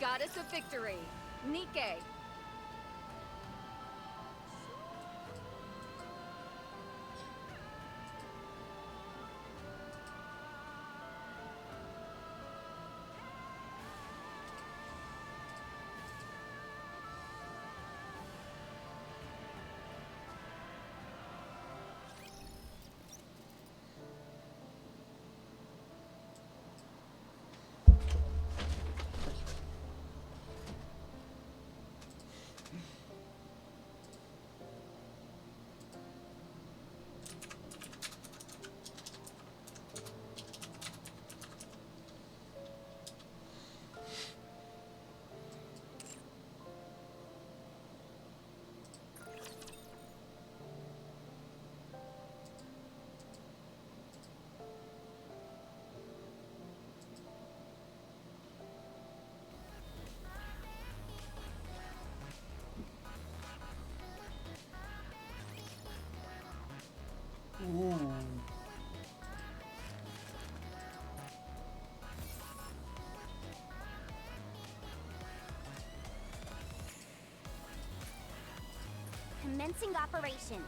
Goddess of Victory, Nike. Ooh. Commencing operation.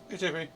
Hey, JP.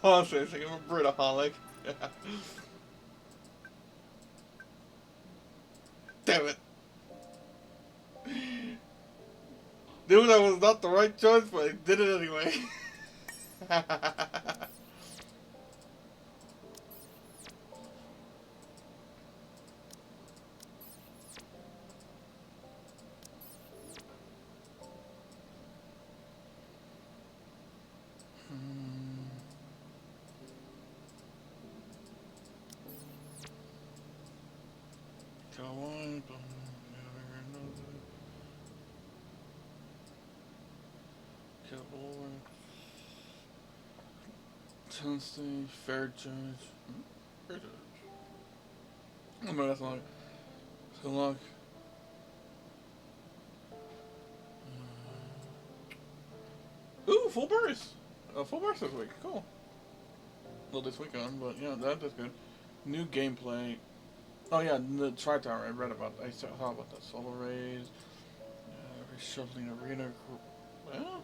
Honestly, I think I'm a Britaholic. Damn it. Knew that was not the right choice, but I did it anyway. Come on, Cowboy. Tennessee, fair judge. Fair judge. Oh no, that's not. So long. Ooh, full burst. Full burst this week. Cool. Well, this weekend, but yeah, that's good. New gameplay. Oh yeah, the Tri Tower. I read about. I saw about that. Solar rays. Reshuffling arena. Well.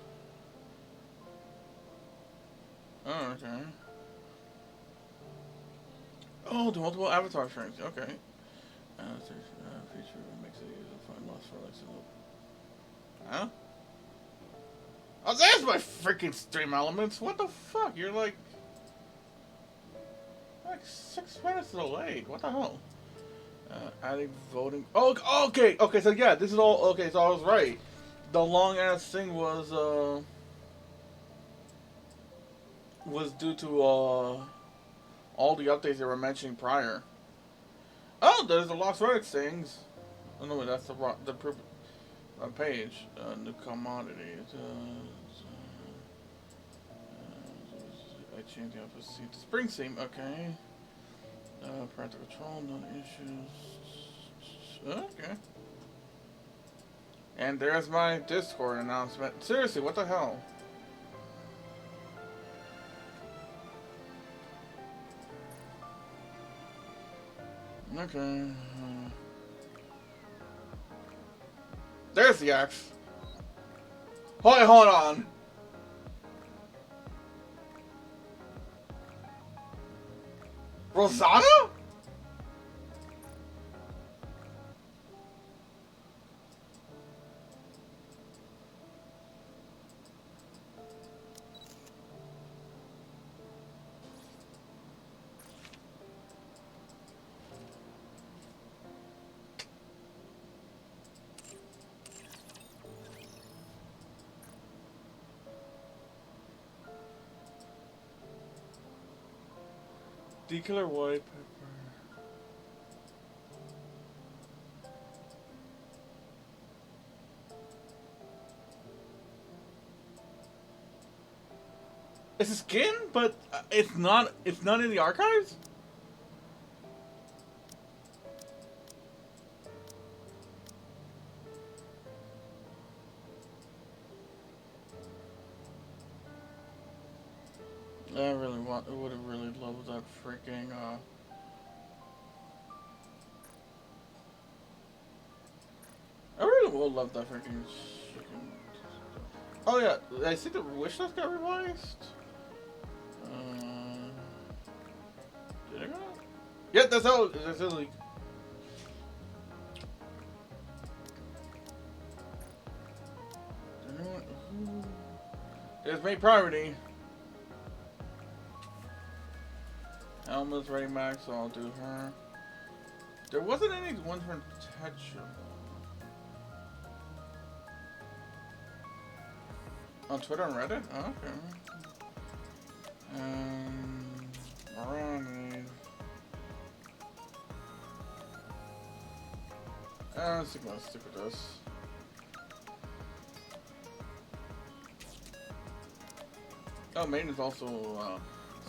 Oh, okay. Oh, the multiple avatar strings. Okay. Feature makes it easy to find lost relics. Huh? Oh, there's my freaking stream elements. What the fuck? You're like 6 minutes delayed. What the hell? Adding voting. Oh, okay, okay. So yeah, this is all okay. So I was right. The long ass thing was due to all the updates they were mentioning prior. Oh, there's the Lost Relics things. Oh no, wait, that's the page. New commodities. I changed the opposite seat to spring seam. Okay. Parental control, no issues. Okay. And there's my Discord announcement. Seriously, what the hell? Okay. There's the axe. Hold on. Rosanna? Decolor white pepper. It's a skin, but it's not. It's not in the archives. I really want. I would have really loved that freaking. I really would love that freaking. Oh yeah, I see the wish list got revised. Did I go? Yeah, that's how. That's how like. There's main priority. Elma's ready max, so I'll do her. There wasn't any one for Tetchable. On Twitter and Reddit? Oh, okay. Alright. Let's stick with this. Oh, Maiden is also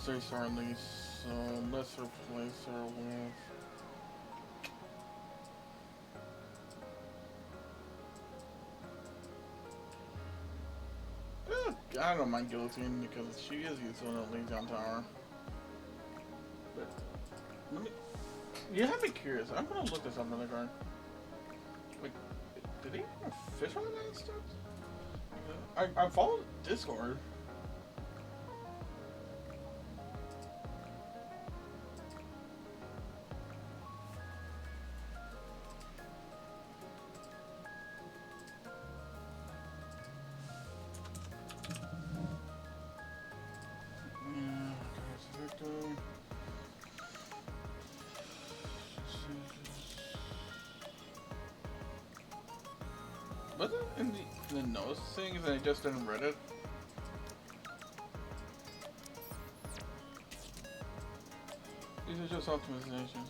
3-star at least, so let's replace her with. I don't mind Guillotine because she is useful in the Legion Tower. But let me. You have me curious. I'm gonna look this up in the card. Wait, did he even fish on that stuff? I followed Discord. Was it in the nose things and I just didn't read it? These are just optimizations.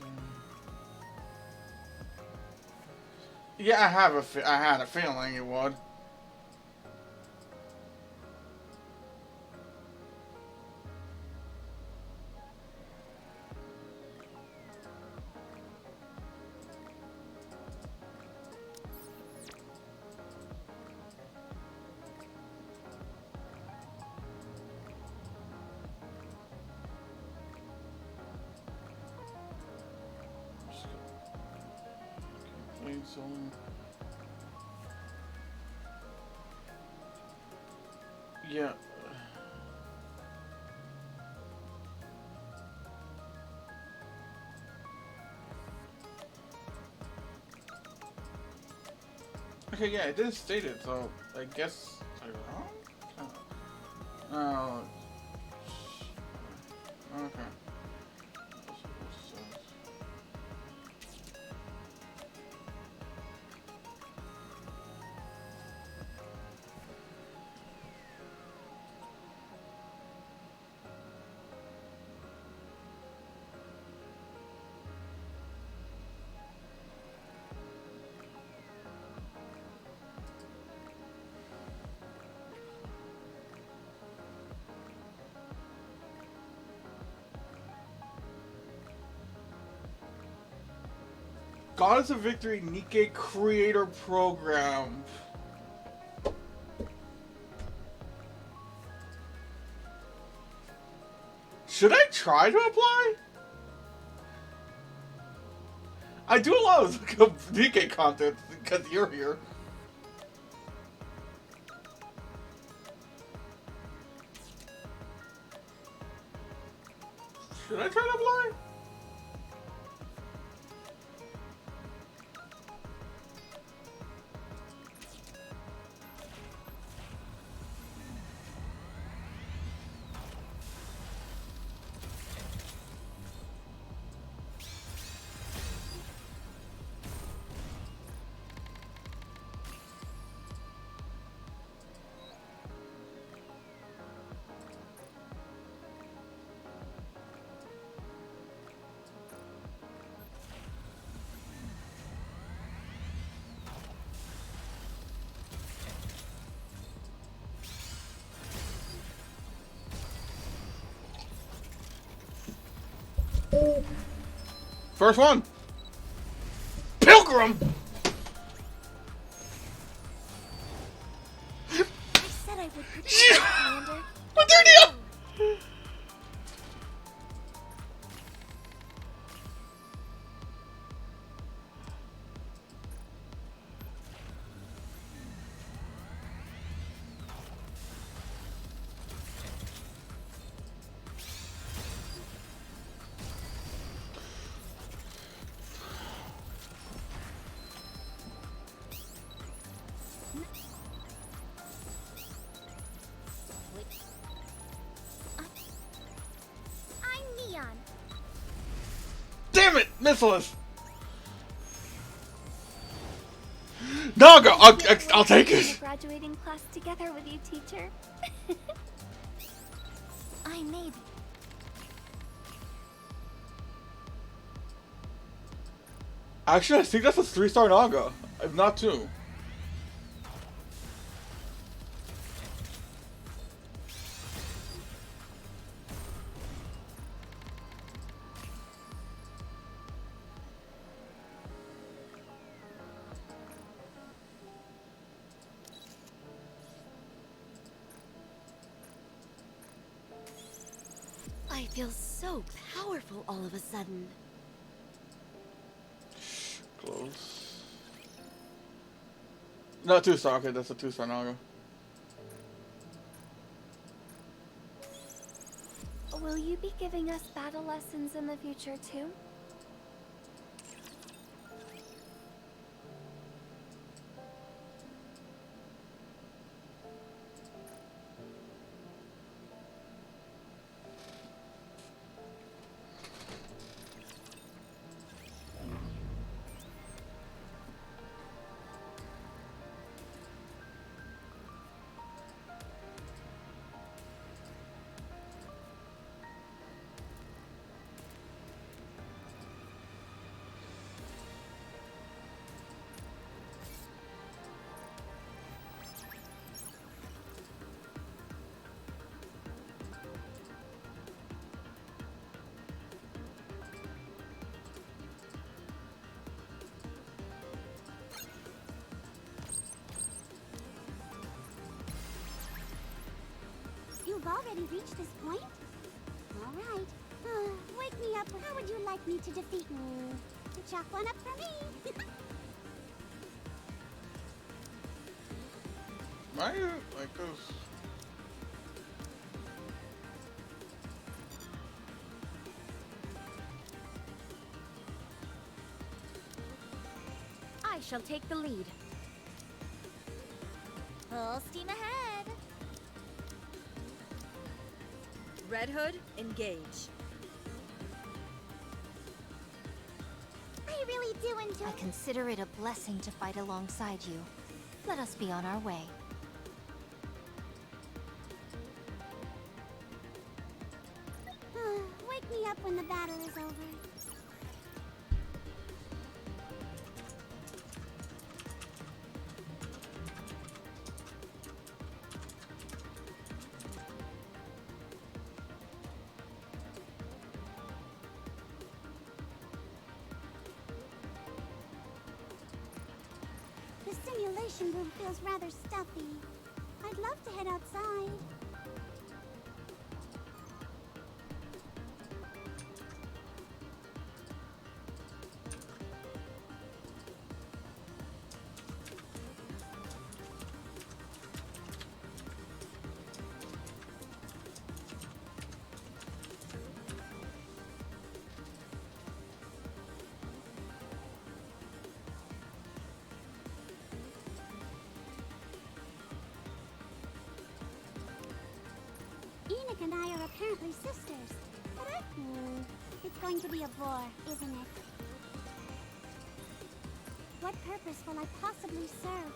Yeah, I had a feeling it would. So yeah. Okay, yeah, it didn't state it, so I guess I wrong? Oh. Okay. Goddess of Victory Nikkei Creator Program. Should I try to apply? I do a lot of Nikkei content because you're here. Should I try to apply? First one. Pilgrim. I said I would protect you, Commander. What did you? I'm Neon. Damn it, missless. Naga, I'll take In a it. graduating class together with you, teacher. I may be. Actually, I think that's a 3-star Naga, if not 2. I feel so powerful all of a sudden. Close. No, 2-star. Okay, that's a 2-star Naga. Will you be giving us battle lessons in the future too? You've already reached this point? All right. Wake me up. How would you like me to defeat me? Chalk one up for me. Why are you like this? I shall take the lead. Full steam ahead. Red Hood, engage. I really do enjoy. I consider it a blessing to fight alongside you. Let us be on our way. Wake me up when the battle is over. simulation room feels rather stuffy. I'd love to head outside. Enoch and I are apparently sisters, but it's going to be a bore, isn't it? What purpose will I possibly serve?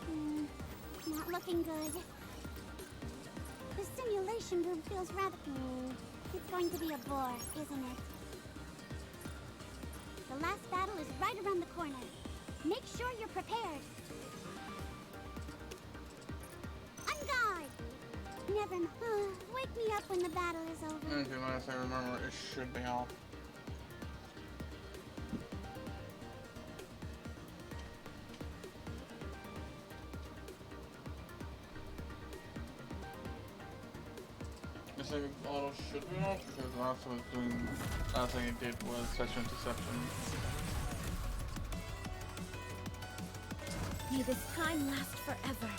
Not looking good. The simulation room feels rather... it's going to be a bore, isn't it? The last battle is right around the corner. Make sure you're prepared. On guard! Never mind. Wake me up when the battle is over. Okay, last I remember, it should be off. I think auto should be off because last thing it did was session interception. May this time last forever.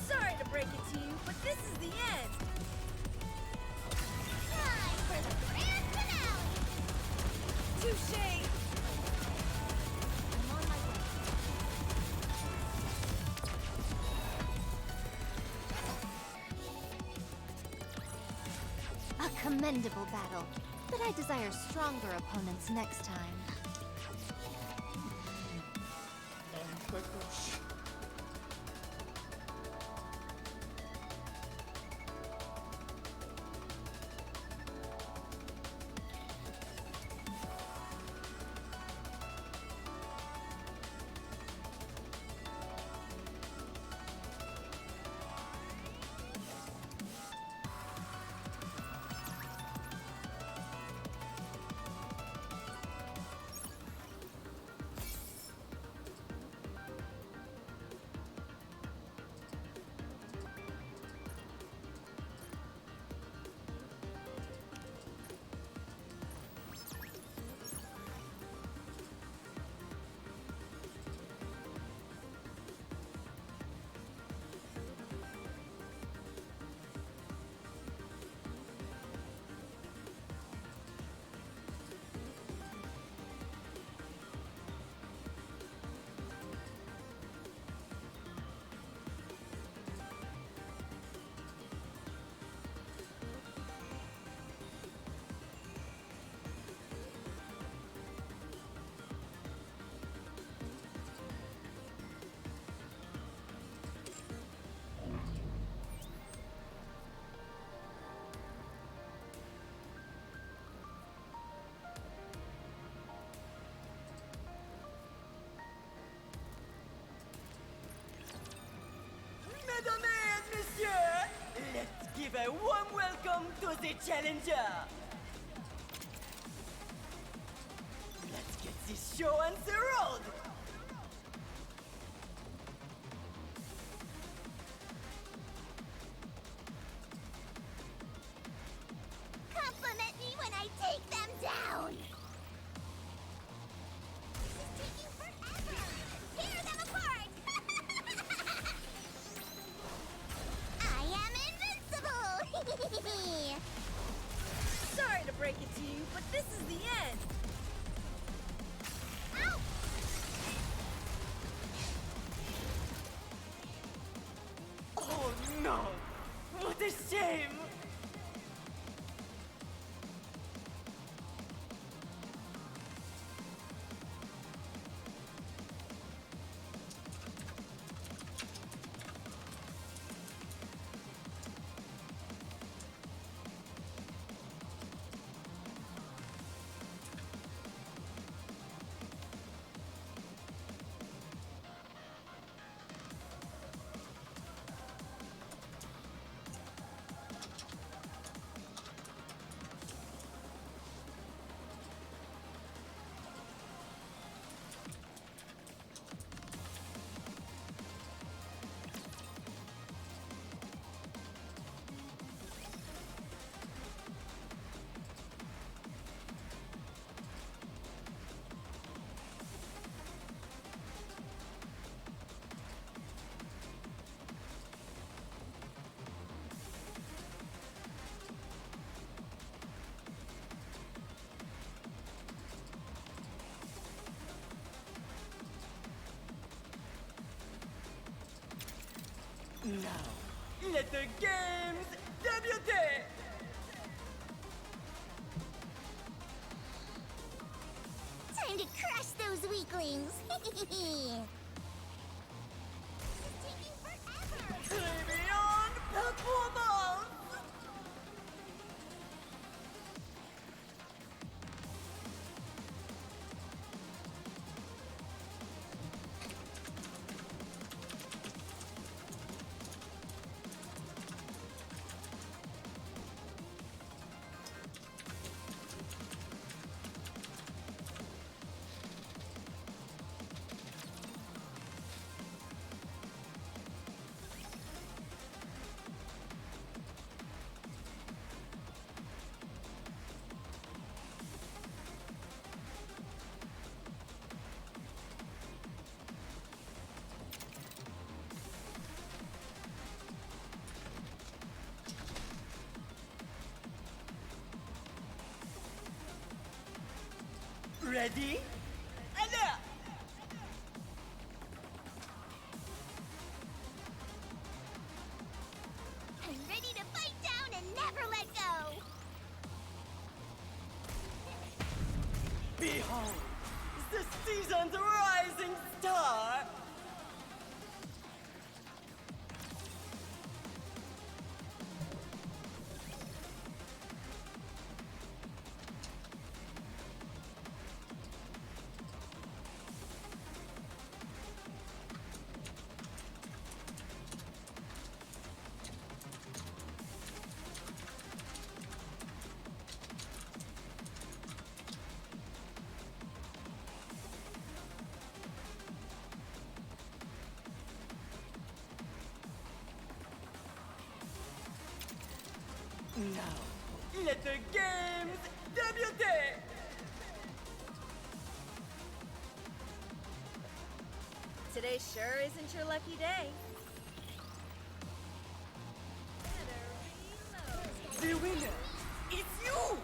Sorry to break it to you, but this is the end. Time for the grand finale! Touché. I'm on my way. A commendable battle, but I desire stronger opponents next time. Mesdames et messieurs, let's give a warm welcome to the challenger. Let's get this show on the road. Compliment me when I take them down! This is taking forever! Tear them apart! I am invincible! Sorry to break it to you, but this is the end. Ow! Oh no! What a shame! let the games débute! Time to crush those weaklings. Très bien, performance! Ready? Alert! I'm ready to fight down and never let go. Behold, the season's rising star! Now, let the games débute! Today sure isn't your lucky day. The winner is you!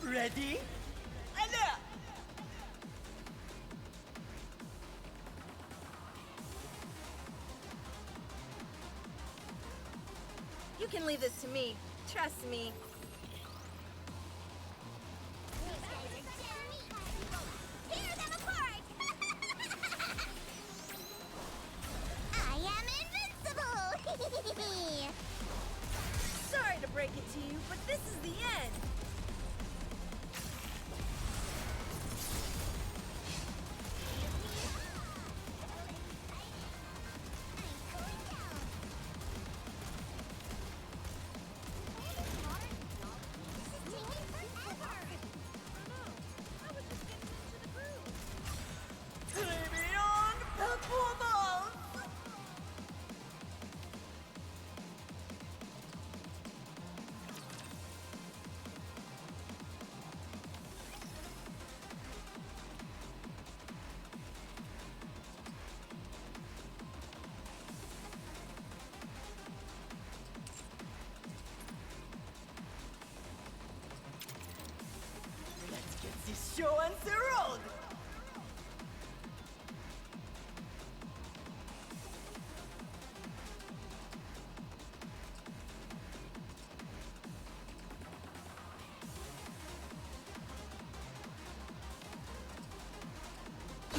Ready? Alert! You can leave this to me. Trust me. Tear them apart! I am invincible! Sorry to break it to you, but this is the end. Très bien, performance! Let's get this show on the road!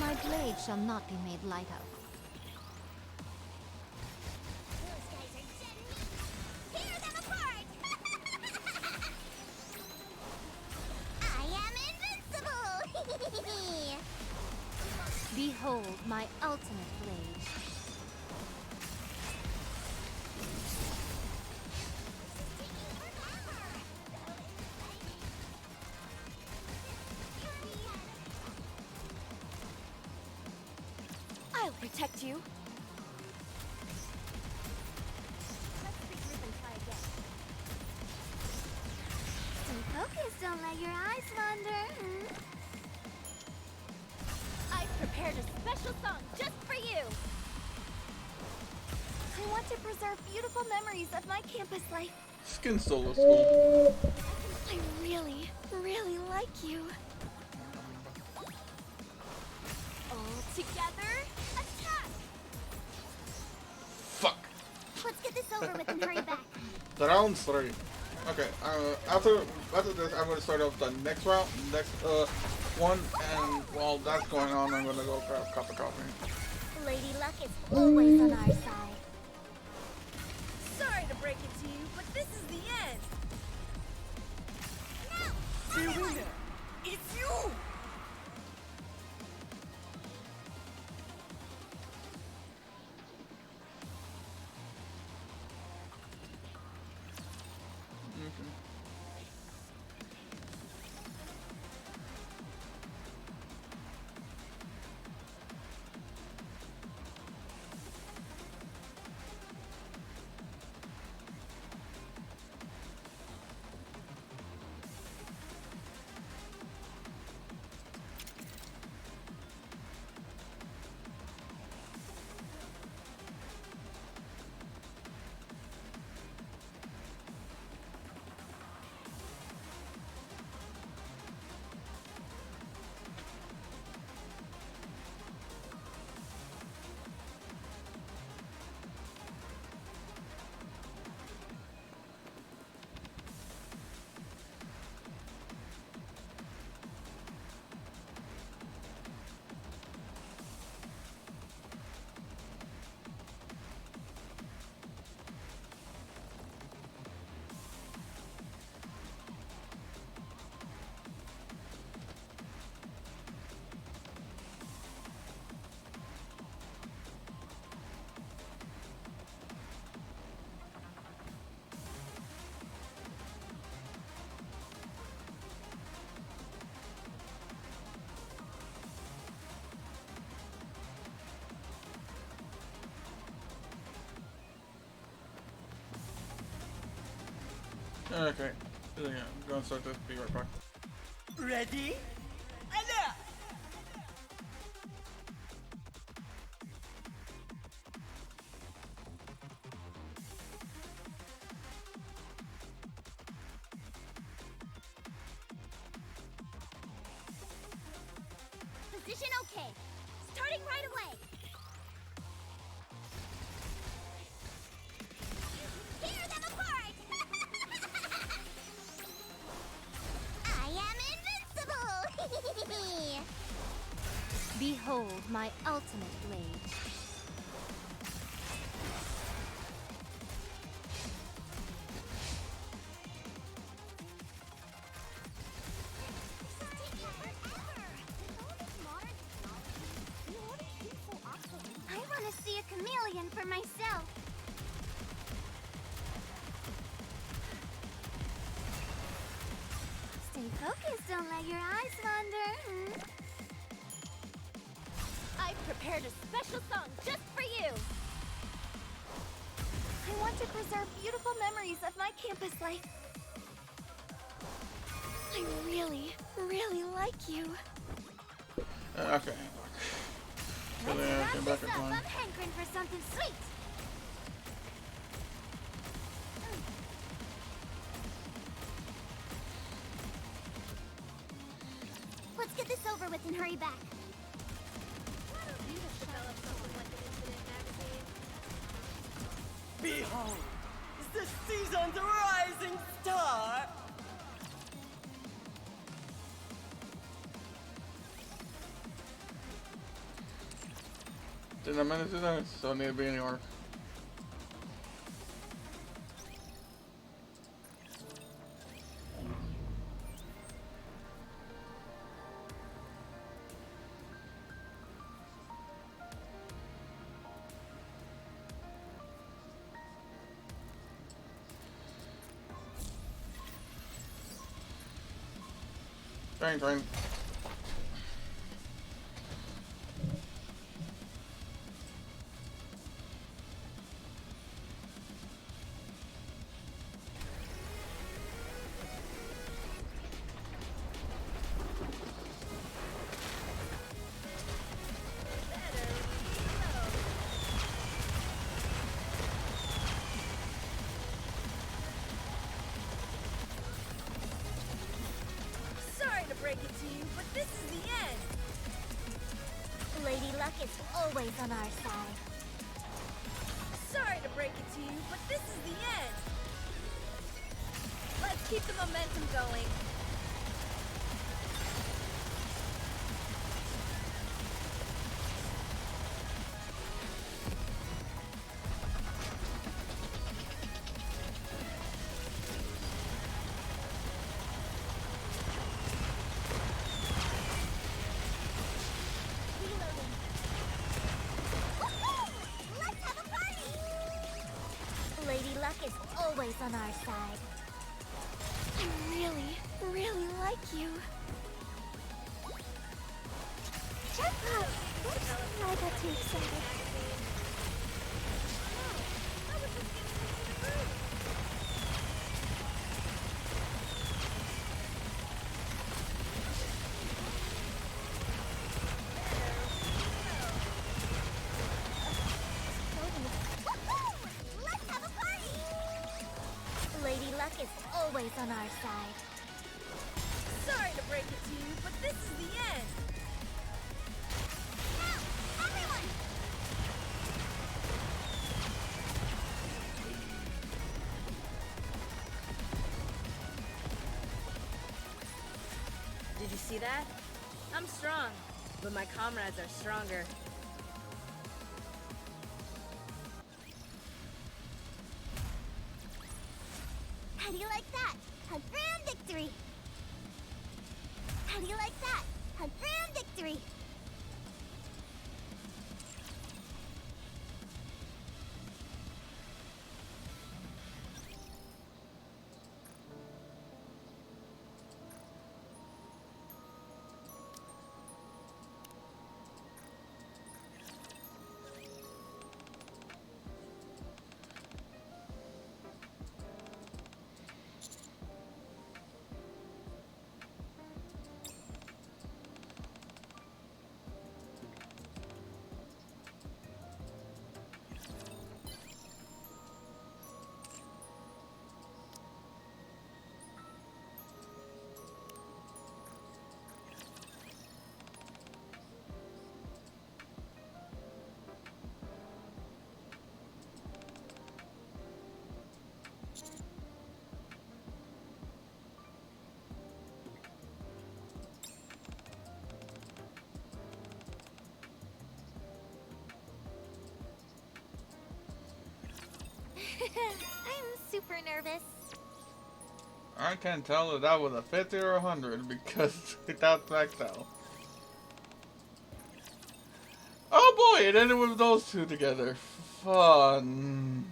My blade shall not be made light of. Tear them apart! I am invincible! Behold my ultimate blade. protect you. Let's regroup and try again. Stay focused, don't let your eyes wander. I've prepared a special song just for you. I want to preserve beautiful memories of my campus life. Skin still looks cool. I really, really like you. All together, attack! Fuck. Let's get this over with and hurry back. The round's 3. Okay, after this, I'm gonna start off the next round, one, and while that's going on, I'm gonna go grab a cup of coffee. Lady Luck is always on our side. Sorry to break it to you, but this is the end. The winner is you! Okay, yeah, I'm gonna start this. Be right back. Ready? Alert! Position okay. Starting right away. Tear them apart! I am invincible! Behold my ultimate blade. I want to see a chameleon for myself. Stay focused, don't let your eyes wander. I've prepared a special song just for you. I want to preserve beautiful memories of my campus life. I really, really like you. Okay. So Let's then I wrap came this back in up. time. I'm hankering for something sweet. Let's get this over with and hurry back. Behold, the season's rising star! Didn't I manage to do so I need to be anywhere. Train. luck is always on our side. Sorry to break it to you, but this is the end. Let's keep the momentum going. Let's have a party! Lady Luck is always on our side. I really, really like you. Shut up! Oops, I got too excited. Let's have a party! Lady Luck is always on our side. Sorry to break it to you, but this is the end. Now, everyone! Did you see that? I'm strong, but my comrades are stronger. How do you like that? A grand victory! How do you like that? A grand victory! I'm super nervous. I can't tell if that was a 50 or 100 because that's back down. Oh boy, it ended with those two together. Fun.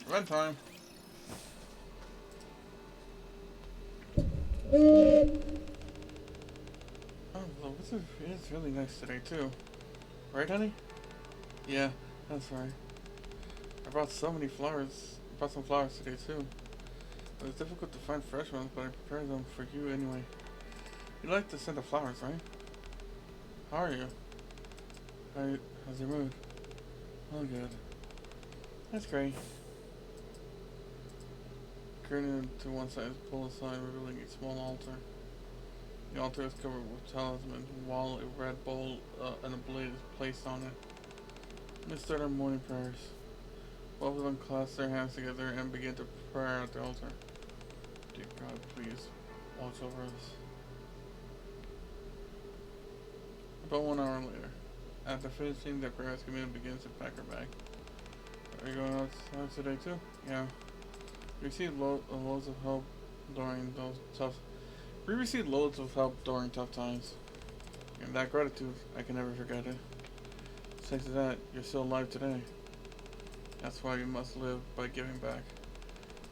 Run time. Oh, well, it's really nice today too. Right, honey? Yeah, that's right. I brought so many flowers. I brought some flowers today too. It was difficult to find fresh ones, but I prepared them for you anyway. You like the scent of flowers, right? How are you? How's your mood? Oh, good. That's great. Curtain to one side, pull aside, revealing a small altar. The altar is covered with talismans, while a red bowl and a blade is placed on it. Let's start our morning prayers. Both of them clasp their hands together and begin to pray at the altar. Dear God, please watch over us. About 1 hour later, after finishing the prayers, Camille begins to pack her bag. Are you going outside today too? Yeah. We received loads of help during those tough. We received loads of help during tough times, and that gratitude I can never forget it. Thanks to that, you're still alive today. That's why you must live by giving back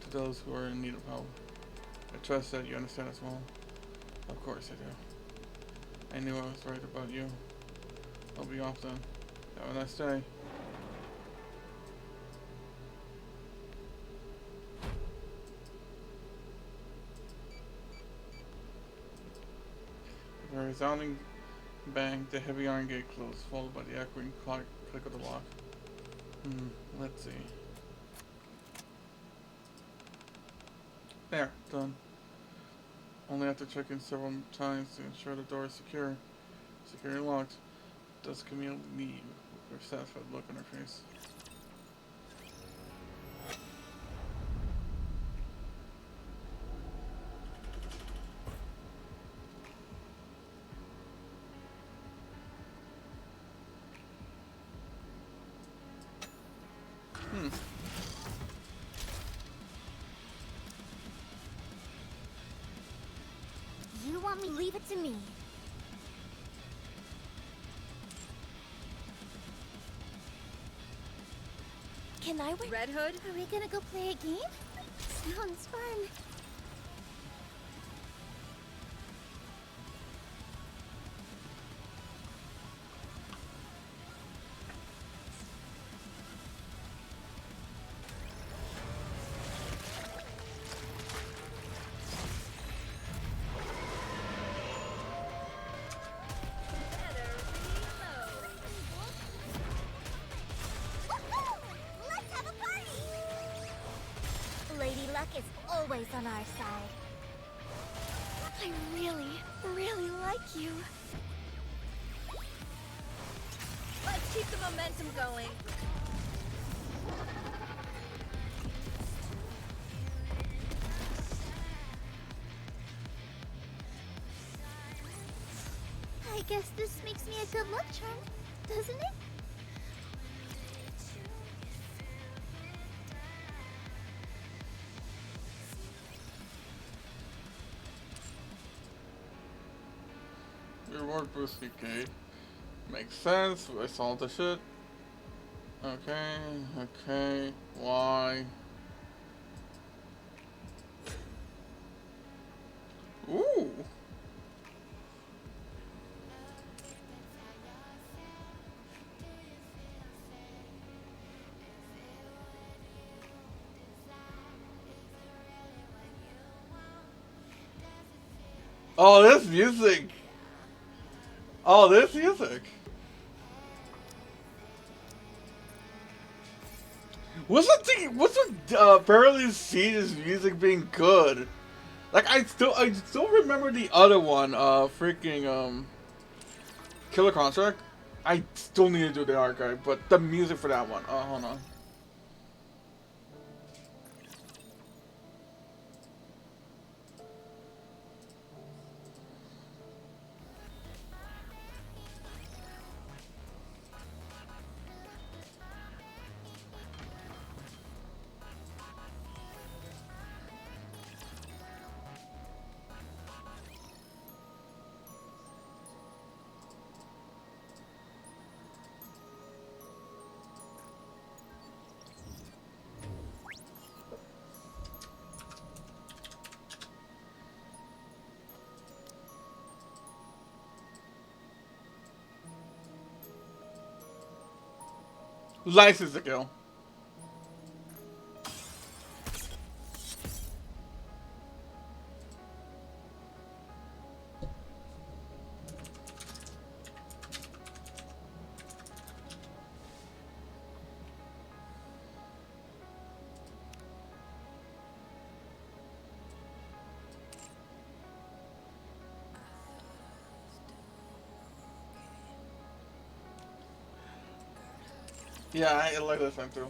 to those who are in need of help. I trust that you understand as well. Of course I do. I knew I was right about you. I'll be off then. Have a nice day. With a resounding bang, the heavy iron gate closed, followed by the echoing click of the lock. Let's see. There, done. Only after checking several times to ensure the door is secure and locked, does Camille leave with a satisfied look on her face. You want me to leave it to me? Can I win? Red Hood? Are we gonna go play a game? Sounds fun. Let's have a party! Lady Luck is always on our side. I really like you. Let's keep the momentum going. I guess this makes me a good luck charm, doesn't it? Reward boost PK. Makes sense. I saw the shit. Okay. Why? Ooh. Oh, this music. Oh, this music. What's with Perilous Siege's music being good? Like I still remember the other one, freaking Killer Contract. I still need to do the archive, but the music for that one. Oh, hold on. License to kill. Yeah, I like this one too.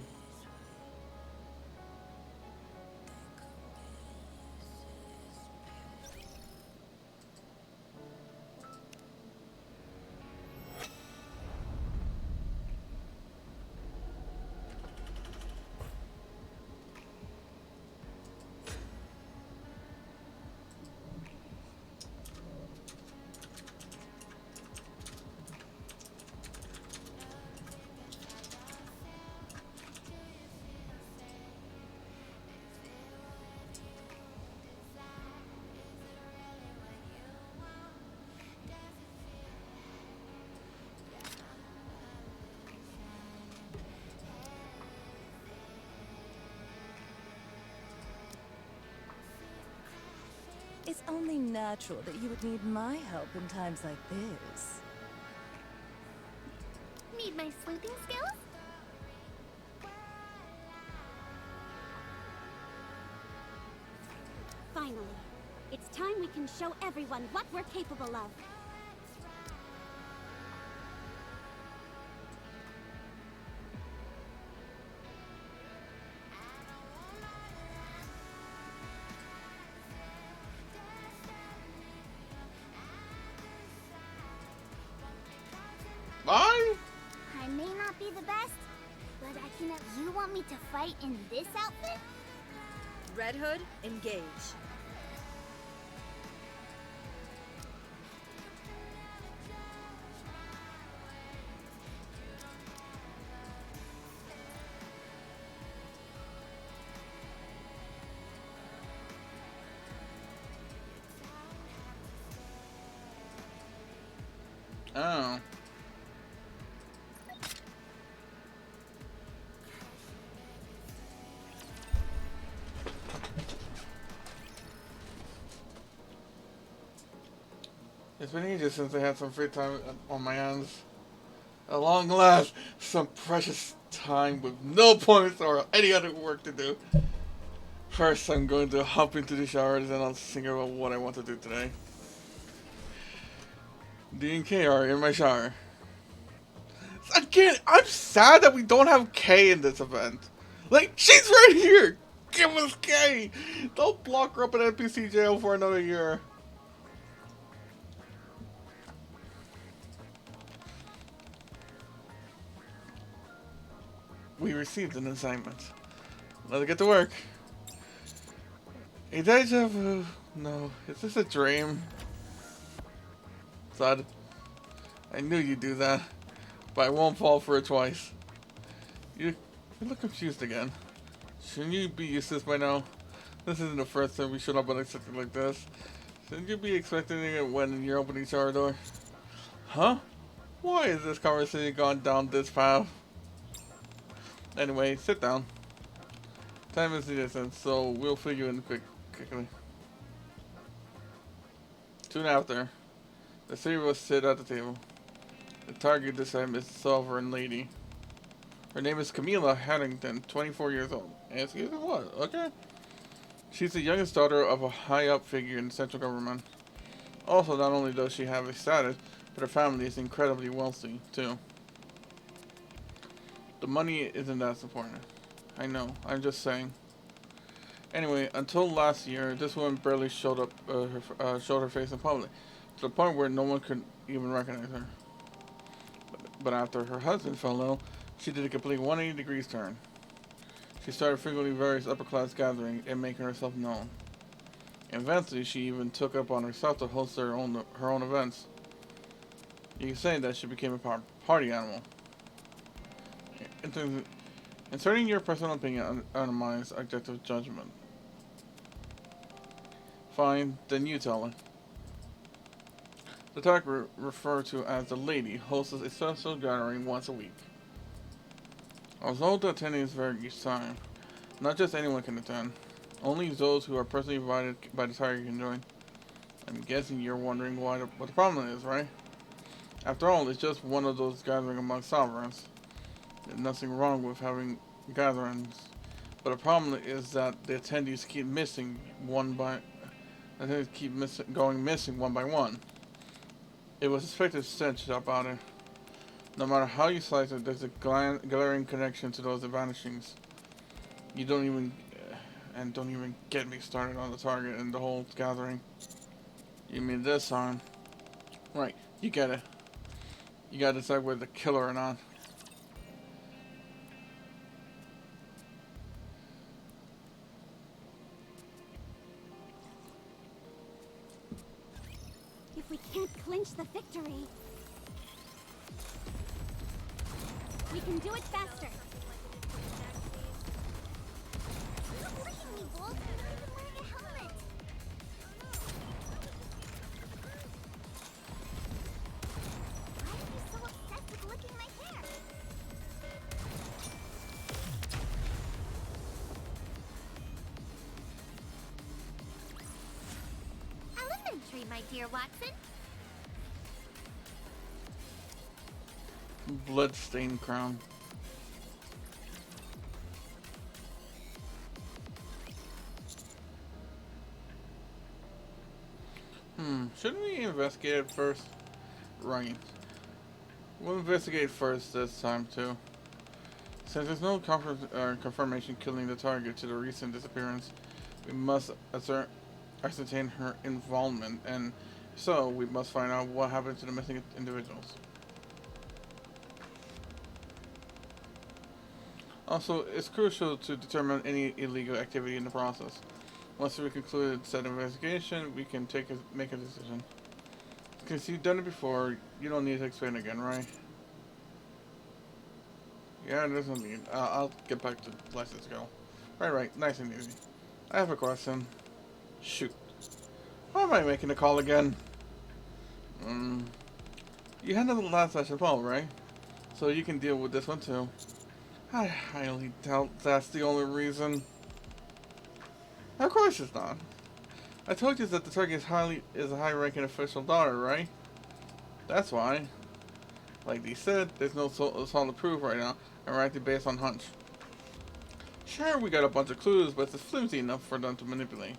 It's only natural that you would need my help in times like this. Need my sleuthing skills? Finally. It's time we can show everyone what we're capable of. Bye. I may not be the best, but I can. You want me to fight in this outfit? Red Hood, engage. Oh. It's been ages since I had some free time on my hands. At long last, some precious time with no points or any other work to do. First, I'm going to hop into the shower, then I'll think about what I want to do today. D and K are in my shower. Again, I'm sad that we don't have K in this event. Like, she's right here! Give us K! Don't block her up in NPC jail for another year. We received an assignment. Let's get to work. A deja vu? No, is this a dream? Thud. I knew you'd do that, but I won't fall for it twice. You look confused again. Shouldn't you be used to this by now? This isn't the first time we showed up unexpected like this. Shouldn't you be expecting it when you're opening shower door? Huh? Why is this conversation gone down this path? Anyway, sit down. Time is the essence, so we'll fill you in quickly. Soon after, the three of us sit at the table. The target this time is the sovereign lady. Her name is Camilla Haddington, 24 years old. Excuse me, what? Okay. She's the youngest daughter of a high-up figure in the central government. Also, not only does she have a status, but her family is incredibly wealthy, too. The money isn't that important. I know, I'm just saying. Anyway, until last year, this woman barely showed her face in public, to the point where no one could even recognize her. But after her husband fell ill, she did a complete 180 degrees turn. She started frequently various upper-class gatherings and making herself known. Eventually, she even took up on herself to host her own events. You can say that she became a party animal. Inserting your personal opinion undermines objective judgment. Fine, then you tell her. The target referred to as the lady hosts a social gathering once a week. Although the attending is varied each time, not just anyone can attend. Only those who are personally invited by the target can join. I'm guessing you're wondering what the problem is, right? After all, it's just one of those gatherings among sovereigns. There's nothing wrong with having gatherings, but the problem is that the attendees keep going missing one by one. It was expected to stench about it. No matter how you slice it, there's a glaring connection to those vanishings. You don't even, and don't even get me started on the target and the whole gathering. You mean this on? Right, you get it. You gotta decide whether to kill her or not. If we can't clinch the victory, we can do it faster. Stop licking me, Wolf. You're not even wearing a helmet. Why are you so obsessed with licking my hair? Elementary, my dear Watson. Bloodstained crown. Shouldn't we investigate it first? Right. We'll investigate first this time too. Since there's no confirmation killing the target to the recent disappearance, we must ascertain her involvement, and so we must find out what happened to the missing individuals. Also, it's crucial to determine any illegal activity in the process. Once we conclude said investigation, we can make a decision. Since you've done it before, you don't need to explain again, right? Yeah, there's no need. I'll get back to Let's Go. Right, nice and easy. I have a question. Shoot. Why am I making the call again? You handled the last session well, right? So you can deal with this one too. I highly doubt that's the only reason. Of course it's not. I told you that the target is a high-ranking official daughter, right? That's why. Like they said, there's no solid proof right now, and we're acting based on hunch. Sure, we got a bunch of clues, but it's flimsy enough for them to manipulate.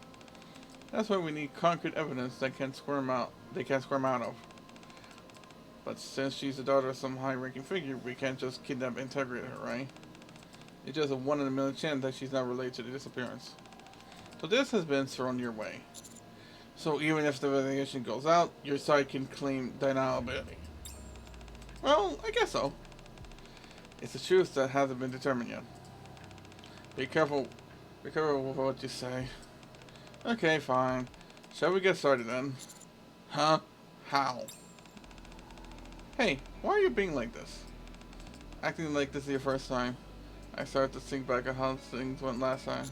That's why we need concrete evidence they can't squirm out of. But since she's the daughter of some high-ranking figure, we can't just kidnap and integrate her, right? It's just a 1 in a million chance that she's not related to the disappearance. So this has been thrown your way. So even if the investigation goes out, your side can claim deniability. Well, I guess so. It's the truth that hasn't been determined yet. Be careful with what you say. Okay, fine. Shall we get started then? Huh? How? Hey, why are you being like this? Acting like this is your first time. I started to think back at how things went last time.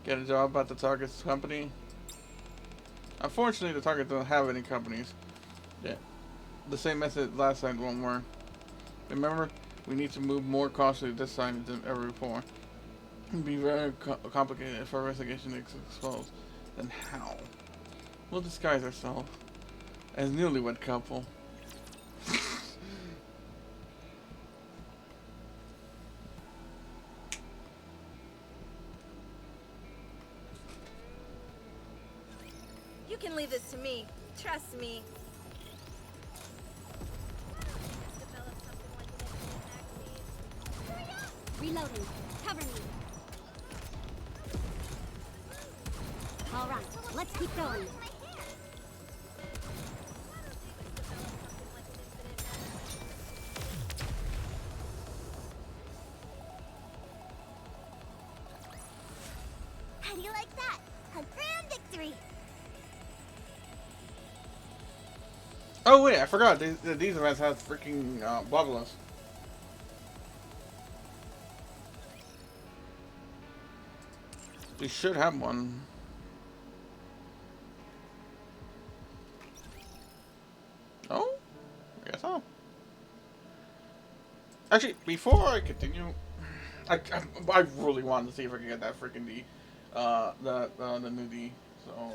Get a job at the target's company? Unfortunately, the target doesn't have any companies. Yeah. The same method last time won't work. Remember, we need to move more cautiously this time than ever before. It'd be very complicated if our investigation is exposed. Then how? We'll disguise ourselves as newlywed couple. You can leave this to me. Trust me. Reloading. Cover me. All right, let's keep going. How do you like that? A grand victory! Oh wait, I forgot. These events have freaking bubblers. We should have one. Oh? I guess so. Actually, before I continue, I really wanted to see if I could get that freaking D. The new D. So.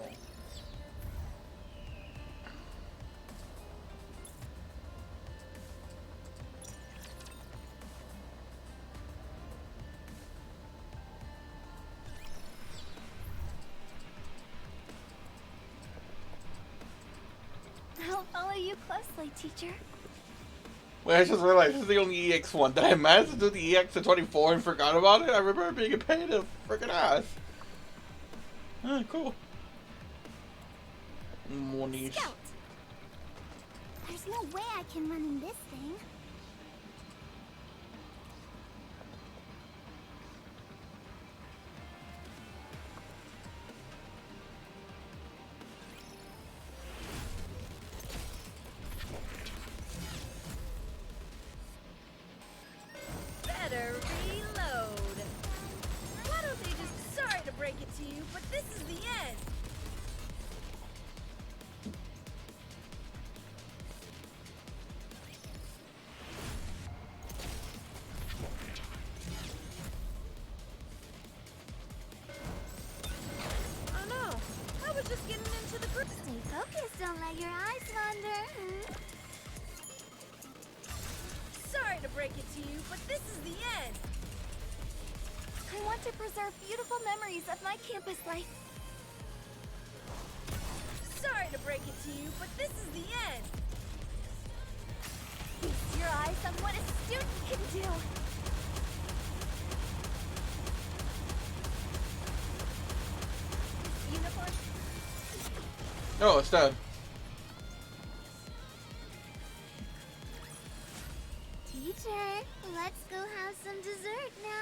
you closely, teacher. Wait, I just realized this is the only EX one. Did I manage to do the EX to 24 and forgot about it? I remember being a pain in the freaking ass. Ah, cool. Monish. Scout! There's no way I can run in this thing. Better reload. Why don't they just... Sorry to break it to you, but this is the end. Oh no, I was just getting into the group. Stay focused, don't let your eyes wander. Sorry to break it to you, but this is the end. I want to preserve beautiful memories of my campus life. Sorry to break it to you, but this is the end. Feast your eyes on what a student can do. Uniform. Oh, it's dead. Teacher, let's go have some dessert now.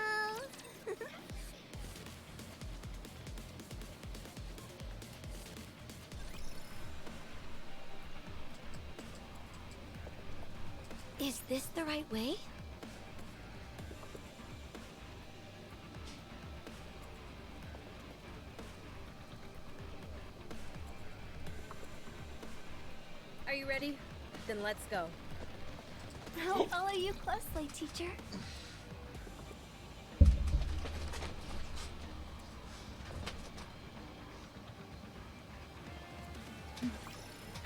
Is this the right way? Are you ready? Then let's go. I'll follow you closely, teacher.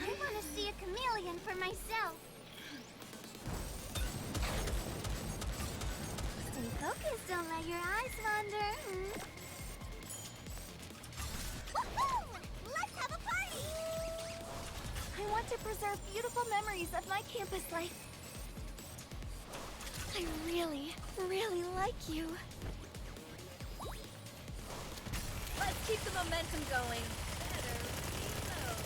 I want to see a chameleon for myself. Stay focused, don't let your eyes wander. Woohoo! Let's have a party! I want to preserve beautiful memories of my campus life. I really, really like you. Let's keep the momentum going. Better reload.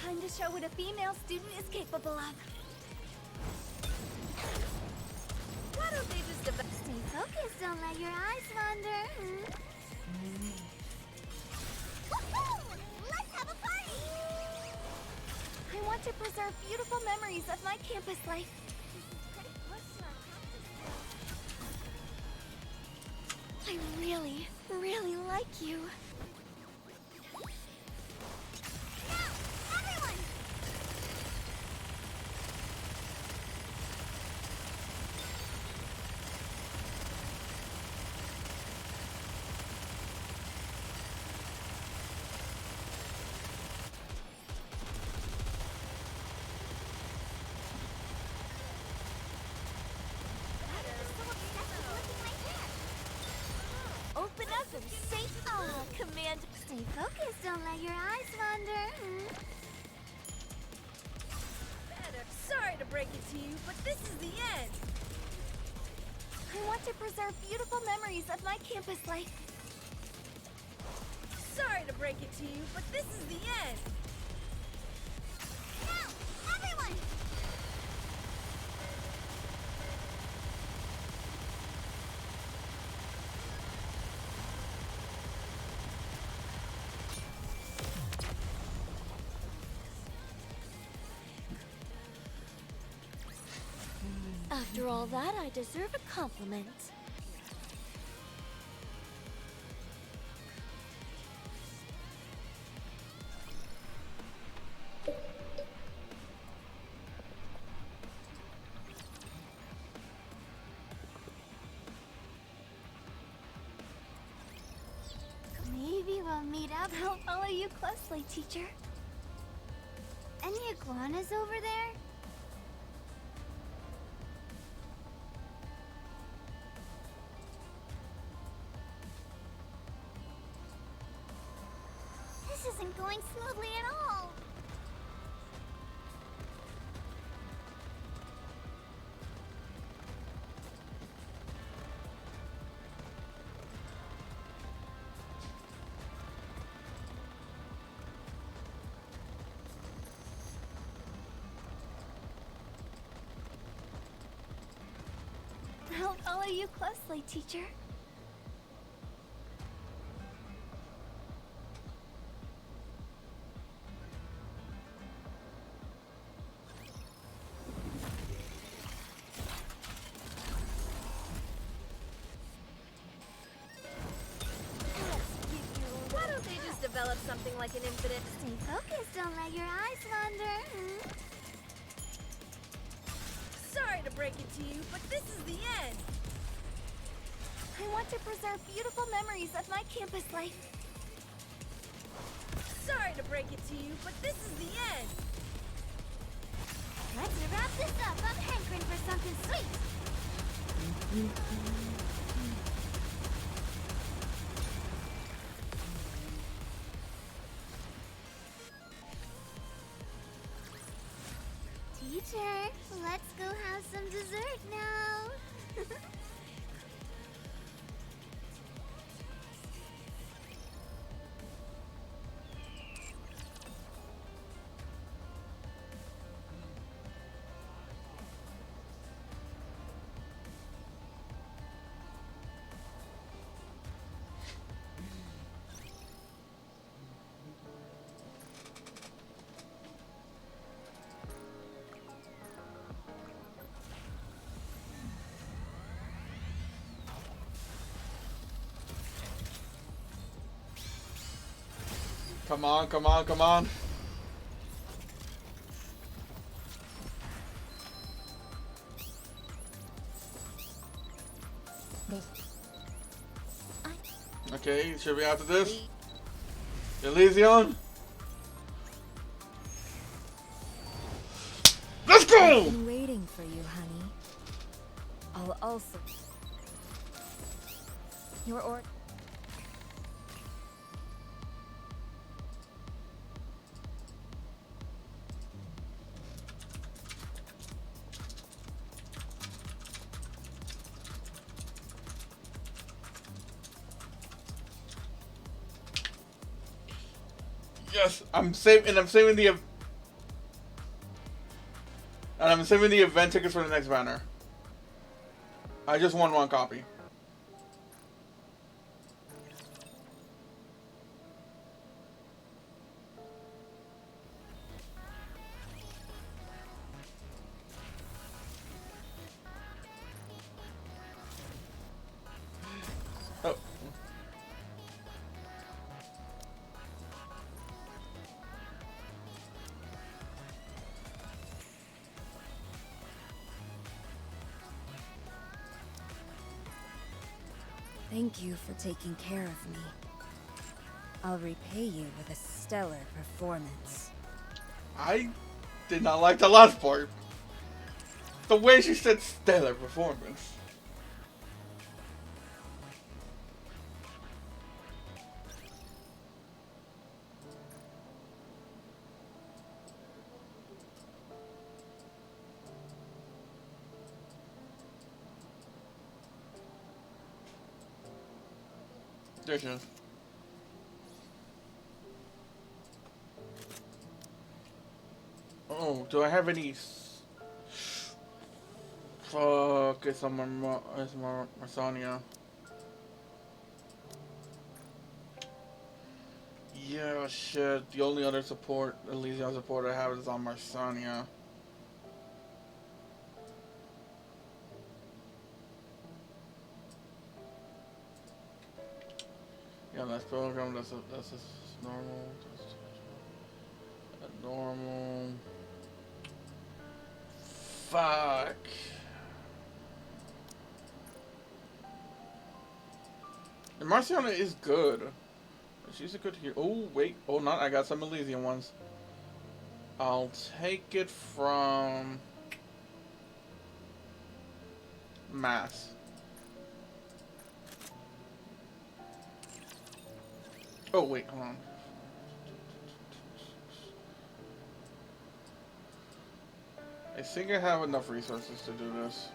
Time to show what a female student is capable of. Why don't they just develop? Stay focused, don't let your eyes wander. Woohoo! Let's have a party! I want to preserve beautiful memories of my campus life. I really, really like you. Now, everyone! Open up and say, "Ah, command." Stay focused, don't let your eyes wander. Better. Sorry to break it to you, but this is the end. I want to preserve beautiful memories of my campus life. Sorry to break it to you, but this is the end. Now, everyone! After all that, I deserve a compliment. Maybe we'll meet up. I'll follow you closely, teacher. Any iguanas over there? isn't going smoothly at all. I'll follow you closely, teacher. Why don't they just develop something like an infinite... Stay focused, don't let your eyes wander. Sorry to break it to you, but this is the end. I want to preserve beautiful memories of my campus life. Sorry to break it to you, but this is the end. Let's wrap this up. I'm hankering for something sweet. Teacher, let's go have some dessert now. Come on, come on, come on. Okay, should be after this. Elysion. Let's go! I've been waiting for you, honey. I'll also... Your or... Yes, I'm saving the event tickets for the next banner. I just won one copy. Oh. Thank you for taking care of me. I'll repay you with a stellar performance. I did not like the last part. The way she said stellar performance. There she is. Oh, do I have any? Fuck, it's Marsonia. Yeah, shit. The only other support, Elysian support I have is on Marsonia. Yeah, that's program. That's a normal. That's a normal. Fuck. And Marciana is good. She's a good hero. Oh, wait. Oh, not. I got some Elysian ones. I'll take it from Mass. Oh, wait. Hold on. I think I have enough resources to do this.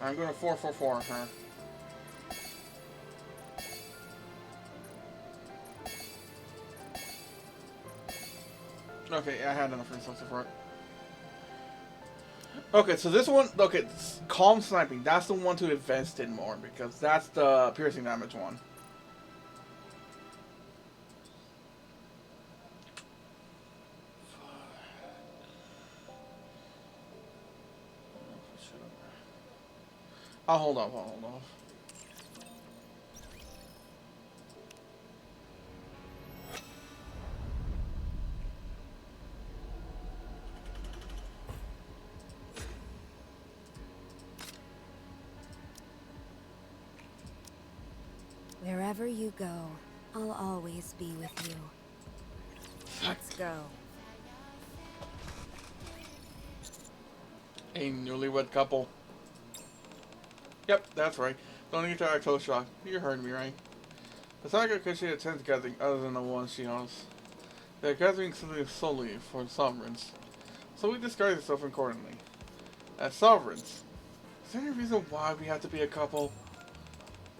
I'm going to 444 her. Okay, I had enough resources for it. Okay, so this one, okay, calm sniping, that's the one to invest in more, because that's the piercing damage one. I'll hold off, I'll hold off. Wherever you go, I'll always be with you. Let's go. A newlywed couple. Yep, that's right. Don't need to act so shocked. You heard me, right? The saga because she attends gathering other than the one she hosts. They're gathering something solely for sovereigns. So we disguise ourselves accordingly. As sovereigns. Is there any reason why we have to be a couple?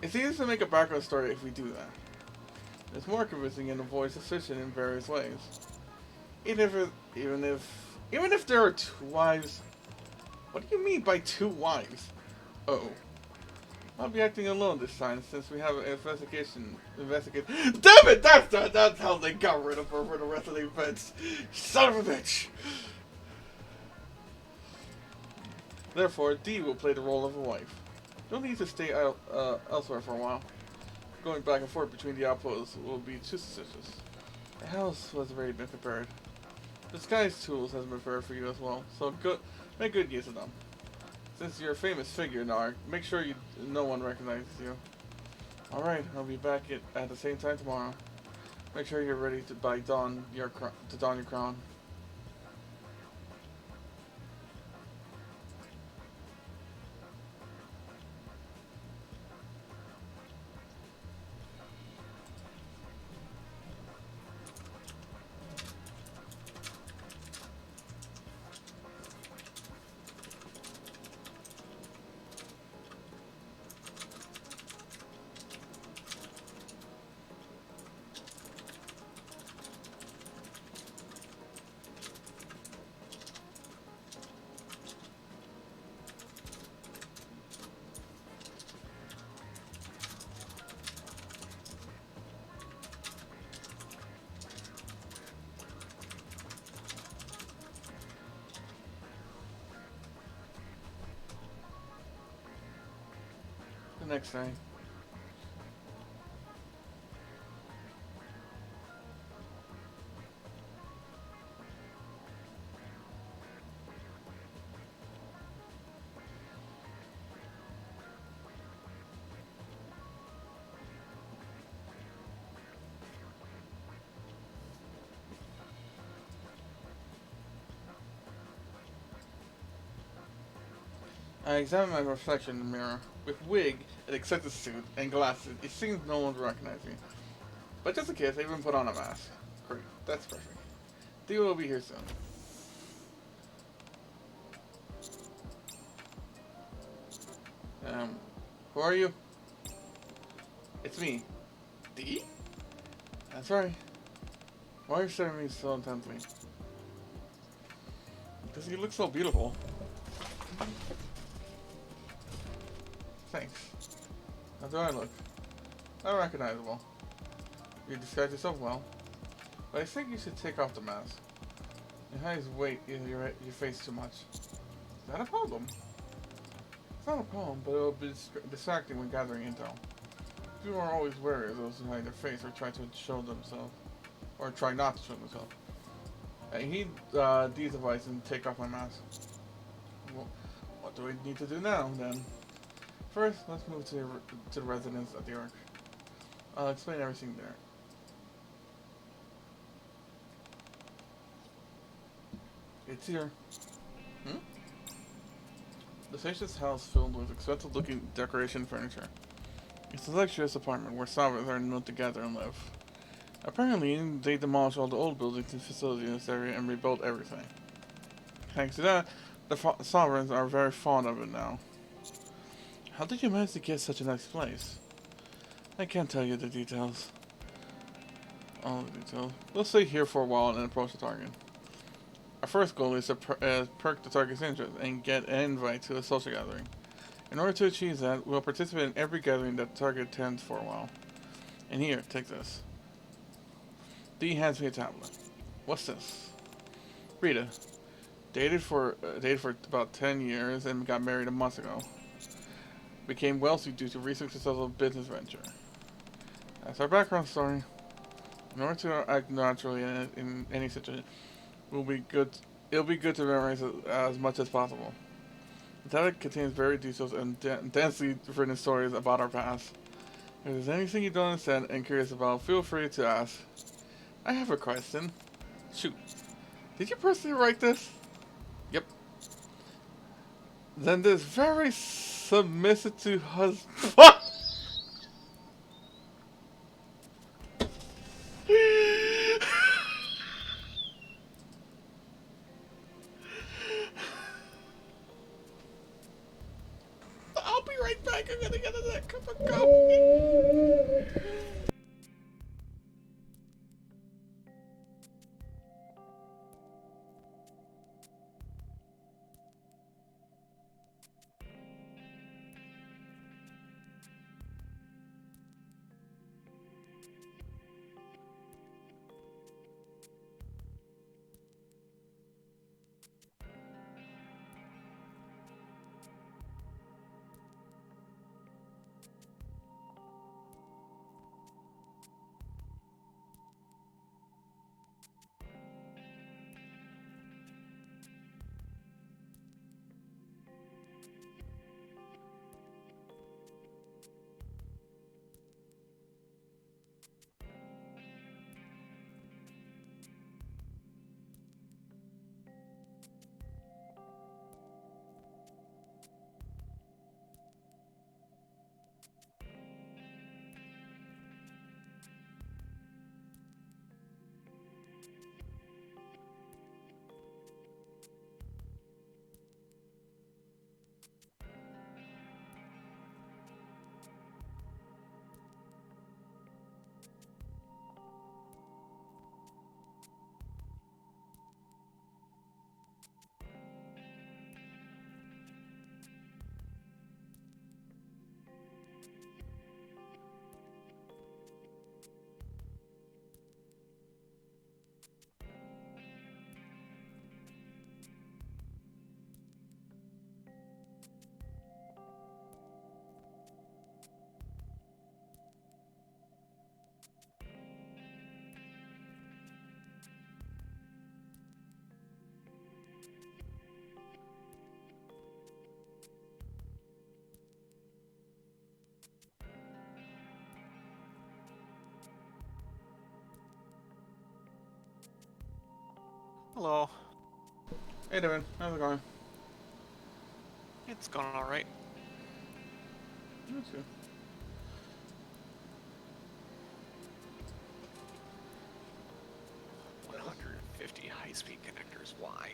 It's easy to make a background story if we do that. It's more convincing and avoids suspicion in various ways. Even if there are two wives. What do you mean by two wives? Uh-oh. I'll be acting alone this time since we have an investigation. Damn it! That's how they got rid of her for the rest of the events. Son of a bitch! Therefore, Dee will play the role of a wife. You'll need to stay out elsewhere for a while. Going back and forth between the outposts will be too suspicious. The house has already been prepared. Disguise tools has been prepared for you as well, so make good use of them. Since you're a famous figure now, make sure no one recognizes you. Alright, I'll be back at the same time tomorrow. Make sure you're ready to don your crown. The next day. I examine my reflection in the mirror. With wig, an accepted suit, and glasses, it seems no one will recognize me. But just in case, I even put on a mask. Great, that's perfect. Theo will be here soon. Who are you? It's me. Dee? That's right. Why are you staring at me so intensely? Because you look so beautiful. Thanks. How do I look? Unrecognizable. You disguise yourself well. But I think you should take off the mask. It hides weight in your face too much. Is that a problem? It's not a problem, but it will be distracting when gathering intel. People are always wary of those who hide their face or try to show themselves. Or try not to show themselves. I heed Dee's advice and take off my mask. Well, what do I need to do now, then? First, let's move to the residence at the Ark. I'll explain everything there. It's here. The spacious house filled with expensive-looking decoration and furniture. It's a luxurious apartment where sovereigns are known to gather and live. Apparently, they demolished all the old buildings and facilities in this area and rebuilt everything. Thanks to that, the sovereigns are very fond of it now. How did you manage to get such a nice place? I can't tell you the details. All the details. We'll stay here for a while and approach the target. Our first goal is to perk the target's interest and get an invite to a social gathering. In order to achieve that, we'll participate in every gathering that the target attends for a while. And here, take this. Dee hands me a tablet. What's this? Rita. Dated for about 10 years and got married a month ago. Became wealthy due to recent successful business venture. That's our background story. In order to act naturally in any situation, it'll be good to memorize it as much as possible. The tablet contains very detailed and densely written stories about our past. If there's anything you don't understand and curious about, feel free to ask. I have a question. Shoot. Did you personally write this? Yep. Then this very submissive to husband. I'll be right back. I'm gonna get a cup of coffee. Hello. Hey, Devin. How's it going? It's going alright. That's good. 150 high-speed connectors. Why?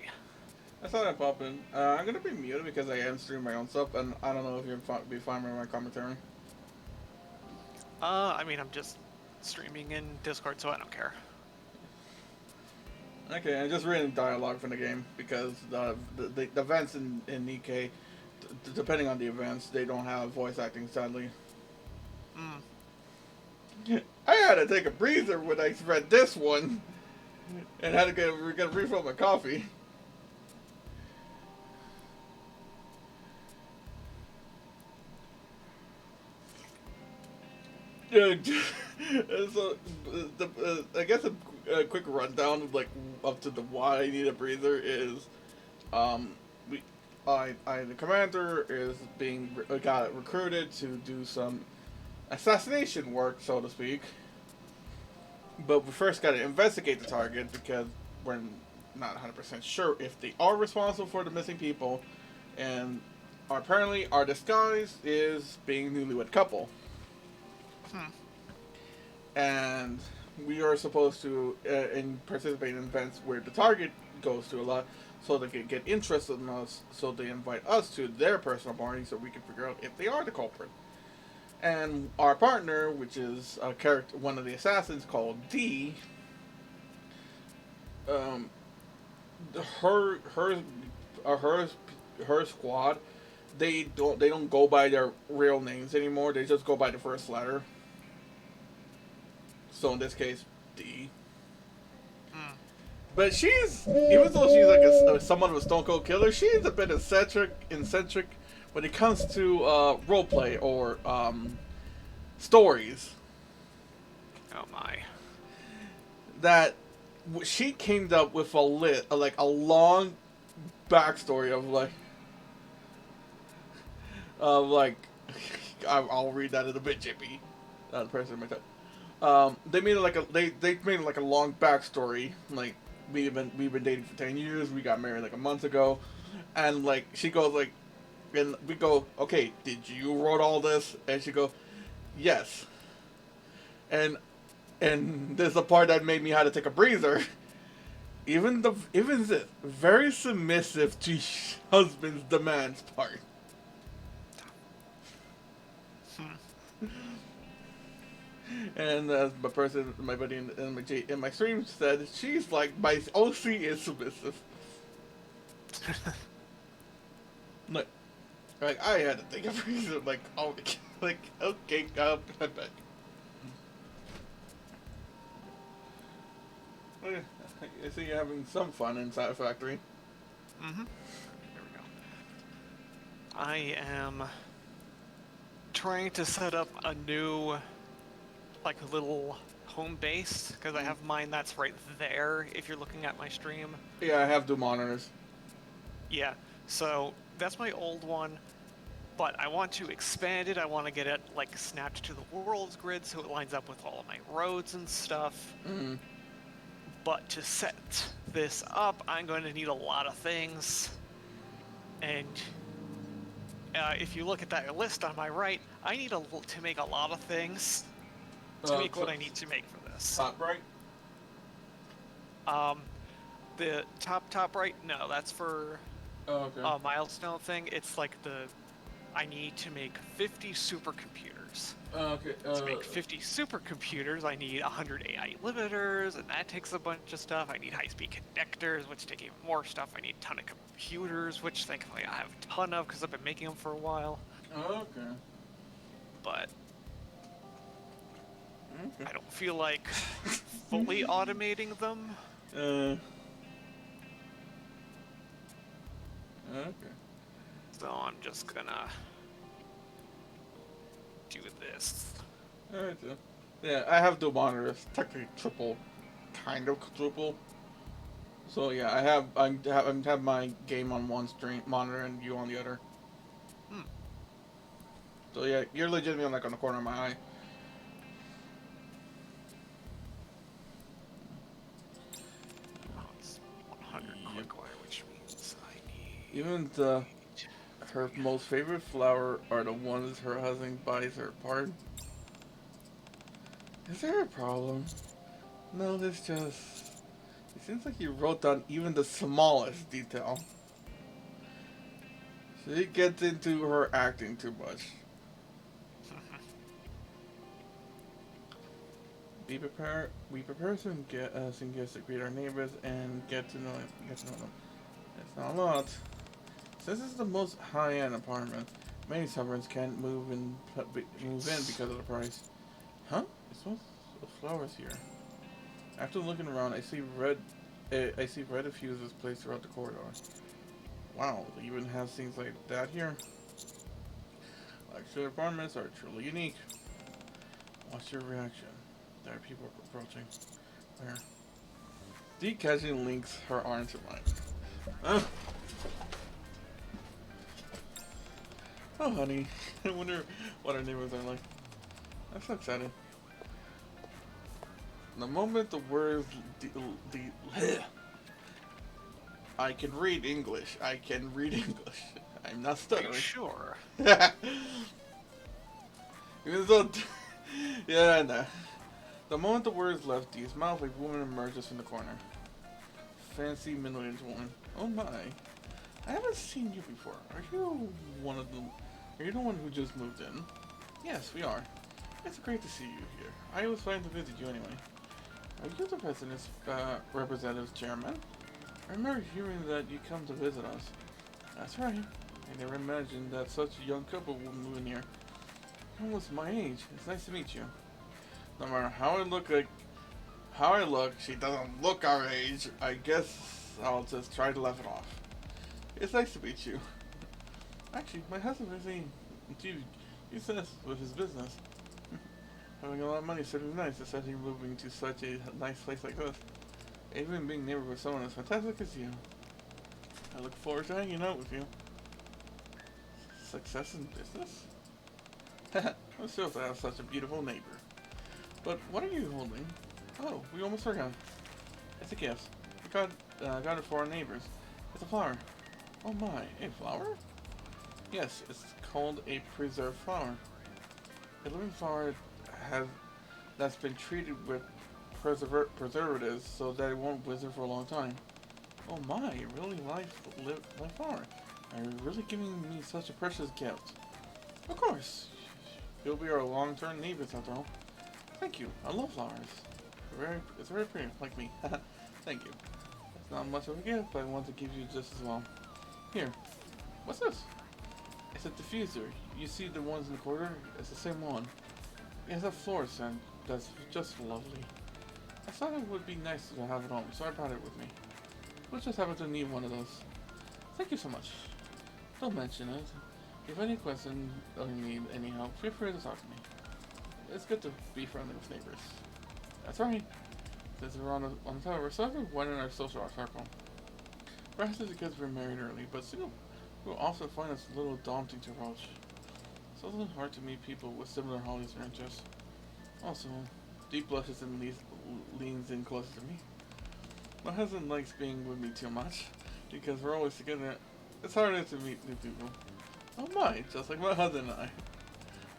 I saw that pop in. I'm gonna be muted because I am streaming my own stuff, and I don't know if you'll be fine with my commentary. I mean, I'm just streaming in Discord, so I don't care. Okay, I'm just reading dialogue from the game because the events in Nikkei, depending on the events, they don't have voice acting, sadly. I had to take a breather when I read this one, and had to get a refill my coffee. So, I guess a quick rundown of like up to the why I need a breather is, the commander is got recruited to do some assassination work, so to speak. But we first got to investigate the target because we're not 100% sure if they are responsible for the missing people, and apparently our disguise is being a newlywed couple. And we are supposed to participate in events where the target goes to a lot, so they can get interested in us, so they invite us to their personal party so we can figure out if they are the culprit. And our partner, which is a character, one of the assassins called D, um, her her her her squad, they don't go by their real names anymore. They just go by the first letter. So in this case, D. But she's, even though she's like somewhat of a stone cold killer, she's a bit eccentric when it comes to roleplay or stories. Oh my. That she came up with like a long backstory of like I'll read that in a bit, JP. The person in my time. They made it like they made it like a long backstory. Like we've been dating for 10 years. We got married like a month ago, and like she goes like, and we go, okay, did you wrote all this? And she go, yes. And there's a part that made me have to take a breather. Even the very submissive to husband's demands part. And as my buddy in my stream said, she's like, my OC is submissive. like I had to take a breather. Like, oh, like okay, I'm back. I see you're having some fun inside Factory. Mm-hmm. There we go. I am trying to set up a new, like, a little home base, because I have mine that's right there, if you're looking at my stream. Yeah, I have two monitors. Yeah, so that's my old one, but I want to expand it. I want to get it, like, snapped to the world's grid so it lines up with all of my roads and stuff. Mm-hmm. But to set this up, I'm going to need a lot of things. And if you look at that list on my right, I need to make a lot of things to make what I need to make for this. Top right? The top right? No, that's for okay. a milestone thing. It's like I need to make 50 supercomputers. Okay. To make 50 supercomputers, I need 100 AI limiters, and that takes a bunch of stuff. I need high-speed connectors, which take even more stuff. I need a ton of computers, which thankfully I have a ton of because I've been making them for a while. Okay. But I don't feel like fully automating them. Okay. So I'm just gonna do this. Alright, so. Yeah, I have two monitors, technically triple, kind of quadruple. So yeah, I have my game on one stream monitor and you on the other. So yeah, you're legitimately like on the corner of my eye. Oh, it's 100 quick wire, which means I need. Even her most favorite flower are the ones her husband buys her apart. Is there a problem? No, there's just... It seems like you wrote down even the smallest detail. She gets into her acting too much. We prepare some gifts to greet our neighbors and get to know them. It's not a lot. Since this is the most high-end apartment, many sovereigns can't move in because of the price. Huh? It smells of flowers here. After looking around, I see red diffusers placed throughout the corridor. Wow, they even have things like that here. Luxury apartments are truly unique. What's your reaction? There are people approaching. Where? Dee casually links her arm to mine. Oh, honey. I wonder what our neighbors are like. That's so exciting. The moment the words I can read English. I can read English. I'm not stuttering. Sure. Even though Yeah, I know. The moment the words left Dee's mouth, a woman emerges from the corner. Fancy middle-aged woman. Oh my. I haven't seen you before. Are you the one who just moved in? Yes, we are. It's great to see you here. I was planning to visit you anyway. Are you the residence representative chairman? I remember hearing that you come to visit us. That's right. I never imagined that such a young couple would move in here. You're almost my age. It's nice to meet you. No matter how I look, she doesn't look our age. I guess I'll just try to laugh it off. It's nice to meet you. Actually, my husband really he says with his business. Having a lot of money is certainly nice, especially moving to such a nice place like this. Even being neighbor with someone as fantastic as you. I look forward to hanging out with you. Success in business? I'm thrilled to have such a beautiful neighbor. But what are you holding? Oh, we almost forgot. It's a gift. We got it for our neighbors. It's a flower. Oh my, a flower? Yes, it's called a preserved flower. A living flower that's been treated with preservatives so that it won't wither for a long time. Oh my, you really like my flower. Are you really giving me such a precious gift? Of course. You'll be our long-term neighbors after all. Thank you. I love flowers. It's very pretty, like me. Thank you. It's not much of a gift, but I want to give you just as well. Here. What's this? It's a diffuser. You see the ones in the corner? It's the same one. It has a floral scent that's just lovely. I thought it would be nice to have it home, so I brought it with me. We'll just happen to need one of those. Thank you so much. Don't mention it. If any questions or you need any help, feel free to talk to me. It's good to be friendly with neighbors. That's right. Since we're on the top of our circle, why not our social circle? Perhaps it's because we're married early, but still, we'll often find us a little daunting to approach. It's also hard to meet people with similar hobbies or interests. Also, Deep blushes and leans in closer to me. My husband likes being with me too much, because we're always together. It's harder to meet new people. Oh my, just like my husband and I.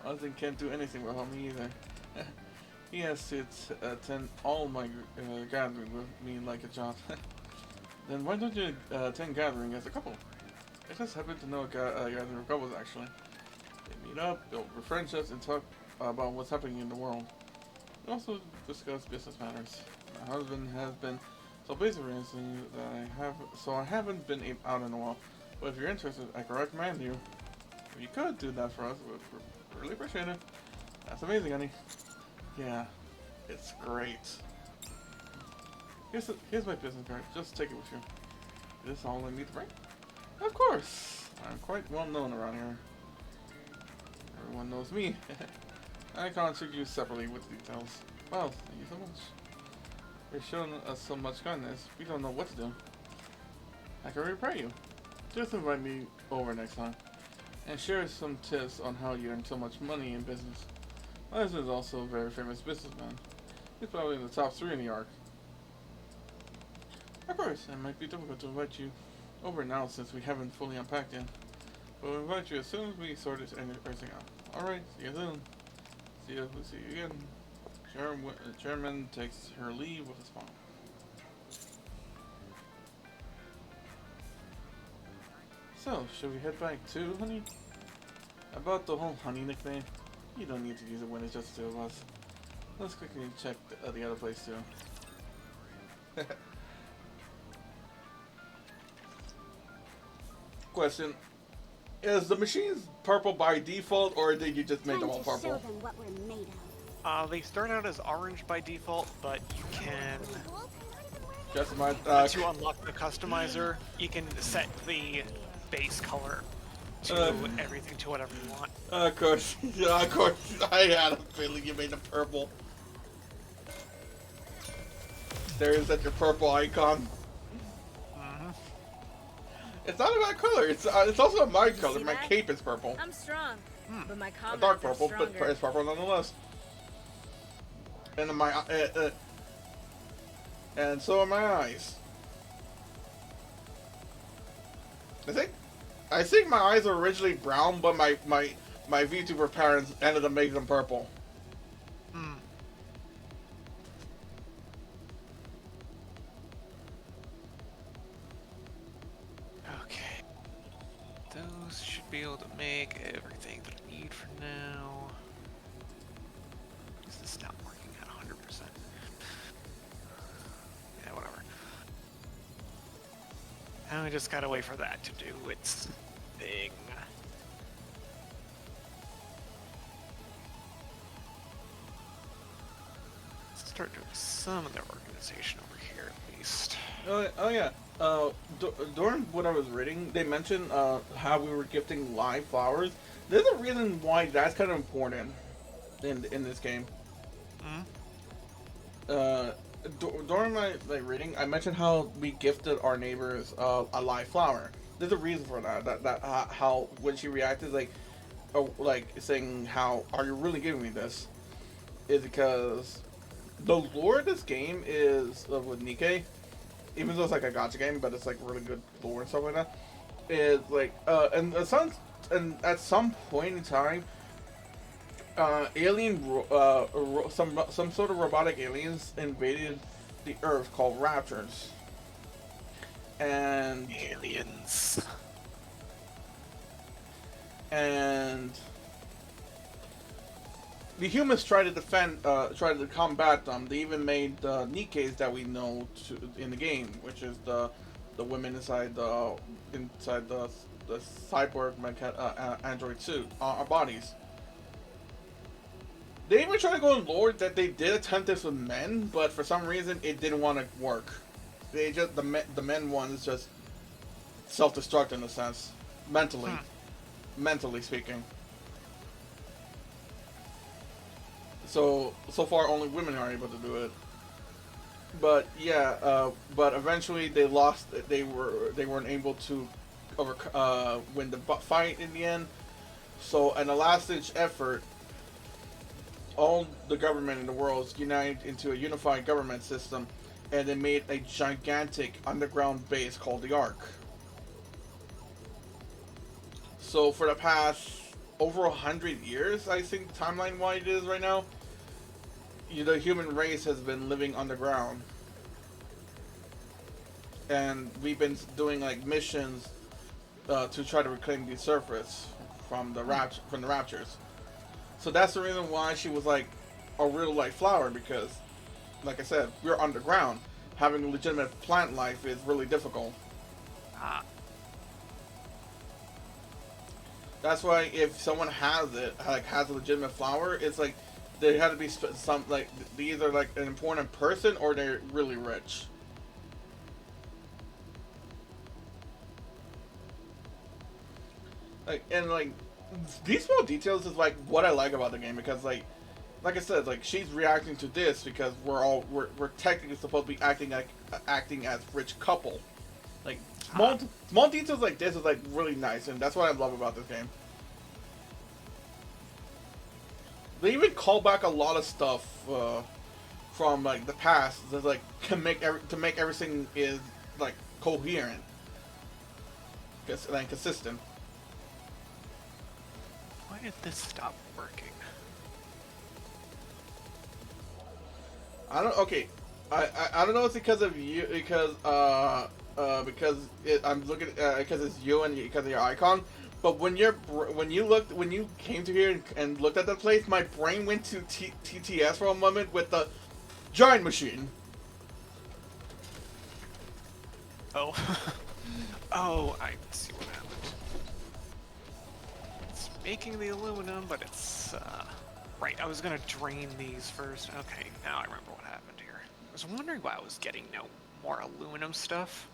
My husband can't do anything without me either. He has to attend all my gatherings with me like a child. Then why don't you attend gathering as a couple? I just happen to know a gathering of couples actually. They meet up, build friendships, and talk about what's happening in the world. We also discuss business matters. My husband has been so busy recently that I haven't been out in a while. But if you're interested, I can recommend you. If you could do that for us, we'd really appreciate it. That's amazing, honey. Yeah, it's great. Here's my business card. Just take it with you. Is this all I need to bring? Of course. I'm quite well known around here. Everyone knows me. I contact you separately with details. Well, thank you so much. You're showing us so much kindness. We don't know what to do. I can repay you. Just invite me over next time. And share some tips on how you earn so much money in business. My husband is also a very famous businessman. He's probably in the top 3 in the arc. Of course, it might be difficult to invite you over now since we haven't fully unpacked yet. But we'll invite you as soon as we sort everything out. Alright, see you soon. We'll see you again. Chairman takes her leave with a smile. So, should we head back too, honey? About the whole honey nickname, you don't need to use it when it's just the 2 of us. Let's quickly check the other place too. Question. Is the machines purple by default, or did you just make them all purple? Show them what we're made of. They start out as orange by default, but you can, Just my, once you unlock the customizer, you can set the base color to everything to whatever you want. of course. Yeah, of course. I had a feeling you made them purple. There is that your purple icon. It's not about color. It's also my color. My cape is purple. I'm strong, but my A comments dark are purple, but stronger. it's purple nonetheless. And my and so are my eyes. I think my eyes were originally brown, but my VTuber parents ended up making them purple. be able to make everything that I need for now. Is this not working at 100%? Yeah, whatever. Now I just gotta wait for that to do its thing. Start doing some of their organization over here at least. Oh yeah. During what I was reading, they mentioned how we were gifting live flowers. There's a reason why that's kind of important in this game. During my reading, I mentioned how we gifted our neighbors a live flower. There's a reason for that. How when she reacted like saying how are you really giving me this is because the lore of this game is with Nikkei, even though it's like a gacha game, but it's like really good lore and stuff like that. Is like and at some point in time, some sort of robotic aliens invaded the Earth called Raptors, and the humans tried to combat them. They even made the Nikkeis that we know in the game, which is the women inside the cyborg android suit, our bodies. They even tried to go in lore that they did attempt this with men, but for some reason it didn't want to work. They just the men ones just self-destruct in a sense, mentally speaking. So far only women are able to do it. But yeah, but eventually they lost. They weren't able to win the fight in the end. So in a last-ditch effort, all the government in the world united into a unified government system, and they made a gigantic underground base called the Ark. So for the past over 100 years, I think timeline-wise it is right now, the human race has been living underground, and we've been doing like missions to try to reclaim the surface from the Raptors. So that's the reason why she was like a real life flower, because, like I said, we're underground. Having legitimate plant life is really difficult. That's why if someone has a legitimate flower, it's like they had to be they're either like an important person or they're really rich. Like these small details is like what I like about the game, because like I said, like she's reacting to this because we're technically supposed to be acting as rich couple. Like small details like this is like really nice, and that's what I love about this game. They even call back a lot of stuff from like the past, that like to make everything is like coherent and consistent. Why did this stop working? I don't don't know if it's because of you, because I'm looking because it's you and because of your icon. But when you came to here and looked at the place, my brain went to TTS for a moment with the giant machine. Oh. Oh, I see what happened. It's making the aluminum, but it's, right, I was gonna drain these first. Okay, now I remember what happened here. I was wondering why I was getting no more aluminum stuff.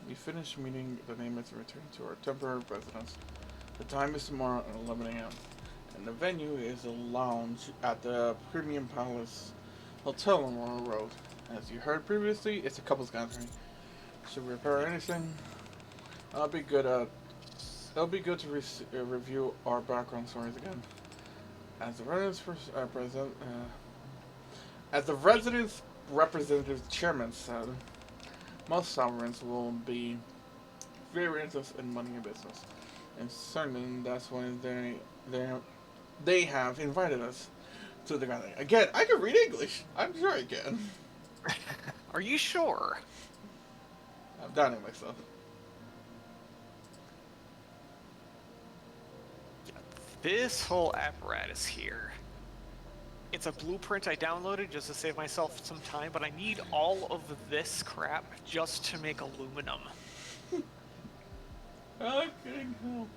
We finished meeting the name is return to our temporary residence. The time is tomorrow at 11 a.m. and the venue is a lounge at the Premium Palace Hotel on Royal Road. As you heard previously, it's a couples gathering. Should we repair anything? It'll be good to review our background stories again. As the residence representative chairman said, most sovereigns will be very interested in money and business, and certainly that's why they have invited us to the gathering. Again, I can read English. I'm sure I can. Are you sure? I'm doubting myself. this whole apparatus here. It's a blueprint I downloaded just to save myself some time, but I need all of this crap just to make aluminum. Okay, cool.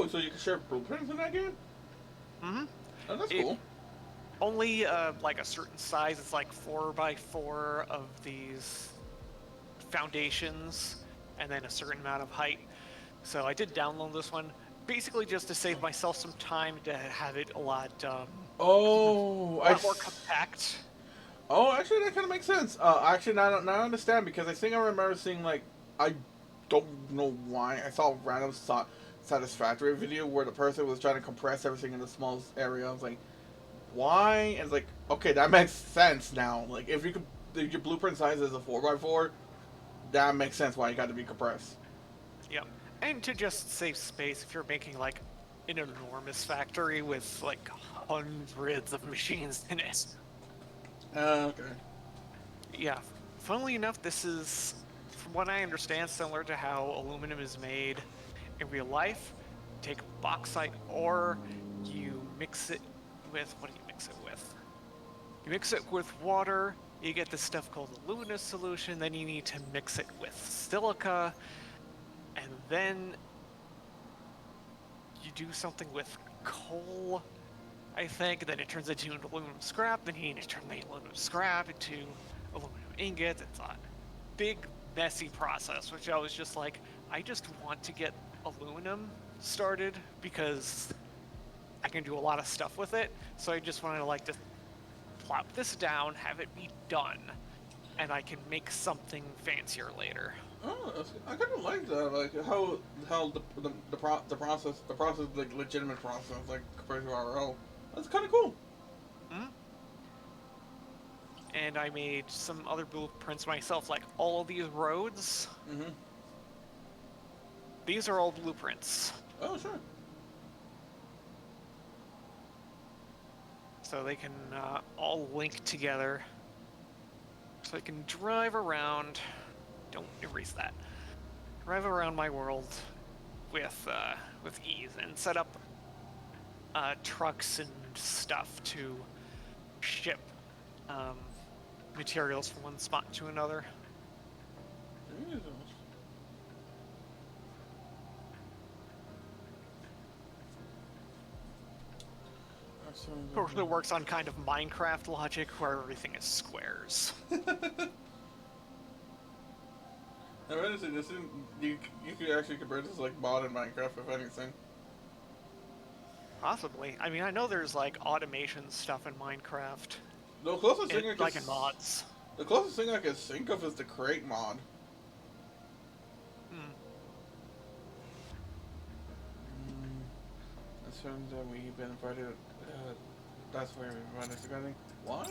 So you can share blueprints in that game? Mm-hmm. Oh, that's cool. Only like a certain size. It's like 4x4 of these foundations, and then a certain amount of height. So I did download this one, basically just to save myself some time to have it a lot, Oh, a lot more compact. Oh, actually, that kind of makes sense. Actually, now I understand, because I think I remember seeing, like, I don't know why, I saw a random Satisfactory video where the person was trying to compress everything in the smallest area. I was like, why? And it's like, okay, that makes sense now. Like, if your blueprint size is a 4x4, that makes sense why you got to be compressed. Yep. And to just save space, if you're making like an enormous factory with like hundreds of machines in it. Okay. Yeah. Funnily enough, this is, from what I understand, similar to how aluminum is made in real life. Take bauxite ore, you mix it with, what do you mix it with? You mix it with water, you get this stuff called the luminous solution, then you need to mix it with silica, and then you do something with coal, I think, then it turns into an aluminum scrap, then you need to turn the aluminum scrap into aluminum ingots. It's a big, messy process, which I was just like, I just want to get aluminum started because I can do a lot of stuff with it, so I just wanted to like just plop this down, have it be done, and I can make something fancier later. Oh, I kind of like that. Like how the process like legitimate process, like compared to RL. That's kind of cool. Mm-hmm. And I made some other blueprints myself, like all of these roads. Mm-hmm. These are all blueprints. Oh, sure. So they can all link together. So I can drive around. Don't erase that. Drive around my world with ease and set up trucks and stuff to ship materials from one spot to another. Jesus. Of course, it works on kind of Minecraft logic where everything is squares. I mean, honestly, this isn't, you could actually compare this to like mod in Minecraft, if anything. Possibly. I mean, I know there's like automation stuff in Minecraft. The closest thing I Like in mods. The closest thing I can think of is the crate mod. Assume that we've been invited. That's why we invited to Gunning. Why?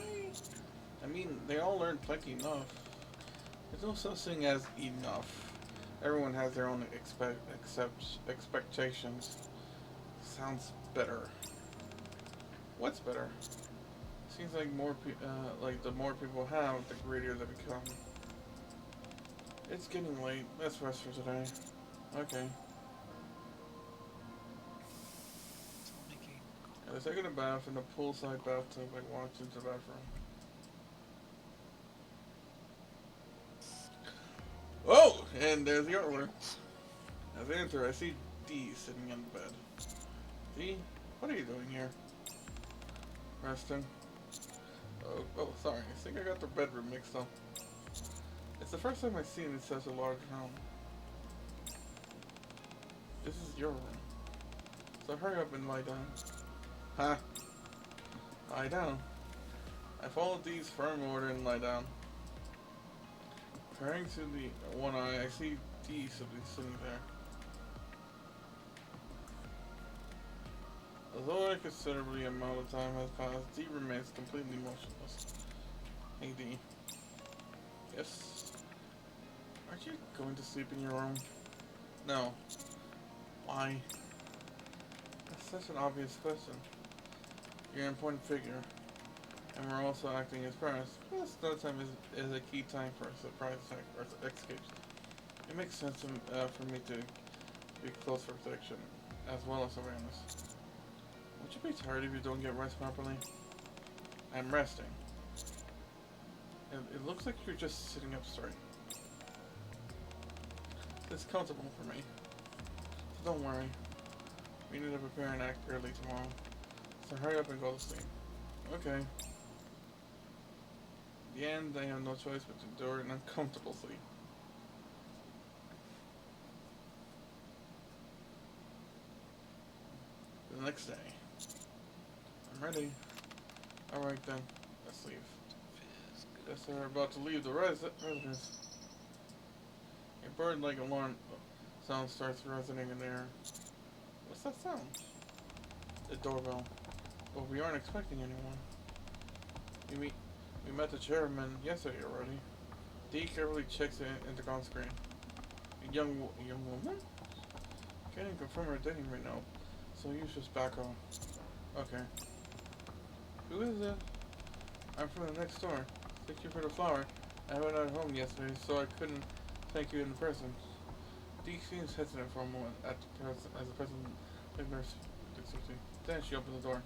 I mean, they all learn plenty enough. There's no such thing as enough. Everyone has their own expectations. Sounds better. What's better? Seems like like the more people have, the greedier they become. It's getting late. Let's rest for today. Okay. I was taking a bath in a poolside bathtub. I walked into the bathroom. Oh, and there's the artwork. As I enter, I see Dee sitting on the bed. Dee, what are you doing here? Resting. Oh, sorry. I think I got the bedroom mixed up. It's the first time I've seen it in such a large room. This is your room. So hurry up and lie down. Huh? Lie down. I followed Dee's firm order and lie down. Peering to the one eye, I see Dee simply sitting there. Although a considerable amount of time has passed, Dee remains completely motionless. Hey Dee. Yes? Aren't you going to sleep in your room? No. Why? That's such an obvious question. You're an important figure, and we're also acting as parents. Plus, no time is a key time for a surprise attack or escapes. It makes sense for me to be close for protection, as well as awareness. you be tired if you don't get rest properly? I'm resting. It looks like you're just sitting up straight. It's comfortable for me. So don't worry. We need to prepare and act early tomorrow. So hurry up and go to sleep. Okay. In the end, I have no choice but to endure an uncomfortable sleep. The next day. I'm ready. Alright then, let's leave. Guess they're about to leave the residence. A bird-like alarm sound starts resonating in the air. What's that sound? The doorbell. But we aren't expecting anyone. We met the chairman yesterday already. Dee carefully checks the intercom screen. A young woman? Can't even confirm her dating right now, so you just back off. Okay. Who is it? I'm from the next door. Thank you for the flower. I went out home yesterday, so I couldn't thank you in person. Dee seems hesitant for a moment as the person ignores activity. Then she opened the door.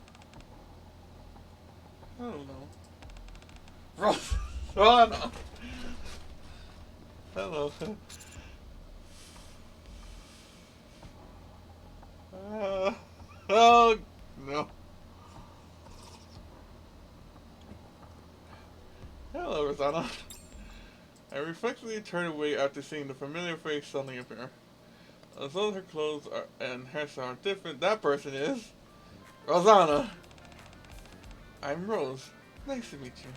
I don't know. Rosanna! Hello. Oh no. Hello, Rosanna. I reflexively turned away after seeing the familiar face suddenly appear. Although her clothes and hairstyle are different, that person is Rosanna. I'm Rose. Nice to meet you.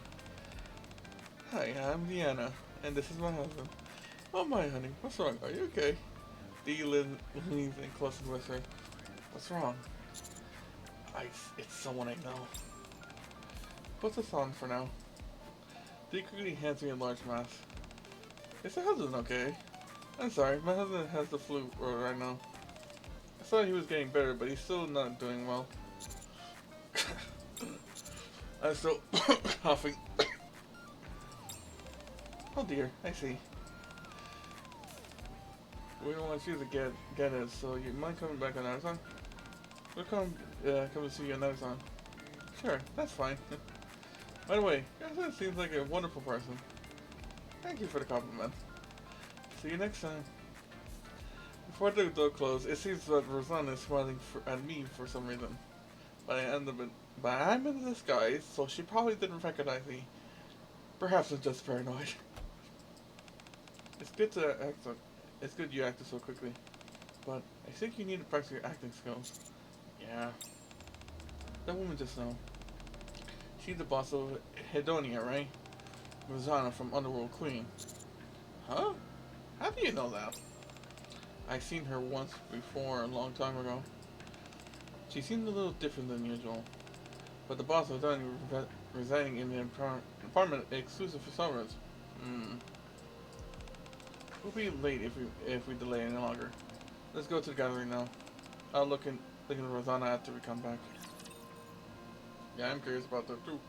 Hi, I'm Deanna, and this is my husband. Oh my honey, what's wrong? Are you okay? Dee leans in close and whispers. What's wrong? It's someone I know. Put this on for now. Dee quickly hands me a large mask. Is your husband okay? I'm sorry, my husband has the flu right now. I thought he was getting better, but he's still not doing well. I'm still coughing. Oh dear, I see. We don't want you to get it, so you mind coming back another time? We'll come to see you another time. Sure, that's fine. By the way, your husband seems like a wonderful person. Thank you for the compliment. See you next time. Before the door closed, it seems that Rosanna is smiling at me for some reason. But I'm in disguise, so she probably didn't recognize me. Perhaps I'm just paranoid. It's good you acted so quickly, but I think you need to practice your acting skills. Yeah. That woman just now. She's the boss of Hedonia, right? Rosanna from Underworld Queen. Huh? How do you know that? I seen her once before, a long time ago. She seemed a little different than usual, but the boss of Hedonia residing in an apartment exclusive for summers. We'll be late if we delay any longer. Let's go to the gallery now. I'll look at Rosanna after we come back. Yeah, I'm curious about that too.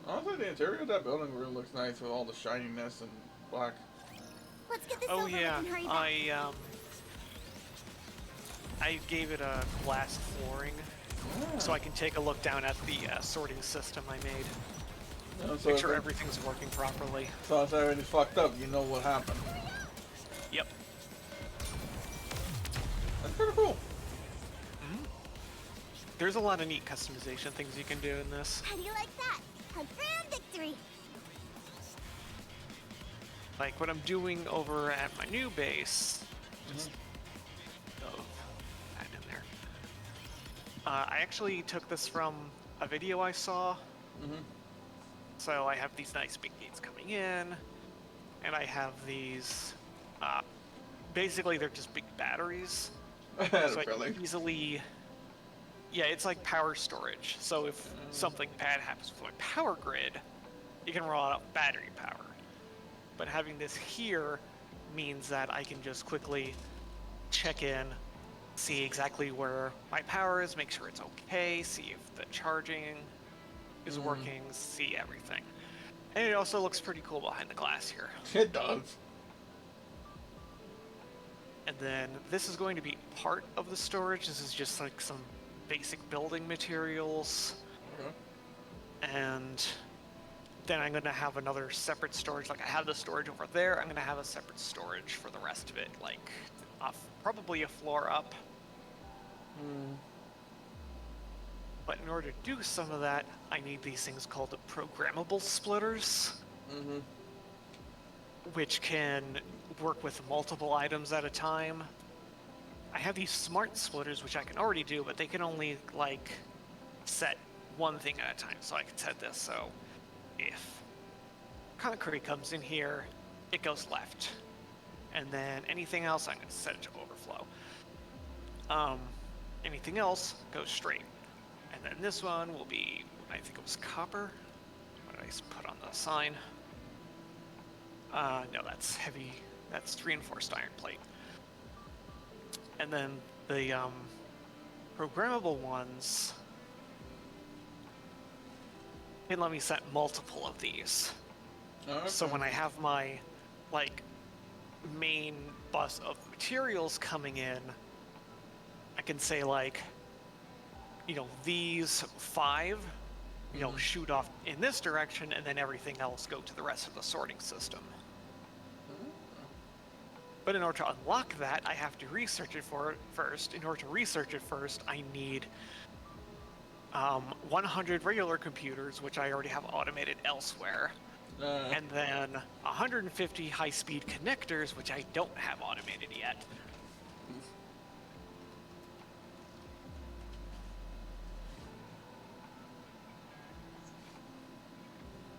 Honestly, the interior of that building really looks nice with all the shininess and black. Let's get this Oh over yeah, with and hurry back. I gave it a glass flooring, so I can take a look down at the sorting system I made. So Make sure everything's working properly. So it's already fucked up. You know what happened. Yep. That's pretty cool. There's a lot of neat customization things you can do in this. How do you like that? A grand victory! Like what I'm doing over at my new base. Just add in there. I actually took this from a video I saw. So I have these nice big gates coming in, and I have these, basically they're just big batteries. So I can easily, yeah, it's like power storage. So if something bad happens with my power grid, you can roll out battery power. But having this here means that I can just quickly check in, see exactly where my power is, make sure it's okay, see if the charging is working, see everything. And it also looks pretty cool behind the glass here. It does. And then this is going to be part of the storage. This is just like some basic building materials. Okay. And then I'm going to have another separate storage. Like I have the storage over there. I'm going to have a separate storage for the rest of it. Like probably a floor up. But in order to do some of that, I need these things called the programmable splitters. Which can work with multiple items at a time. I have these smart splitters, which I can already do, but they can only, like, set one thing at a time. So I can set this, so if concrete comes in here, it goes left. And then anything else, I'm going to set it to overflow. Anything else goes straight. And then this one will be, I think it was copper. What did I put on the sign? No, that's heavy. That's reinforced iron plate. And then the programmable ones can let me set multiple of these. Okay. So when I have my like main bus of materials coming in, I can say like, you know, these 5, you know, shoot off in this direction, and then everything else go to the rest of the sorting system. But in order to unlock that, I have to research it first. In order to research it first, I need 100 regular computers, which I already have automated elsewhere. And then 150 high-speed connectors, which I don't have automated yet.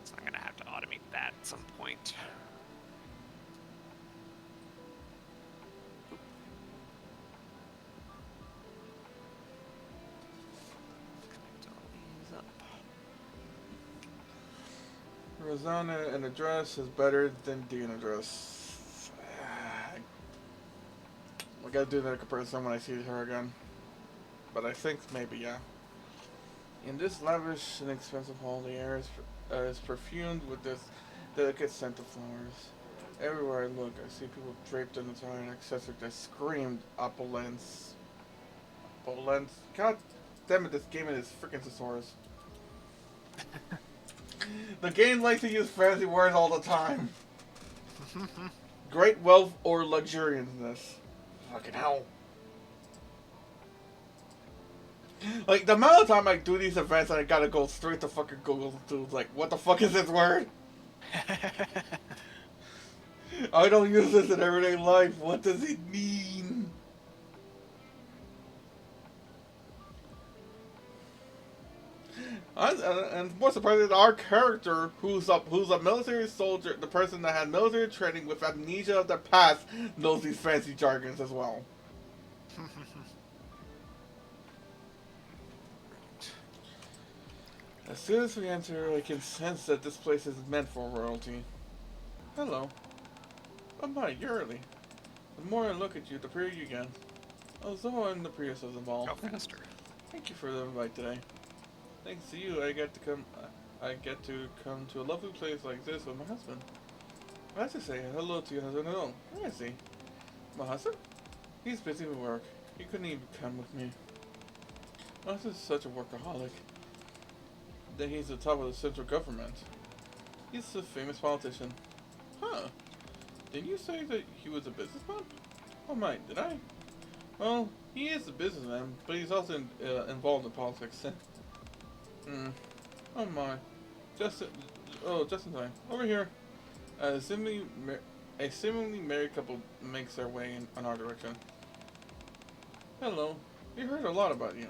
So I'm going to have to automate that at some point. Rosanna, an address is better than Dean address. I gotta do that comparison when I see her again. But I think maybe, yeah. In this lavish and expensive hall, the air is perfumed with this delicate scent of flowers. Everywhere I look, I see people draped in attire and accessories that screamed opulence. Opulence. God damn it, this game is freaking thesaurus. The game likes to use fancy words all the time. Great wealth or luxuriousness. Fucking hell. Like, the amount of time I do these events and I gotta go straight to fucking Google to, like, what the fuck is this word? I don't use this in everyday life. What does it mean? And more surprisingly, our character, who's a military soldier, the person that had military training with amnesia of their past, knows these fancy jargons as well. As soon as we enter, I can sense that this place is meant for royalty. Hello. Oh my, you're early. The more I look at you, the prettier you get. Although I'm the prettiest of them all. Go faster. Thank you for the invite today. Thanks to you, I get to come to a lovely place like this with my husband. I have to say hello to your husband alone. Where is he? My husband? He's busy with work. He couldn't even come with me. My husband's such a workaholic. Then he's the top of the central government. He's a famous politician. Huh. Didn't you say that he was a businessman? Oh my, did I? Well, he is a businessman, but he's also involved in politics. Oh my. Just in time. Over here. A seemingly married couple makes their way in our direction. Hello. We heard a lot about you.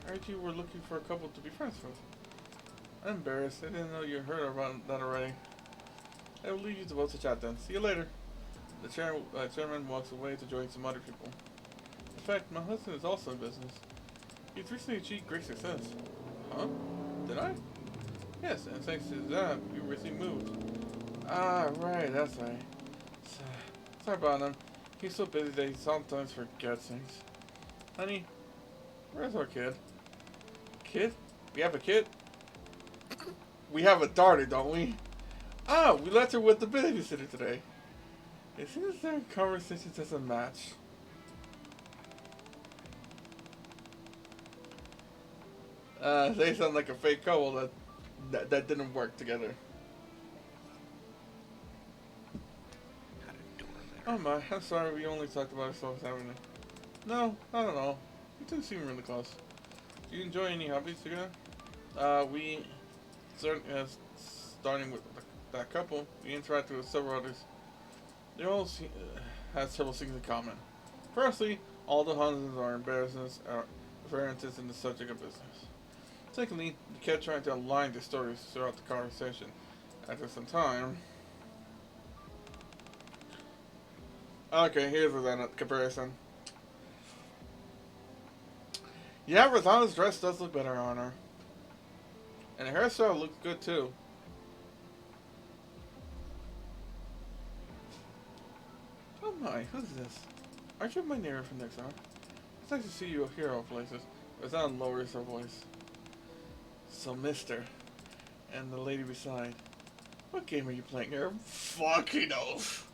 I heard you were looking for a couple to be friends with. I'm embarrassed. I didn't know you heard about that already. I will leave you to both to chat then. See you later. The chairman walks away to join some other people. In fact, my husband is also in business. He's recently achieved great success. Huh? Did I? Yes, and thanks to that, we recently moved. Ah, right, that's right. Sorry about him. He's so busy that he sometimes forgets things. Honey, where's our kid? Kid? We have a kid? We have a daughter, don't we? Ah, we left her with the babysitter today. It seems their conversation doesn't match. They sound like a fake couple that didn't work together. Got a door there. Oh my, I'm sorry, we only talked about ourselves, haven't we? No, I don't know. You didn't seem really close. Do you enjoy any hobbies together? We starting with that couple, we interacted with several others. They all had several things in common. Firstly, all the husbands are embarrassments are variances in the subject of business. Secondly, they kept trying to align the stories throughout the conversation. After some time... Okay, here's a comparison. Yeah, Rosanna's dress does look better on her. And her hairstyle looks good too. Oh my, who's this? Aren't you my neighbor from next door? It's nice to see you here all places. Rosanna lowers her voice. So, mister, and the lady beside, what game are you playing here? Fucking knows.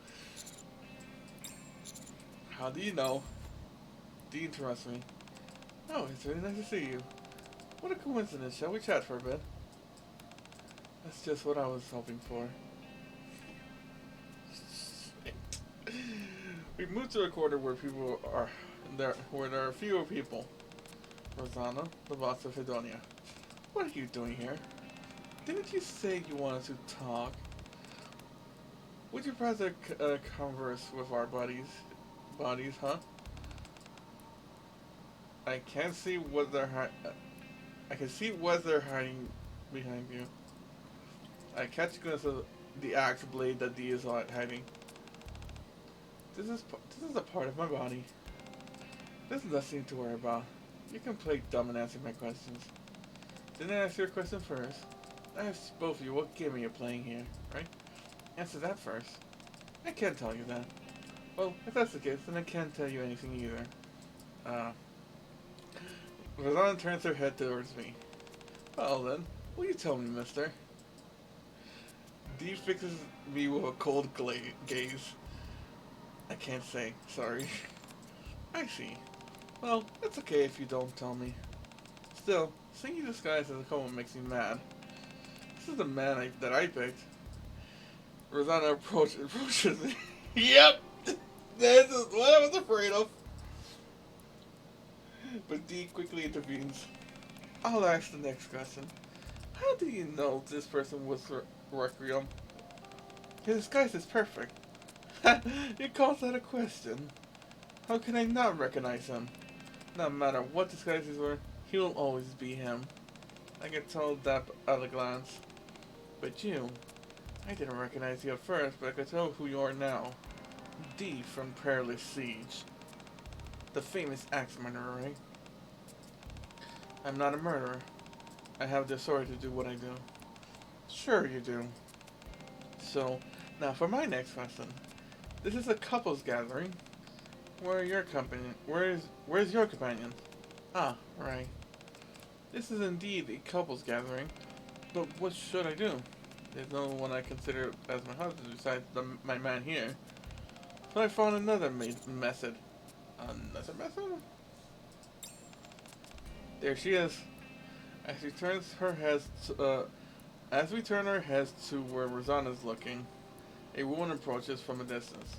How do you know? Do you trust me? Oh, it's really nice to see you. What a coincidence. Shall we chat for a bit? That's just what I was hoping for. We moved to a quarter where people are where there are fewer people. Rosanna, the boss of Hedonia. What are you doing here? Didn't you say you wanted to talk? Would you rather converse with our bodies, huh? I can see what they're I can see what they're hiding behind you. I catch a glimpse of the axe blade that Dee is hiding. This is a part of my body. There's nothing to worry about. You can play dumb and answer my questions. Didn't I ask your question first? I asked both of you what game are you playing here, right? Answer that first. I can't tell you that. Well, if that's the case, then I can't tell you anything either. Rosanna turns her head towards me. Well then, will you tell me, mister? Dee fixes me with a cold gaze. I can't say, sorry. I see. Well, it's okay if you don't tell me. Still, seeing you disguised as a couple makes me mad. This is the man that I picked. Rosanna approaches me. Yep! This is what I was afraid of. But Dee quickly intervenes. I'll ask the next question. How do you know this person was Requiem? His disguise is perfect. You call that a question? How can I not recognize him? No matter what disguise he's wearing, he will always be him. I can tell that at a glance. But you, I didn't recognize you at first, but I could tell who you are now. Dee from Perilous Siege. The famous axe murderer, right? I'm not a murderer. I have the authority to do what I do. Sure you do. So, now for my next question. This is a couples gathering. Where's your companion? Ah, right. This is indeed a couples gathering. But what should I do? There's no one I consider as my husband besides my man here. So I found another method. Another method? There she is. As we turn our heads to where Rosanna's looking, a woman approaches from a distance.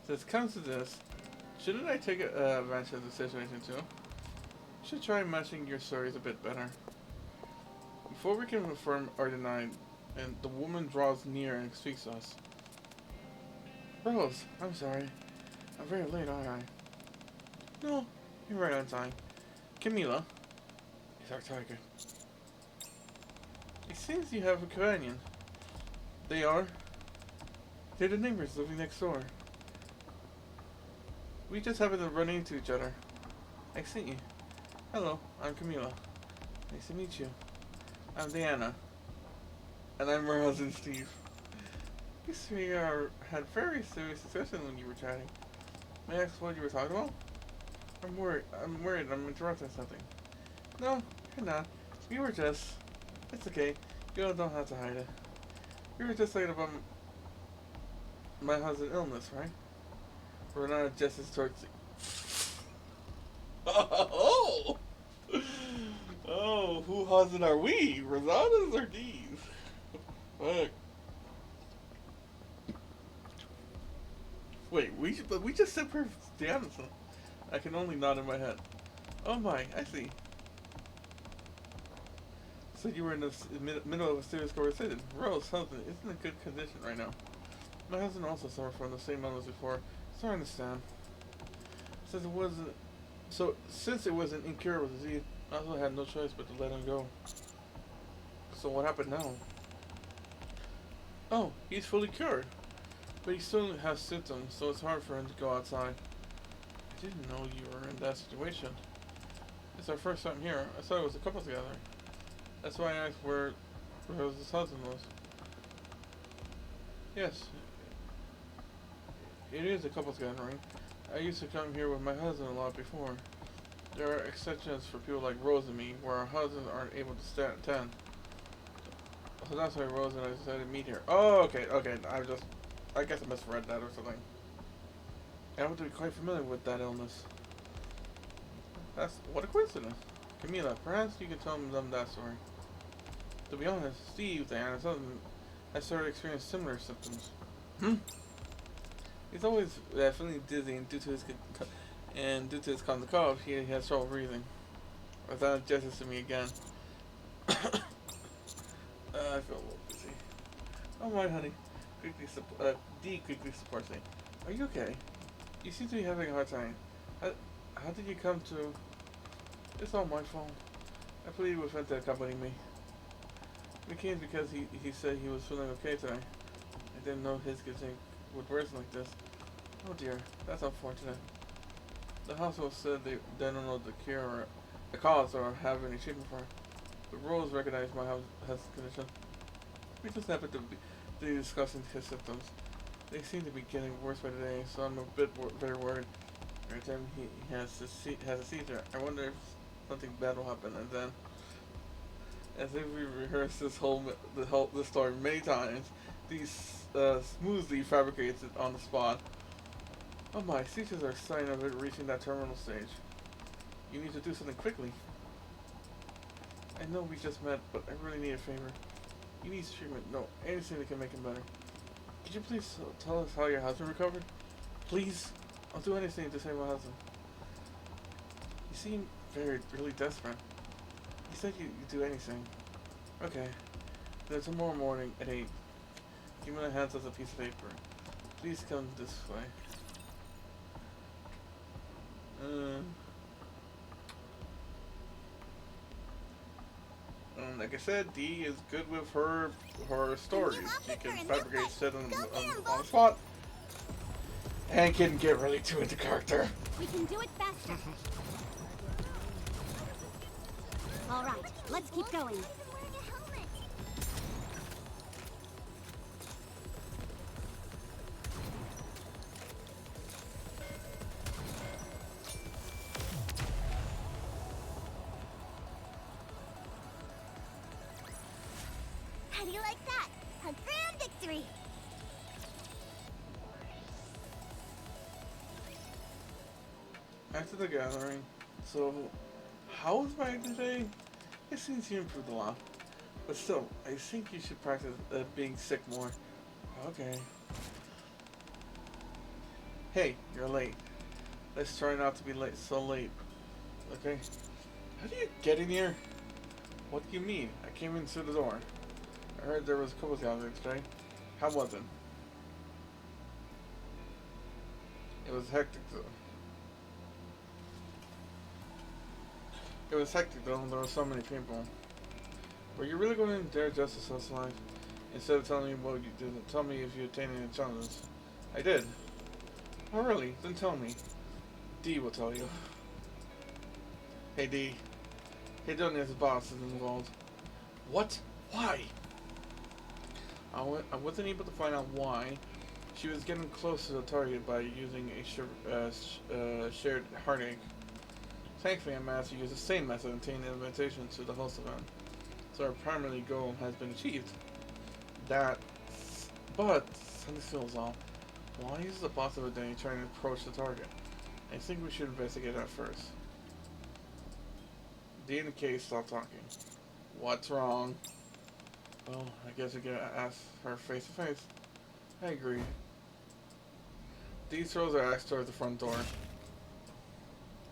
Since it comes to this, shouldn't I take advantage of the situation too? Should try matching your stories a bit better. Before we can confirm or deny, and the woman draws near and speaks to us. Rose, I'm sorry. I'm very late, aren't I? No, you're right on time. Camila is our target. It seems you have a companion. They are? They're the neighbors living next door. We just happened to run into each other. I see. Hello, I'm Camila. Nice to meet you. I'm Diana. And I'm her husband, Steve. You three had very serious discussion when you were chatting. May I ask what you were talking about? I'm worried I'm interrupting something. No, you're not. We were just... It's okay. You don't have to hide it. We were just talking about my husband's illness, right? We're not just towards... Oh! Hazen are we? Rosadas or D's? Fuck. Wait, we just said we're Jamison. I can only nod in my head. Oh my, I see. So you were in the middle of a serious conversation. Rose, husband, isn't in good condition right now. My husband also suffered from the same illness before, so I understand. Since it was an incurable disease, I also had no choice but to let him go. So what happened now? Oh, he's fully cured. But he still has symptoms, so it's hard for him to go outside. I didn't know you were in that situation. It's our first time here. I thought it was a couples gathering. That's why I asked where Rose's husband was. Yes, it is a couples gathering. I used to come here with my husband a lot before. There are exceptions for people like Rose and me, where our husbands aren't able to attend. So that's why Rose and I decided to meet here. Oh, okay. I guess I misread that or something. I happen to be quite familiar with that illness. What a coincidence. Camila, perhaps you can tell them that story. To be honest, Steve, Diana's husband, has started experiencing similar symptoms. He's always feeling dizzy, and due to his constant cough, he has trouble breathing. Without gestures to me again. I feel a little busy. Oh my, honey. D quickly supports me. Are you okay? You seem to be having a hard time. How did you come to... It's all my fault. I pleaded with him to accompany me. We came because he said he was feeling okay today. I didn't know his condition would worsen like this. Oh dear, that's unfortunate. The hospital said they don't know the cause or have any treatment for it. But Rose recognized my husband's condition. We just happened to be discussing his symptoms. They seem to be getting worse by the day, so I'm a bit very worried. Every time he has a seizure, I wonder if something bad will happen. And then, as if we rehearsed this story many times, these smoothly fabricated on the spot. Oh my, seizures are a sign of it reaching that terminal stage. You need to do something quickly. I know we just met, but I really need a favor. He needs treatment. No, anything that can make him better. Could you please tell us how your husband recovered? Please? I'll do anything to save my husband. You seem really desperate. You said you'd do anything. Okay. Then tomorrow morning at 8. Kimura hands us a piece of paper. Please come this way. Like I said, D is good with her stories. She can fabricate shit on the spot. And can get really too into character. We can do it faster. All right, let's keep going. How do you like that? A grand victory! After the gathering, so how was my today? It seems you improved a lot, but still, I think you should practice being sick more. Okay. Hey, you're late. Let's try not to be so late. Okay. How do you get in here? What do you mean? I came in through the door. I heard there was a couple gathering today. How was it? It was hectic though. It was hectic though, there were so many people. Were you really going in there just to socialize? Instead of telling me what you did, tell me if you attained any challenges. I did. Oh really? Then tell me. D will tell you. Hey D. Hey Donnie's boss is involved. What? Why? I wasn't able to find out why. She was getting close to the target by using a shared heartache. Thankfully, I managed to use the same method and obtain an invitation to the host event. So our primary goal has been achieved. But something feels off. Why is the boss of the day trying to approach the target? I think we should investigate that first. D and K stop talking. What's wrong? Well, I guess we gotta ask her face to face. I agree. Dee throws her axe towards the front door.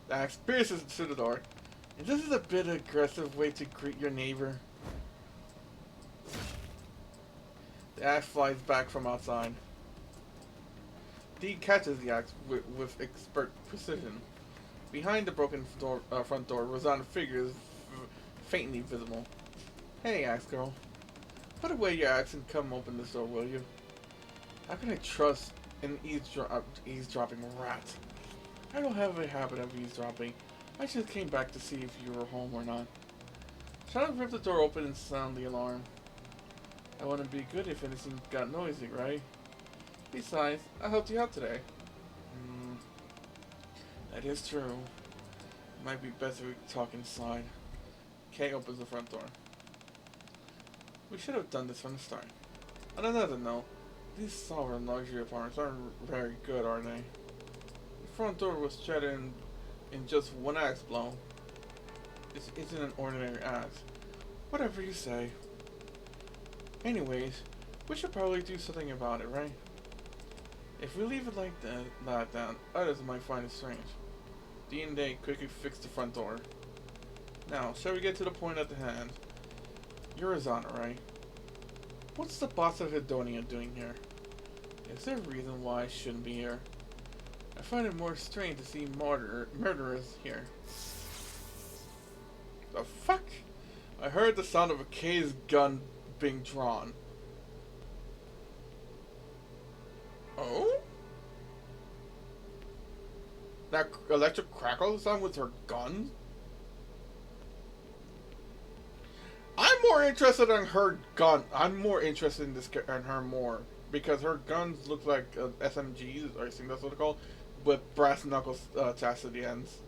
The axe pierces through the door. And this is a bit aggressive way to greet your neighbor. The axe flies back from outside. Dee catches the axe with expert precision. Behind the broken front door, Rosanna figure is faintly visible. Hey, axe girl. Put away your axe and come open this door, will you? How can I trust an eavesdropping rat? I don't have a habit of eavesdropping. I just came back to see if you were home or not. Try to rip the door open and sound the alarm. I wouldn't be good if anything got noisy, right? Besides, I helped you out today. That is true. It might be best if we talk inside. Kay opens the front door. We should have done this from the start. On another note, these sovereign luxury apartments aren't very good, are they? The front door was shattered in just one axe blow. This isn't an ordinary axe. Whatever you say. Anyways, we should probably do something about it, right? If we leave it like that, then others might find it strange. Dee and Day quickly fixed the front door. Now, shall we get to the point at the hand? You're Rosanna, right? What's the boss of Hedonia doing here? Is there a reason why I shouldn't be here? I find it more strange to see murderers here. The fuck? I heard the sound of a Kay's gun being drawn. Oh? That electric crackle sound with her gun? I'm more interested in her gun. I'm more interested in this in her more because her guns look like SMGs. I think that's what they're called, with brass knuckles attached to the ends.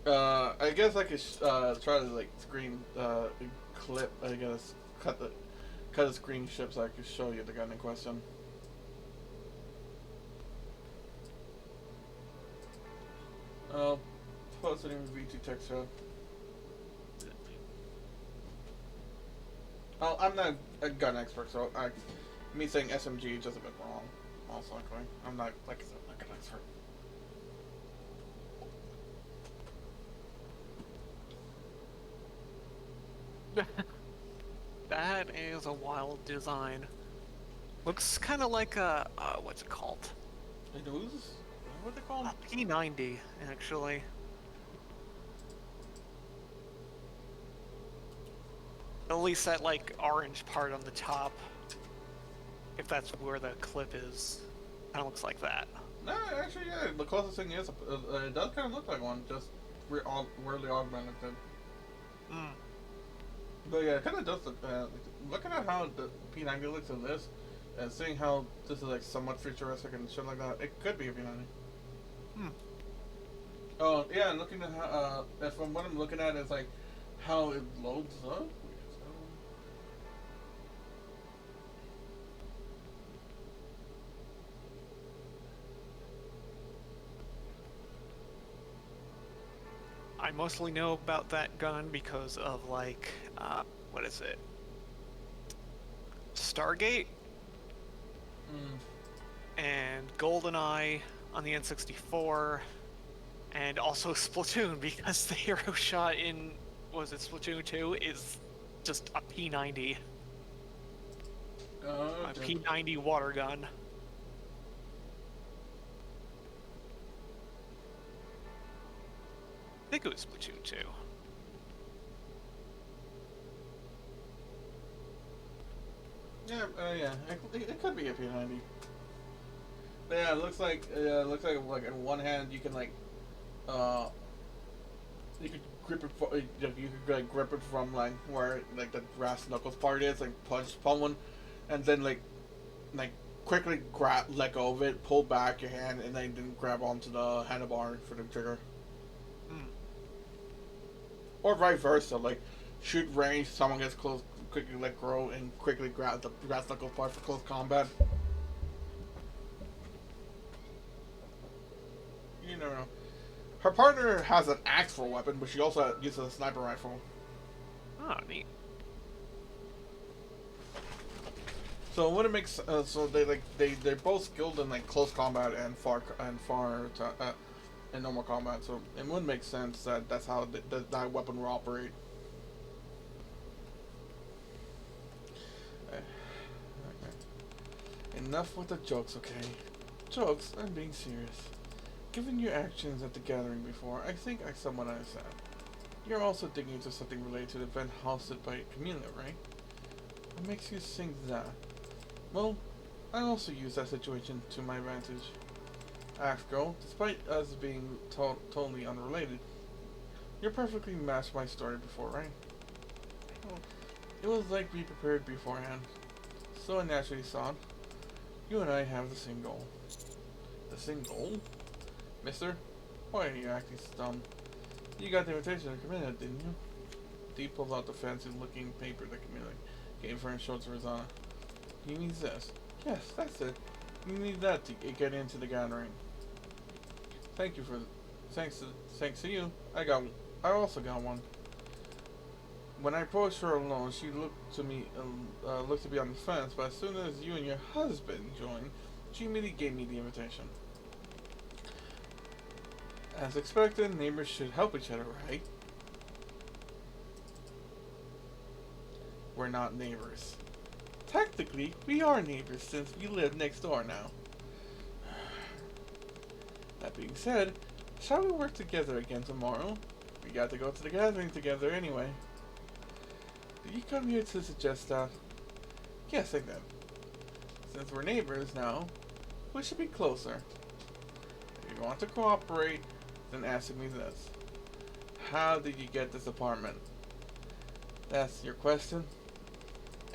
I guess I could try to like screen clip. I guess cut the screen ship so I could show you the gun in question. I'll post it in VT text thread. Oh, I'm not a gun expert, so me saying SMG is just a bit wrong. Also, I'm not like I said, not a gun expert. That is a wild design. Looks kind of like a what's it called? It is? What they called? A P90, actually. At least that like orange part on the top, if that's where the clip is, kind of looks like that. No, actually, yeah. The closest thing is it does kind of look like one, just weirdly augmented. Mm. But yeah, it kind of does look. Looking at how the P90 looks in this, and seeing how this is like somewhat futuristic and shit like that, it could be a P90. Hmm. Oh yeah, and looking at how, from what I'm looking at, is like how it loads up. I mostly know about that gun because of like, what is it? Stargate? And GoldenEye on the N64, and also Splatoon, because the hero shot in, was it Splatoon 2, is just a P90. Okay. A P90 water gun. I think it was Splatoon 2. Yeah, yeah, it could be a P90. But yeah, it looks like in one hand you can like, you could grip it. You could like grip it from like where like the brass knuckles part is, like palm one, and then like quickly let go of it, pull back your hand, and then grab onto the handlebar for the trigger. Or vice versa, like shoot range, someone gets close, quickly let go, and quickly grab the brass knuckles part for close combat. You never know. Her partner has an axe for a weapon, but she also uses a sniper rifle. Oh, neat. So what it makes so they're both skilled in like close combat and in normal combat. So it would make sense that that's how that weapon will operate. Okay. Enough with the jokes, okay? Jokes. I'm being serious. Given your actions at the gathering before, I think I somewhat understand. You're also digging into something related to the event hosted by Camila, right? What makes you think that? Well, I also use that situation to my advantage. Axe girl, despite us being totally unrelated, you perfectly matched my story before, right? Well, it was like we prepared beforehand. So I naturally thought, you and I have the same goal. The same goal? Mister, why are you acting so dumb? You got the invitation to come in, didn't you? Dee pulls out the fancy-looking paper that Camilla gave her and showed to Rosanna. He needs this. Yes, that's it. You need that to get into the gathering. Thank you for. Thanks to you, I also got one. When I approached her alone, she looked to be on the fence. But as soon as you and your husband joined, she immediately gave me the invitation. As expected, neighbors should help each other, right? We're not neighbors. Technically, we are neighbors since we live next door now. That being said, shall we work together again tomorrow? We got to go to the gathering together anyway. Did you come here to suggest that? Yes, I did. Since we're neighbors now, we should be closer. If you want to cooperate, then ask me this. How did you get this apartment? That's your question?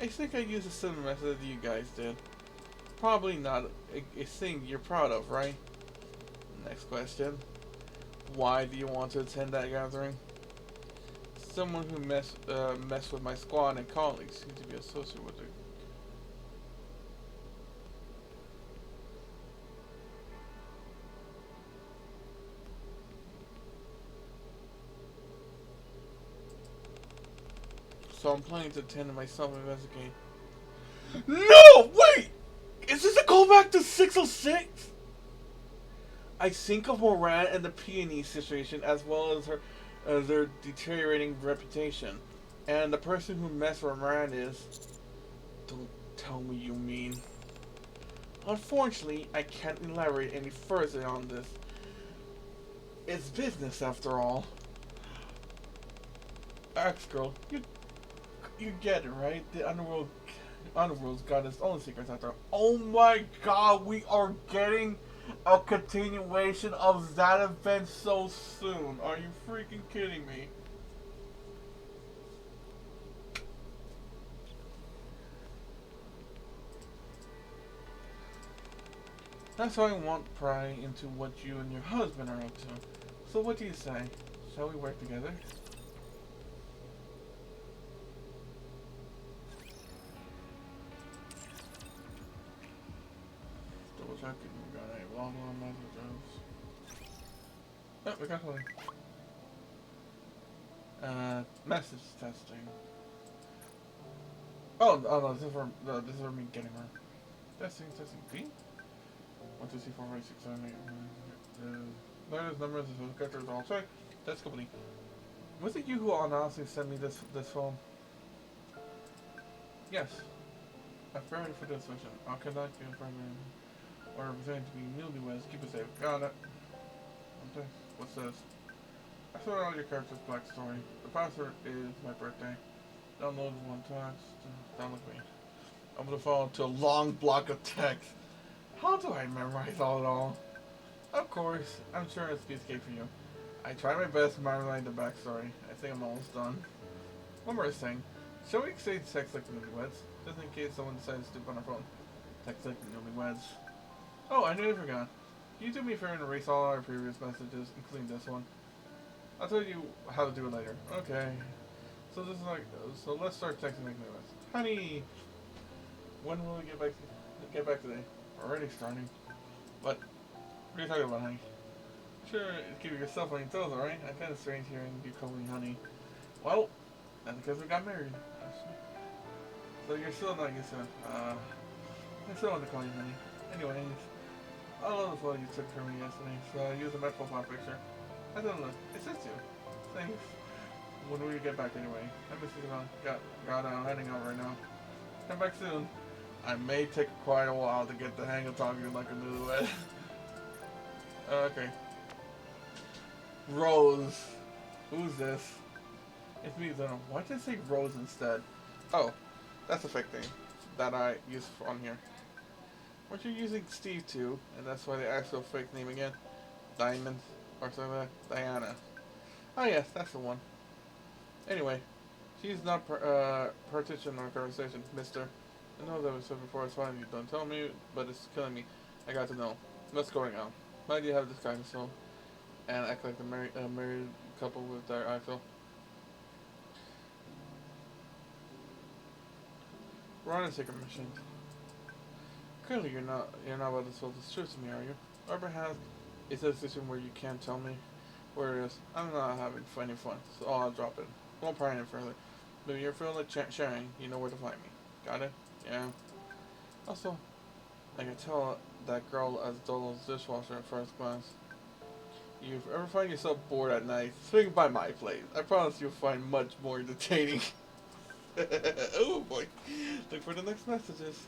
I think I used a similar method you guys did. Probably not a thing you're proud of, right? Next question. Why do you want to attend that gathering? Someone who messed with my squad and colleagues seems to be associated with it. So I'm planning to attend and myself investigate. No! Wait! Is this a callback to 606? I think of Moran and the peony situation as well as their deteriorating reputation. And the person who messed with Moran is... Don't tell me you mean... Unfortunately, I can't elaborate any further on this. It's business after all. Axe girl, you get it, right? The Underworld's got its own secrets after all. Oh my god, we are getting a continuation of that event so soon. Are you freaking kidding me? That's why I want to pry into what you and your husband are up to. So what do you say? Shall we work together? Double checking, we got a long messages. Oh, we got one. Message testing. Oh no, this is for me getting her. Testing, B? 1, 2, 3, 4, 5, 6, 7, 8, 9. Letters, numbers, and characters are all checked. That's complete. Was it you who honestly sent me this phone? Yes. I'm ready for this mission. I'll conduct you in front of me. Or pretend to be newlyweds. Keep it safe. Got it. Okay. What's this? I sorted out your character's backstory. The password is my birthday. Download one text. Download me. I'm gonna fall into a long block of text. How do I memorize all? Of course, I'm sure it's a piece of cake for you. I tried my best to memorize the backstory. I think I'm almost done. One more thing. Shall we say text like the newlyweds? Just in case someone decides to on our phone. Text like the newlyweds. Oh, I nearly forgot. Can you do me a favor and erase all our previous messages, including this one? I'll tell you how to do it later. Okay. So this is like, so let's start texting like newlyweds. Honey, when will we get back today? Already starting. What are you talking about, honey? sure to keep yourself on your toes, alright? I kinda strange hearing you call me honey. Well, that's because we got married. So you're still not used to it. I still want to call you honey. Anyways, I love the photo you took for me yesterday, so I used my profile picture. I don't look. It's just you. Thanks. When will you get back anyway? I miss you, heading out right now. Come back soon. I may take quite a while to get the hang of talking like a newlywed. Okay. Rose. Who's this? It's me, Zeno. Why did I say Rose instead? Oh, that's a fake thing that I use on here. Weren't you using Steve too? And that's why the actual fake name again? Diamond? Or something like that? Diana. Oh yes, that's the one. Anyway, she's not partition in our conversation, mister. I know that was said before, it's fine, you don't tell me, but it's killing me. I got to know. What's going on? Why do you have this kind of soul? And act like the married couple with their Eiffel? We're on a secret mission. Clearly you're not about to tell this truth to me, are you? Or perhaps it's a situation where you can't tell me where it is. I'm not having any fun, so I'll drop it. Won't pry any further. But if you're feeling like sharing, you know where to find me. Got it? Yeah. Also, I can tell that girl as dull as dishwasher at first glance. If you ever find yourself bored at night, swing by my place. I promise you'll find much more entertaining. Oh boy. Look for the next messages.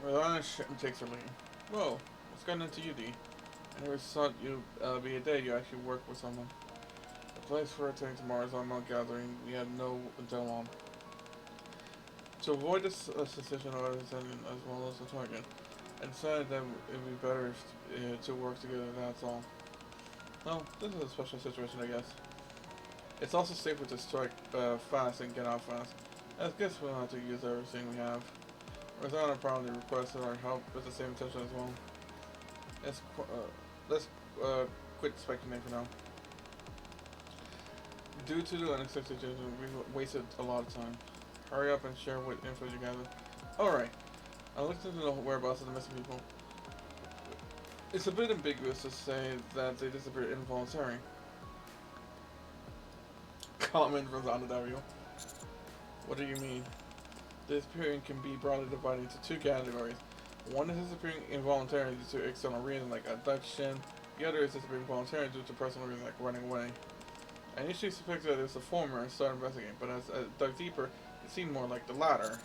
Well, on a ship and takes her leave. Whoa, what's gotten into you, D? I never thought you'd be a day you actually work with someone. The place for attending tomorrow's online gathering. We had no until on. To avoid this suspicion of attending as well as the target, I decided that it'd be better to work together, that's all. Well, this is a special situation, I guess. It's also safer to strike fast and get out fast. I guess we'll have to use everything we have. Rosanna probably requested our help with the same intention as well. Let's quit speculating for now. Due to the unexpected situation, we've wasted a lot of time. Hurry up and share what info you gathered. Alright. I looked into the whereabouts of the missing people. It's a bit ambiguous to say that they disappeared involuntarily. Comment Rosanna Dario. What do you mean? Disappearing can be broadly divided into two categories. One is disappearing involuntarily due to external reasons like abduction. The other is disappearing voluntarily due to personal reasons like running away. I initially suspected that it was the former and started investigating, but as I dug deeper, it seemed more like the latter.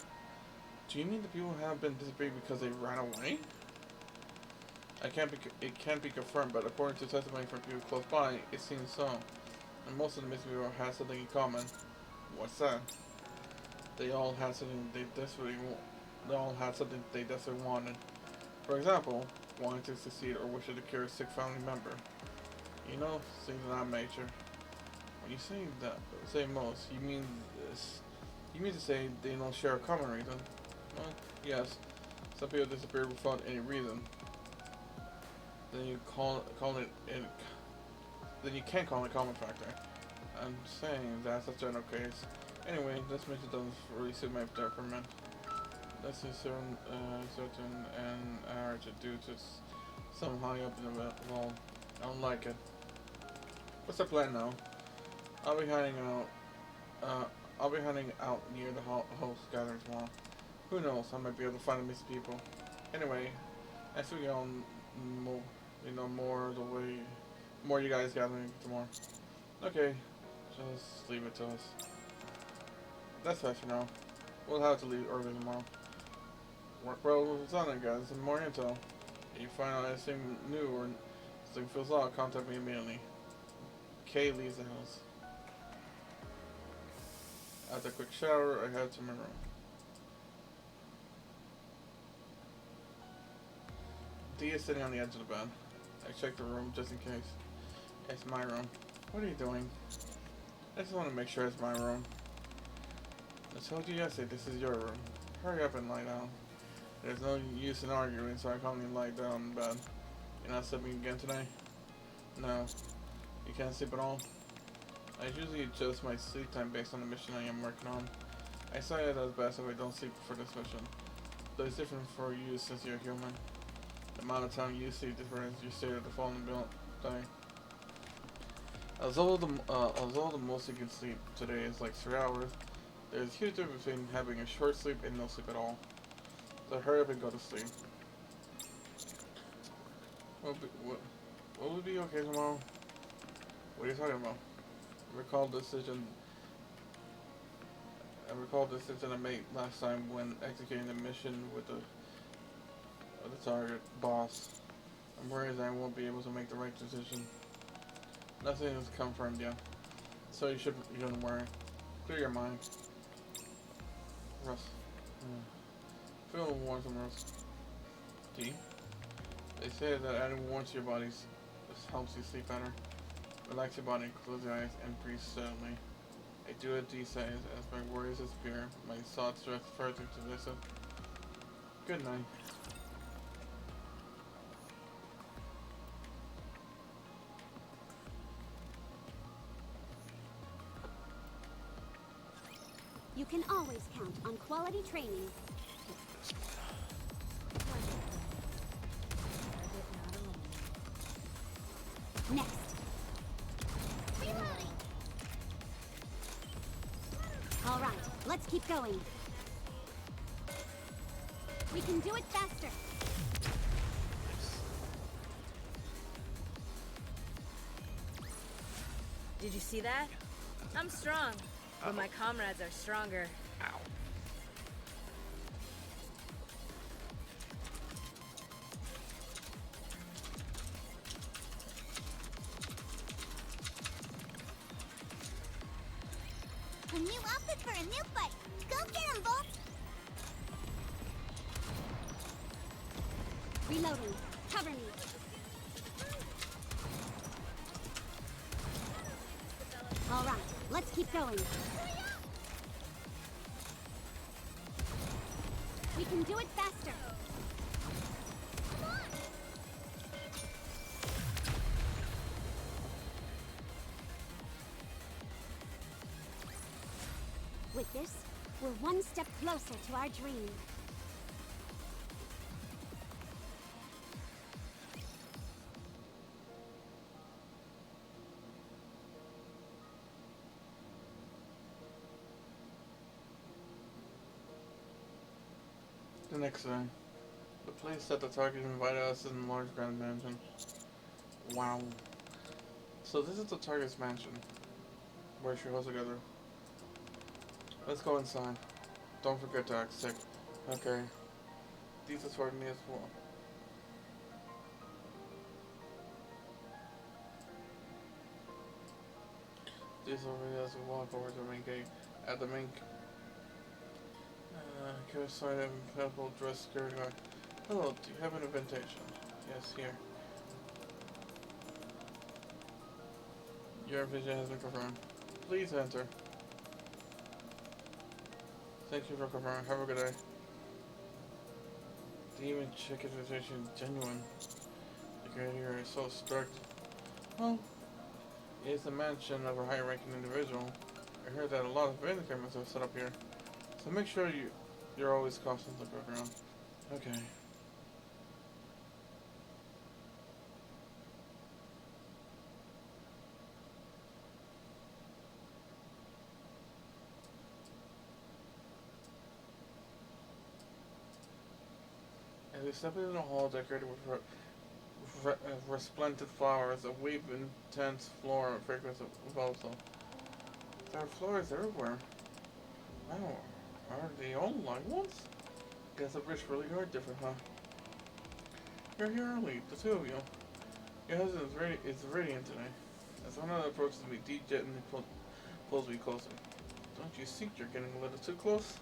Do you mean the people have been disappearing because they ran away? It can't be confirmed, but according to testimony from people close by, it seems so. And most of the missing people had something in common. What's that? They all had something they desperately wanted. For example, wanting to succeed or wishing to cure a sick family member. You know, things of that nature. When you say most, you mean this? You mean to say they don't share a common reason? Well, yes. Some people disappear without any reason. Then you then you can't call it a common factor. I'm saying that's a general case. Anyway, this mission doesn't really suit my temperament. This is certain and urgent due to some high up in the wall. I don't like it. What's the plan now? I'll be hiding out near the host gathering tomorrow. Who knows? I might be able to find the missing people. Anyway, as we all know more you guys gathering tomorrow. Okay, just leave it to us. That's fine for now. We'll have to leave early tomorrow. Work well with Zana, guys, and more intel. If you find out anything new or something feels odd, contact me immediately. Kay leaves the house. After a quick shower, I head to my room. D is sitting on the edge of the bed. I check the room just in case. It's my room. What are you doing? I just want to make sure it's my room. I told you yesterday this is your room. Hurry up and lie down. There's no use in arguing, so I calmly lie down in bed. You're not sleeping again today? No, you can't sleep at all. I usually adjust my sleep time based on the mission I am working on. I say it as best if I don't sleep for this mission, but it's different for you since you're human. The amount of time you sleep different as you stay at the fallen die. Although the most you can sleep today is like 3 hours, there's a huge difference between having a short sleep and no sleep at all. So hurry up and go to sleep. What would be okay tomorrow? What are you talking about? Recall the decision I made last time when executing the mission with the target boss. I'm worried that I won't be able to make the right decision. Nothing is confirmed yet, so you shouldn't worry. Clear your mind. Rest. Feel warm some rest. D. They say that adding warmth to your body helps you sleep better. Relax your body, close your eyes, and breathe steadily. I do it these days as my worries disappear, my thoughts drift further to this. Good night. You can always count on quality training. Next. Reloading. All right, let's keep going. We can do it faster. Did you see that? I'm strong, but my comrades are stronger. Ow. A new outfit for a new fight. Go get him, Bolt. Reloading. Cover me. All right, let's keep going. We can do it faster. Come on. With this, we're one step closer to our dream. The next day. The place that the target invited us is in a large grand mansion. Wow. So this is the target's mansion, where she holds together. Let's go inside. Don't forget to act sick. Okay. These are for me as well. These are me as we walk over to the main gate. At the main side of a purple dress security guard. Hello, do you have an invitation? Yes, here. Your invitation has been confirmed. Please enter. Thank you for confirming. Have a good day. The even check invitation is genuine. The guard here is so strict. Well, it is the mansion of a high-ranking individual. I heard that a lot of surveillance cameras are set up here. So make sure you're always cautious to look around. Okay. As we step into the hall decorated with resplendent flowers, a wave intense floral fragrance of balsam. There are flowers everywhere. Wow, are they all like ones? Guess the rich really are different, huh? You're here early, the two of you. Your husband is radiant today. As one of them approaches me, deep jet and pulls me closer. Don't you think you're getting a little too close?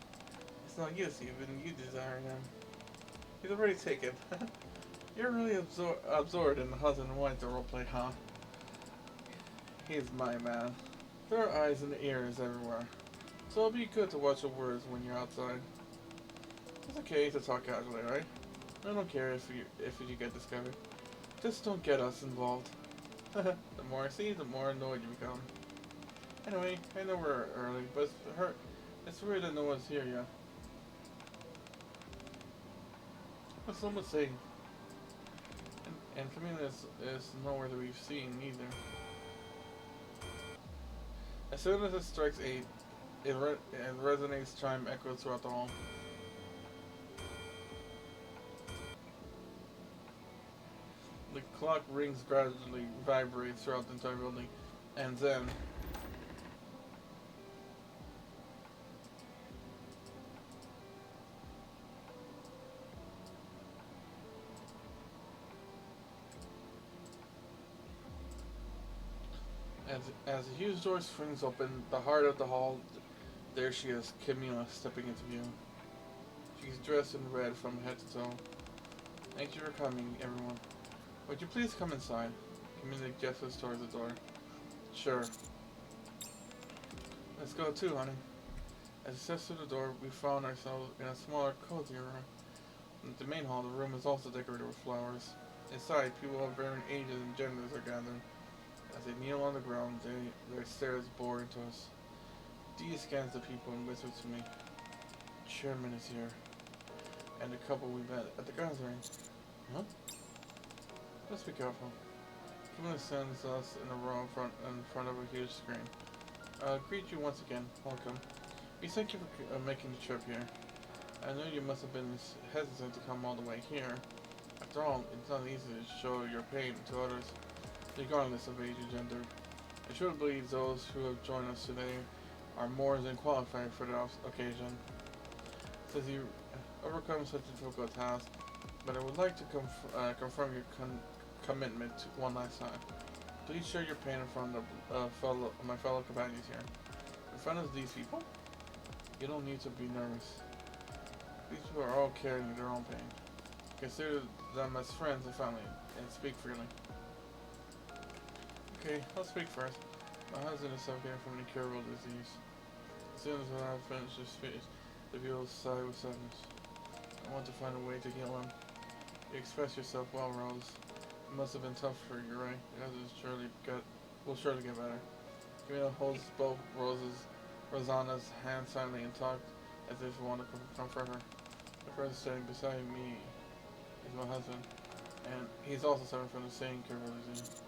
It's not you, Steven. You desire him. He's already taken. You're really absorbed in the husband and wife roleplay, huh? He's my man. There are eyes and ears everywhere. So it'll be good to watch your words when you're outside. It's okay to talk casually, right? I don't care if you get discovered. Just don't get us involved. The more I see, the more annoyed you become. Anyway, I know we're early, but it's weird that no one's here yet. What's someone saying? And Camila is nowhere to be seen either. As soon as it strikes 8, it resonates chime echoes throughout the hall. The clock rings gradually, vibrates throughout the entire building, and then as the huge door swings open, the heart of the hall, there she is, Camila, stepping into view. She's dressed in red from head to toe. Thank you for coming, everyone. Would you please come inside? Camila gestures towards the door. Sure. Let's go too, honey. As we steps through the door, we found ourselves in a smaller, cozier room. In the main hall, the room is also decorated with flowers. Inside, people of varying ages and genders are gathered. As they kneel on the ground, their stares bore into us. Dee scans the people and whispers to me. Chairman is here. And the couple we met at the gathering. Huh? Let's be careful. Camila sends us in a row in front of a huge screen. I'll greet you once again. Welcome. We thank you for making the trip here. I know you must have been hesitant to come all the way here. After all, it's not easy to show your pain to others, regardless of age or gender. I truly believe those who have joined us today are more than qualified for the occasion. Since you overcome such a difficult task, but I would like to confirm your commitment one last time. Please share your pain in front of my fellow companions here. In front of these people? You don't need to be nervous. These people are all carrying their own pain. Consider them as friends and family, and speak freely. Okay, I'll speak first. My husband is suffering from an incurable disease. As soon as I have finished this speech, the people sigh with sadness. I want to find a way to heal him. You express yourself well, Rose. It must have been tough for you, right? Your husband will surely get better. Camila holds both Rosanna's hands silently and talked as if she wanted to comfort her. The person standing beside me is my husband, and he's also suffering from the same incurable disease.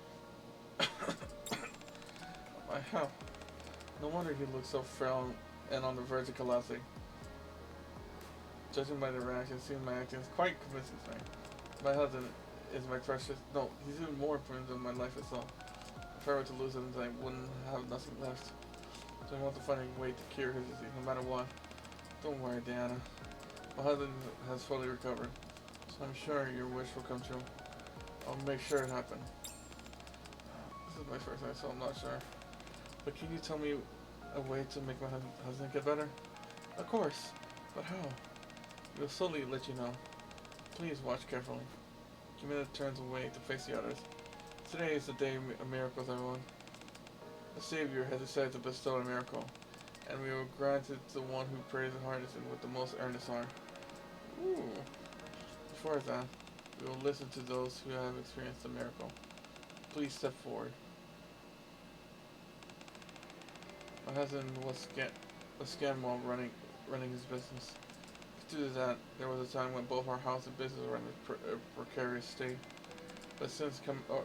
Wow. No wonder he looks so frail and on the verge of collapsing. Judging by the reaction, seeing my acting is quite convincing to me. My husband is my precious. No, he's even more important than my life itself. If I were to lose him, then I wouldn't have nothing left. So I want to find a way to cure his disease, no matter what. Don't worry, Diana. My husband has fully recovered, so I'm sure your wish will come true. I'll make sure it happens. This is my first night, so I'm not sure. But can you tell me a way to make my husband get better? Of course. But how? We'll slowly let you know. Please watch carefully. Camila turns away to face the others. Today is the day of miracles, everyone. The Savior has decided to bestow a miracle, and we will grant it to the one who prays the hardest and with the most earnest heart. Ooh. Before that, we will listen to those who have experienced the miracle. Please step forward. My husband was scammed while running his business. Due to that, there was a time when both our house and business were in a precarious state. But since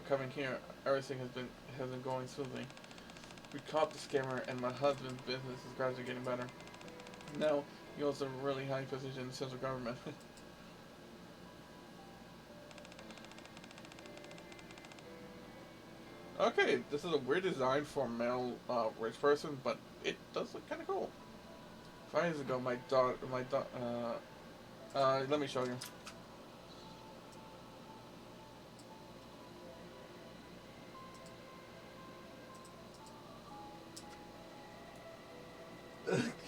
coming here, everything has been going smoothly. We caught the scammer, and my husband's business is gradually getting better. Now, he holds a really high position in the central government. Okay, this is a weird design for a male rich person, but it does look kind of cool. 5 years ago, let me show you.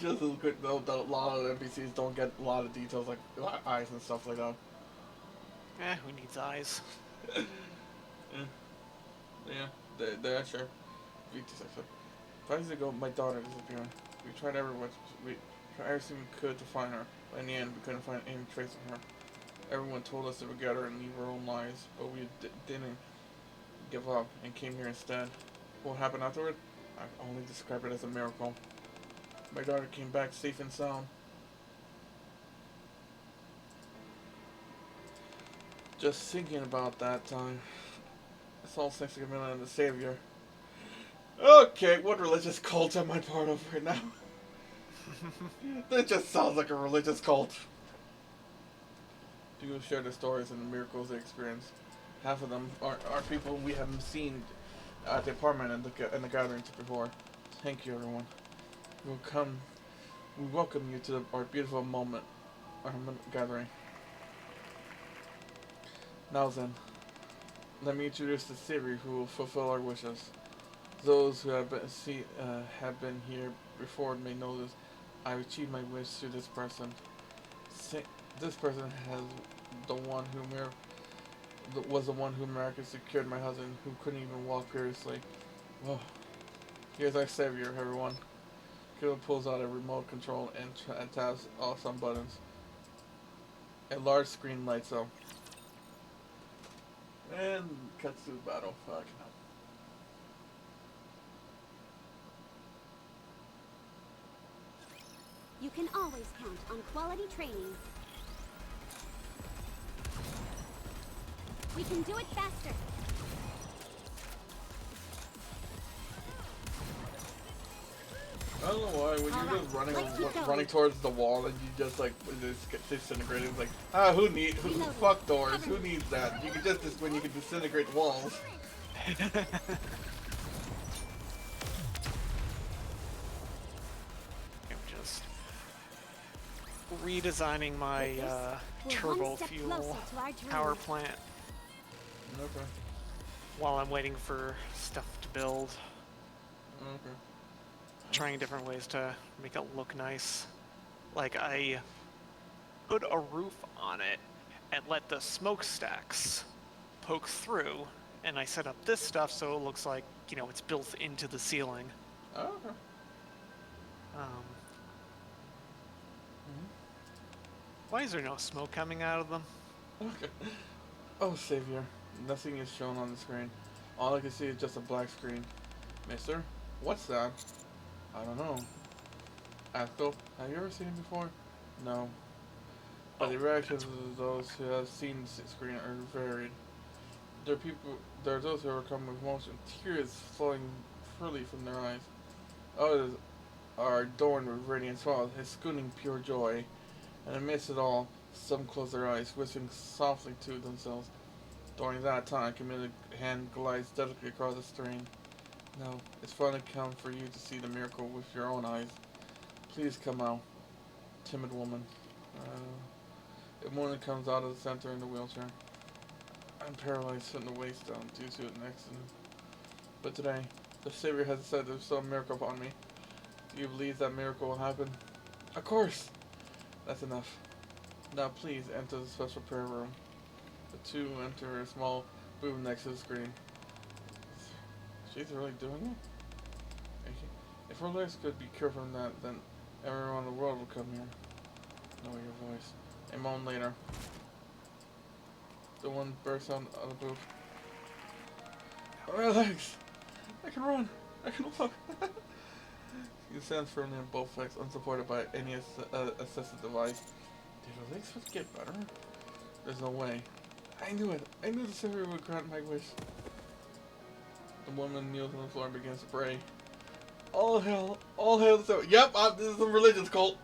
Just a quick note that a lot of NPCs don't get a lot of details like eyes and stuff like that. Who needs eyes? Yeah, they're sure. 5 years ago, my daughter disappeared. We tried everything we could to find her, but in the end, we couldn't find any trace of her. Everyone told us to forget her and leave our own lives, but we didn't. give up and came here instead. What happened afterward? I only describe it as a miracle. My daughter came back safe and sound. Just thinking about that time. It's all thanks to Camilla and the Savior. Okay, what religious cult am I part of right now? That just sounds like a religious cult. People share their stories and the miracles they experience. Half of them are people we haven't seen at the apartment and the gatherings before. Thank you, everyone. We welcome you to our beautiful moment, our gathering. Now then, let me introduce the Savior who will fulfill our wishes. Those who have been here before may know this. I achieved my wish through this person. This person was the one who miraculously cured my husband, who couldn't even walk fearlessly. Oh, here's our Savior, everyone. Kilo pulls out a remote control and taps all some buttons. A large screen lights up. And cuts to the battle. Fuck no. You can always count on quality training. We can do it faster. I don't know why, when you're just running towards the wall and you just like just get disintegrated, it's like, who fuck doors, who needs that? You can just when you can disintegrate walls. I'm just redesigning my turbo fuel power plant Okay. while I'm waiting for stuff to build. Okay. Trying different ways to make it look nice. Like I put a roof on it and let the smokestacks poke through, and I set up this stuff so it looks like, you know, it's built into the ceiling. Oh, okay. Why is there no smoke coming out of them? Okay. Oh, Savior. Nothing is shown on the screen. All I can see is just a black screen. Mister? What's that? I don't know. Asco, have you ever seen it before? No. But the reactions of those who have seen the screen are varied. There are those who are overcome with emotion, tears flowing freely from their eyes. Others are adorned with radiant smiles, excluding pure joy. And amidst it all, some close their eyes, whispering softly to themselves. During that time, Camilla's hand glides delicately across the screen. No, it's finally come for you to see the miracle with your own eyes. Please come out, timid woman. A woman comes out of the center in the wheelchair. I'm paralyzed from the waist down due to an accident. But today, the Savior has said there's some miracle upon me. Do you believe that miracle will happen? Of course! That's enough. Now please enter the special prayer room. The two enter a small booth next to the screen. She's really doing it? If her legs could be cured from that, then everyone in the world will come here. Know your voice. A moment later, the one bursts out of the booth. My legs! I can run! I can walk! He stands firmly on both legs, unsupported by any assistive device. Did her legs just get better? There's no way. I knew it! I knew the Savior would grant my wish. The woman kneels on the floor and begins to pray. All hail the Savior. Yep, this is a religious cult.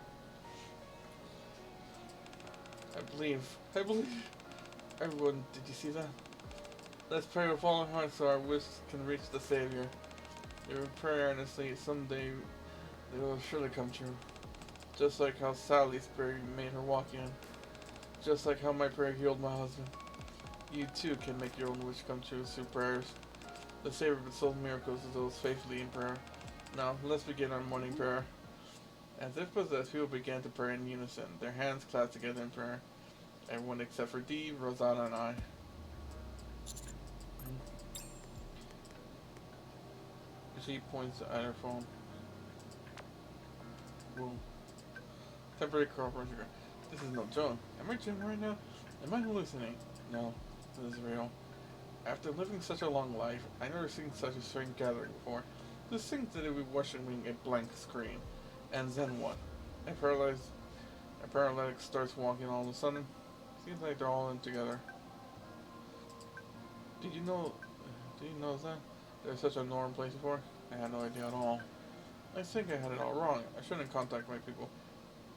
I believe. Everyone, did you see that? Let's pray with all our hearts so our wish can reach the Savior. They will pray earnestly. Someday they will surely come true. Just like how Sally's prayer made her walk again. Just like how my prayer healed my husband. You too can make your own wish come true through prayers. The Savior bestows miracles to those faithfully in prayer. Now, let's begin our morning prayer. As if possessed, people began to pray in unison, their hands clasped together in prayer. Everyone except for Dee, Rosanna, and I. She points at her phone. Whoa. Temporary cooperation. This is no joke. Am I dreaming right now? Am I hallucinating? No, this is real. After living such a long life, I never seen such a strange gathering before. Just think that we watching a blank screen. And then what? A paralytic starts walking all of a sudden. Seems like they're all in together. Did you know that? There's such a normal place before? I had no idea at all. I think I had it all wrong. I shouldn't contact my people.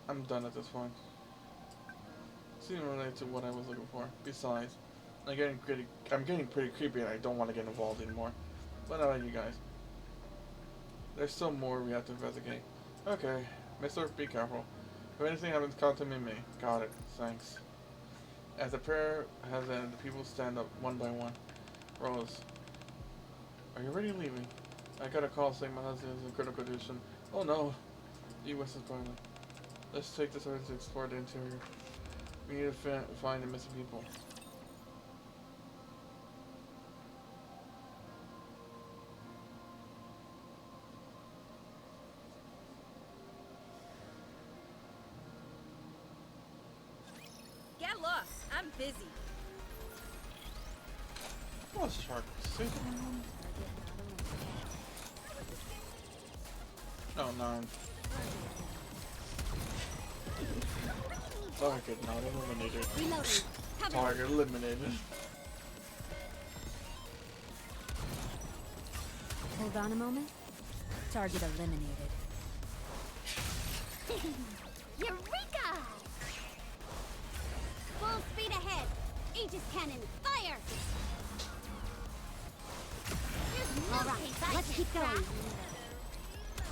I'm done at this point. Seems related to what I was looking for. Besides, I'm getting pretty creepy and I don't want to get involved anymore. What about you guys? There's still more we have to investigate. Okay, Mister, be careful. If anything happens, contact me. Got it. Thanks. As the prayer has ended, the people stand up one by one. Rose, are you already leaving? I got a call saying my husband is in critical condition. Oh no! Dee whistles quietly. Let's take this order to explore the interior. We need to find the missing people. Get lost. I'm busy. What's shark? Oh, 9. Target not eliminated. Reloading. Cover. Target eliminated. Hold on a moment. Target eliminated. Eureka! Full speed ahead. Aegis cannon, fire! All right, let's keep going.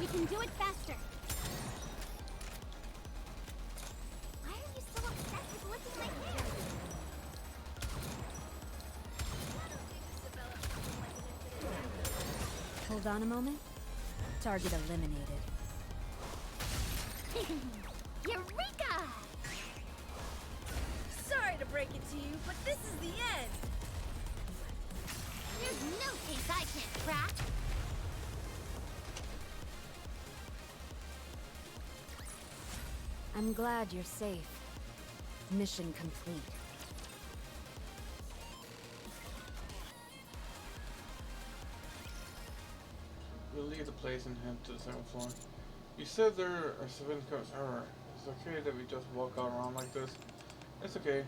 We can do it faster. Why are you so obsessed with looking like hair? Hold on a moment. Target eliminated. Eureka! Sorry to break it to you, but this is the end. There's no case I can't crack. I'm glad you're safe. Mission complete. We'll leave the place and head to the second floor. You said there are civilian cars. It's okay that we just walk out around like this. It's okay.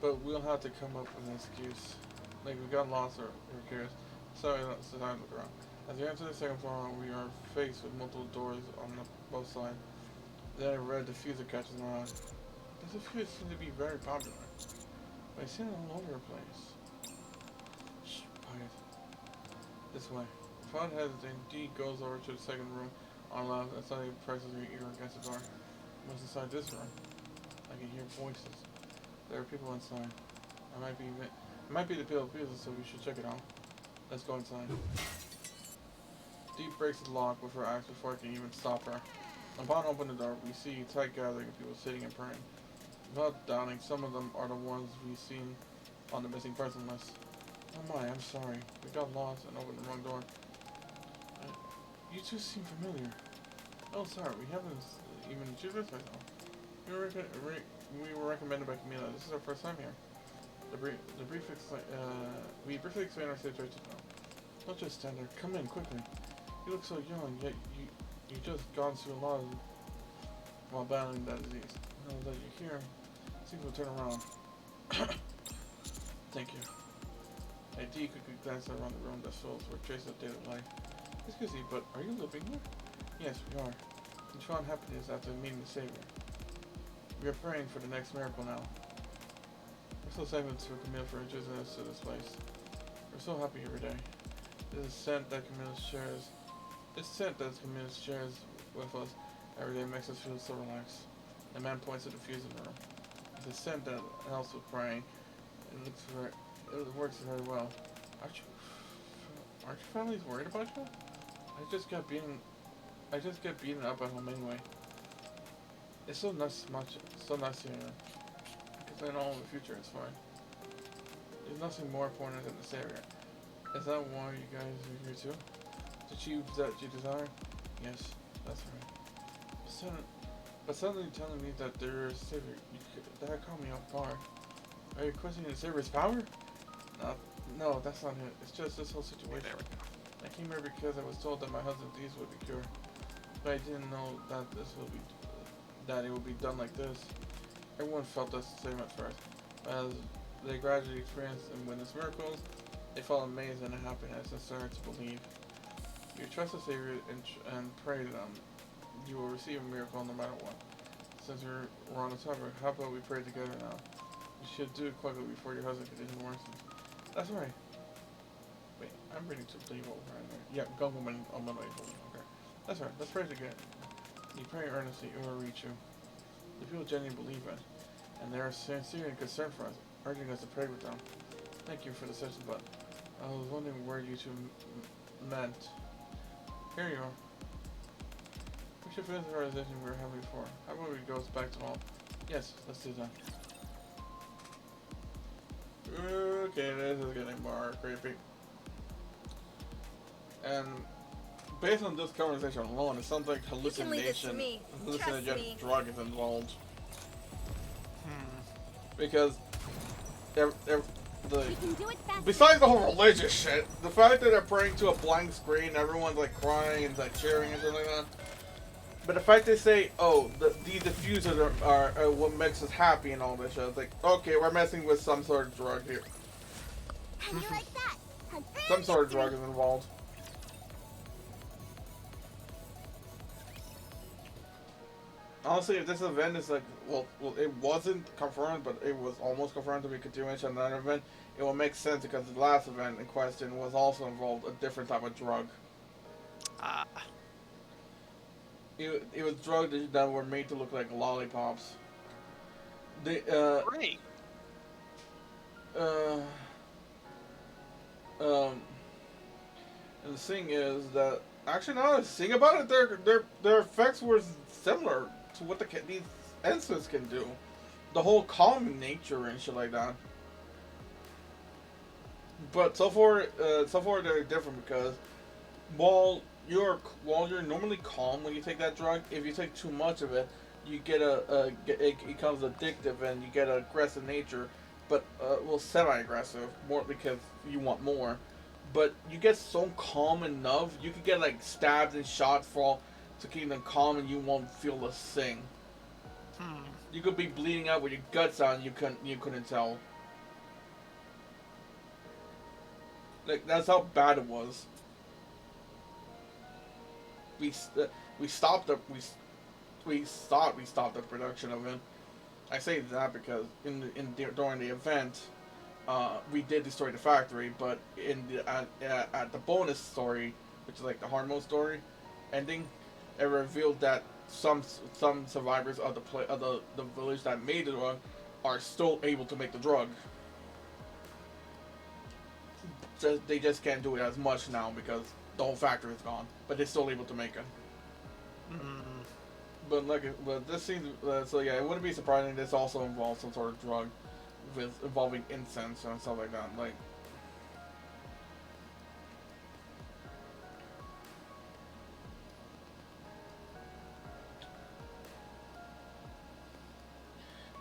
But we'll have to come up with an excuse. Like we got lost or we're curious. Sorry, that's the time to look around. As we enter the second floor, we are faced with multiple doors on both sides. Then a red diffuser catches my eye. This diffuser seems to be very popular. But I see it all over the place. Shh, quiet. This way. Without hesitating, D goes over to the second room on the left and suddenly presses her ear against the door. What's inside this room? I can hear voices. There are people inside. It might be the Pale Fuses, so we should check it out. Let's go inside. Dee breaks the lock with her axe before I can even stop her. Upon opening the door, we see a tight gathering of people sitting and praying. Without doubting, some of them are the ones we've seen on the missing person list. Oh my, I'm sorry. We got lost and opened the wrong door. You two seem familiar. Oh, sorry, we haven't even introduced ourselves. We were recommended by Camila. This is our first time here. We briefly explained our situation. Don't just stand there. Come in, quickly. You look so young, yet you just gone through a lot while battling that disease. Now that you're here, things will turn around. Thank you. A D quickly glanced around the room that souls were traces of daily life. Excuse me, but are you living here? Yes, we are. We found happiness after meeting the Savior. We are praying for the next miracle now. We're so thankful to Camille for introducing us to this place. We're so happy every day. This scent that Camille shares with us every day makes us feel so relaxed. The man points to the fuse in the room. It's a scent that helps with praying. It works very well. Aren't your families worried about you? I just get beaten up at home anyway. It's so nice hearing that. Because I know in the future it's fine. There's nothing more important than the Savior. Is that why you guys are here too? To achieve that you desire? Yes, that's right. But suddenly telling me that there is a Savior, that caught me off guard. Are you questioning the Savior's power? No, that's not it. It's just this whole situation. I came here because I was told that my husband's disease would be cured, but I didn't know that it would be done like this. Everyone felt the same at first. As they gradually experienced and witnessed miracles, they felt amazed and happiness and started to believe. You trust the Savior and pray to them. You will receive a miracle no matter what. Since we're on the topic, how about we pray together now? You should do it quickly before your husband's condition worsens. That's right. Wait, I'm ready to believe what we're in there. Yeah, go woman on my way. Okay. That's right. Let's pray together. You pray earnestly, it will reach you. The people genuinely believe it, and they are sincere and concerned for us, urging us to pray with them. Thank you for the session, but I was wondering where you two meant. Here you are. We should finish the realization we were having before. How about we go back to home? Yes, let's do that. Okay, this is getting more creepy. And based on this conversation alone, it sounds like can leave this to hallucination, me. Trust me. drug is involved. Because the We can do it faster. besides the whole religious shit, the fact that they're praying to a blank screen, everyone's like crying and like cheering and something like that. But the fact they say, oh, these diffusers are what makes us happy and all this shit, it's like, okay, we're messing with some sort of drug here. How do you like that? Some sort of drug is involved. Honestly, if this event is like, well, it wasn't confirmed, but it was almost confirmed to be a continuation of another event, it will make sense because the last event in question was also involved a different type of drug. It was drugs that were made to look like lollipops. They, Great. And the thing is that actually, now that I think about it, their effects were similar to what these incense can do. The whole calming nature and shit like that. But so far they're different because while you're normally calm when you take that drug, if you take too much of it, you get it becomes addictive and you get an aggressive nature, but well, semi-aggressive, more because you want more. But you get so calm enough, you could get like stabbed and shot to keep them calm, and you won't feel a thing. You could be bleeding out with your guts out, and you couldn't tell. Like that's how bad it was. We stopped the production of it. I say that because during the event, we did destroy the factory, but at the bonus story, which is like the hard mode story ending, it revealed that some survivors of the village that made the drug are still able to make the drug. They just can't do it as much now because the whole factory is gone, but they're still able to make it. But this seems so yeah. It wouldn't be surprising this also involves some sort of drug involving incense and stuff like that. Like,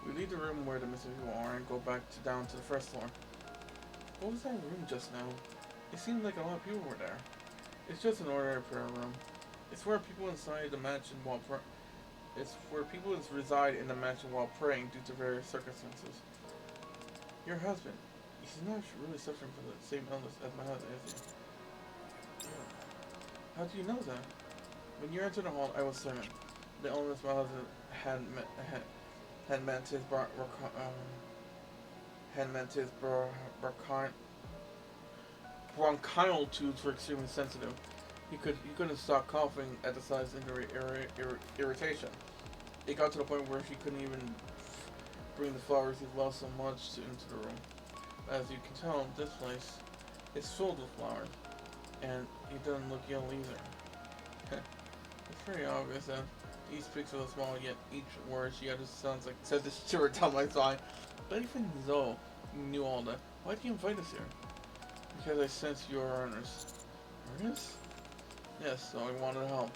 we leave the room where the missing people are and go back down to the first floor. What was that room just now? It seemed like a lot of people were there. It's just an ordinary prayer room. It's where people inside the mansion reside in the mansion while praying due to various circumstances. Your husband, he's not really suffering from the same illness as my husband, is he? Yeah. How do you know that? When you entered the hall, I was certain. The illness my husband had meant his bronchial tubes were extremely sensitive. He couldn't stop coughing at the size of irritation. It got to the point where he couldn't even bring the flowers he loved so much into the room. As you can tell, this place is filled with flowers, and he doesn't look ill either. It's pretty obvious that each pixel is small, yet each word she utters sounds like says this shiver down my spine. But even though you knew all that, why did you invite us here? Because I sense you are earnest. Earnest? Yes, so I wanted to help.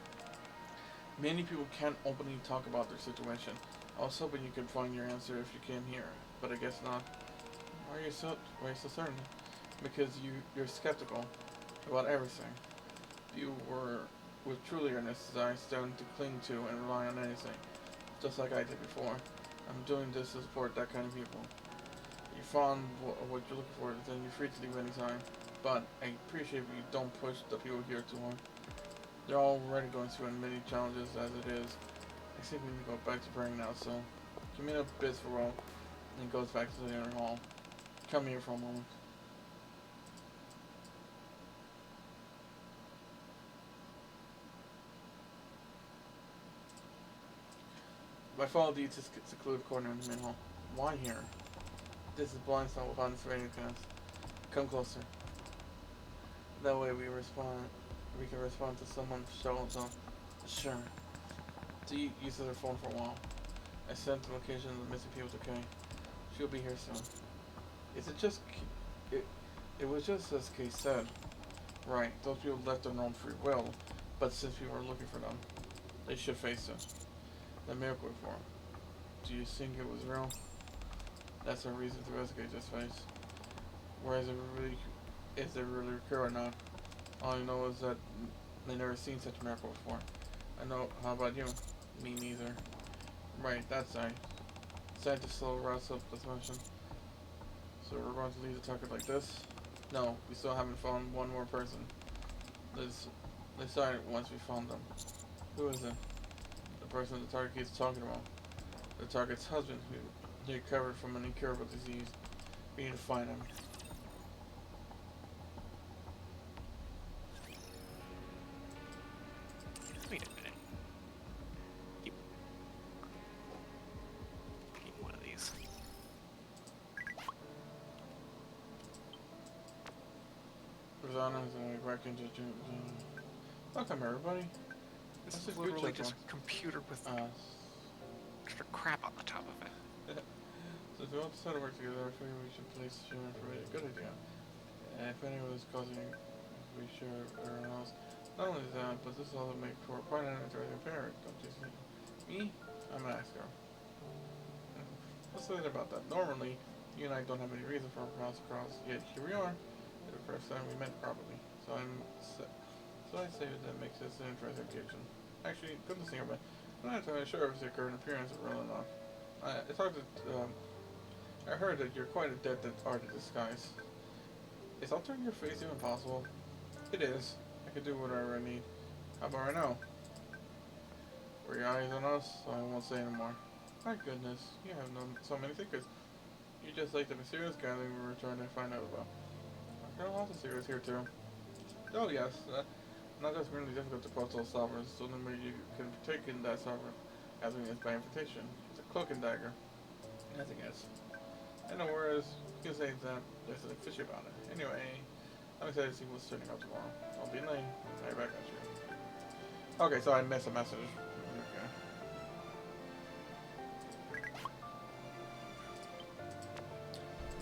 Many people can't openly talk about their situation. I was hoping you could find your answer if you came here, but I guess not. Why are you so certain? because you're skeptical about everything. You were with truly earnest desire starting to cling to and rely on anything, just like I did before. I'm doing this to support that kind of people. You found what you're looking for, then you're free to leave anytime. But I appreciate you don't push the people here too hard. They're already going through many challenges as it is. I think we need to go back to praying now, so give me a bit for all, and it goes back to the inner hall. Come here for a moment. I follow these to secluded corner in the main hall. Why here? This is blind spot without any chance. Come closer. That way we can respond to someone shows up. Sure. Dee uses her phone for a while. I sent the location of the missing people to Kay. She'll be here soon. Is it just it was just as Kay said. Right, those people left on their own free will, but since we were looking for them, they should face it. The miracle for them. Do you think it was real? That's a reason to investigate this face. Whereas is it really occur or not? All I know is that they never seen such a miracle before. I know. How about you? Me neither. Right, that's I. Scientists still routes up this mission. So we're going to leave the target like this? No, we still haven't found one more person. They started once we found them. Who is it? The person the target keeps talking about. The target's husband, who recovered from an incurable disease. We need to find him. Wait a minute. Keep one of these. Rosanna is a record to welcome everybody. This That's is a good literally check just a computer with extra so crap on the top of it. if we all decide to work together, I figure we should place human information. Good idea. And if anyone is causing, we share everyone else. Not only that, but this will also make for quite an interesting parent, don't you think? Me? I'm an ass girl. What's the about that? Normally, you and I don't have any reason for a cross, yet here we are. The first time we met properly. So I say that makes this an interesting occasion. Actually, good to see her, but I'm not entirely sure if the current appearance is real enough. It's hard to, I heard that you're quite adept at art of disguise. Is altering your face even possible? It is. I can do whatever I need. How about right now? Were your eyes on us? So I won't say anymore. My goodness, you have so many secrets. You just like the mysterious gathering we were trying to find out about. There are lots of secrets here too. Oh yes, not just really difficult to puzzle solvers, so the way you can partake in that solver gathering is by invitation. It's a cloak and dagger. Nothing else. In other words, you can say that there's something fishy about it. Anyway, I'm excited to see what's turning up tomorrow. I'll be late. I'll be back at you. Okay, so I missed a message. Okay.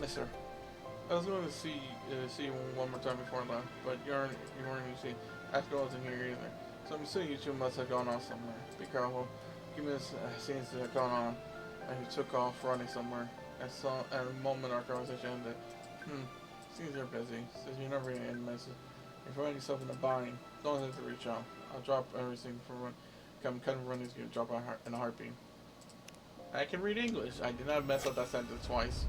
Mister, I was going to see you one more time before I left, but you weren't going to see. After I wasn't here either. So I'm assuming you two must have gone off somewhere. Be careful. Give me this scenes that have gone on. And you took off running somewhere. I saw at a moment our conversation ended. Seems you're busy. Says you're never gonna end message. If you find yourself in a bind, don't hesitate to reach out. I'll drop everything for when kind of running gonna drop in a heartbeat. I can read English. I did not mess up that sentence twice.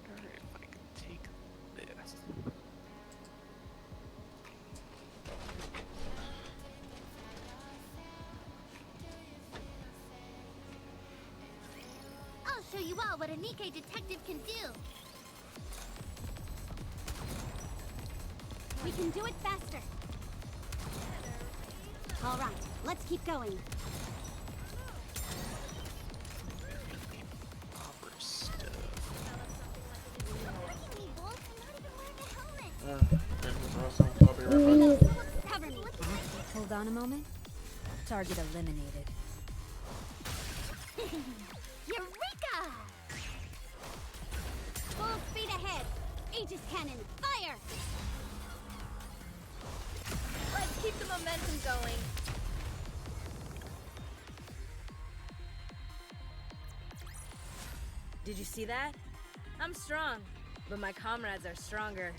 Wonder if I can take this. I'll show you all what a Nikkei detective can do. We can do it faster. All right, let's keep going. Proper stuff. I'll be right back. Cover me. Hold on a moment. Target eliminated. Eureka! Full speed ahead. Aegis cannon, fire! Let's keep the momentum going. Did you see that? I'm strong, but my comrades are stronger.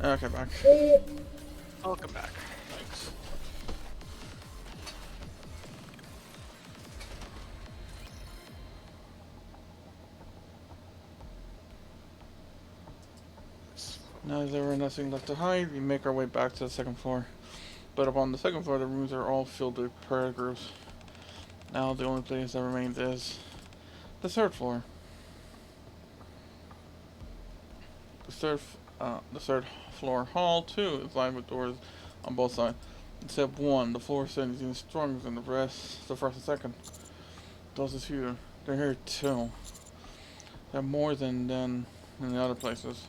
Okay, back. Welcome back. Thanks. Now there were nothing left to hide, we make our way back to the second floor. But upon the second floor, the rooms are all filled with prayer groups. Now the only place that remains is the third floor. The third floor hall too is lined with doors on both sides, except one. The floor setting is even stronger than the rest, the first and second. Those is here. They're here too. They're more than in the other places.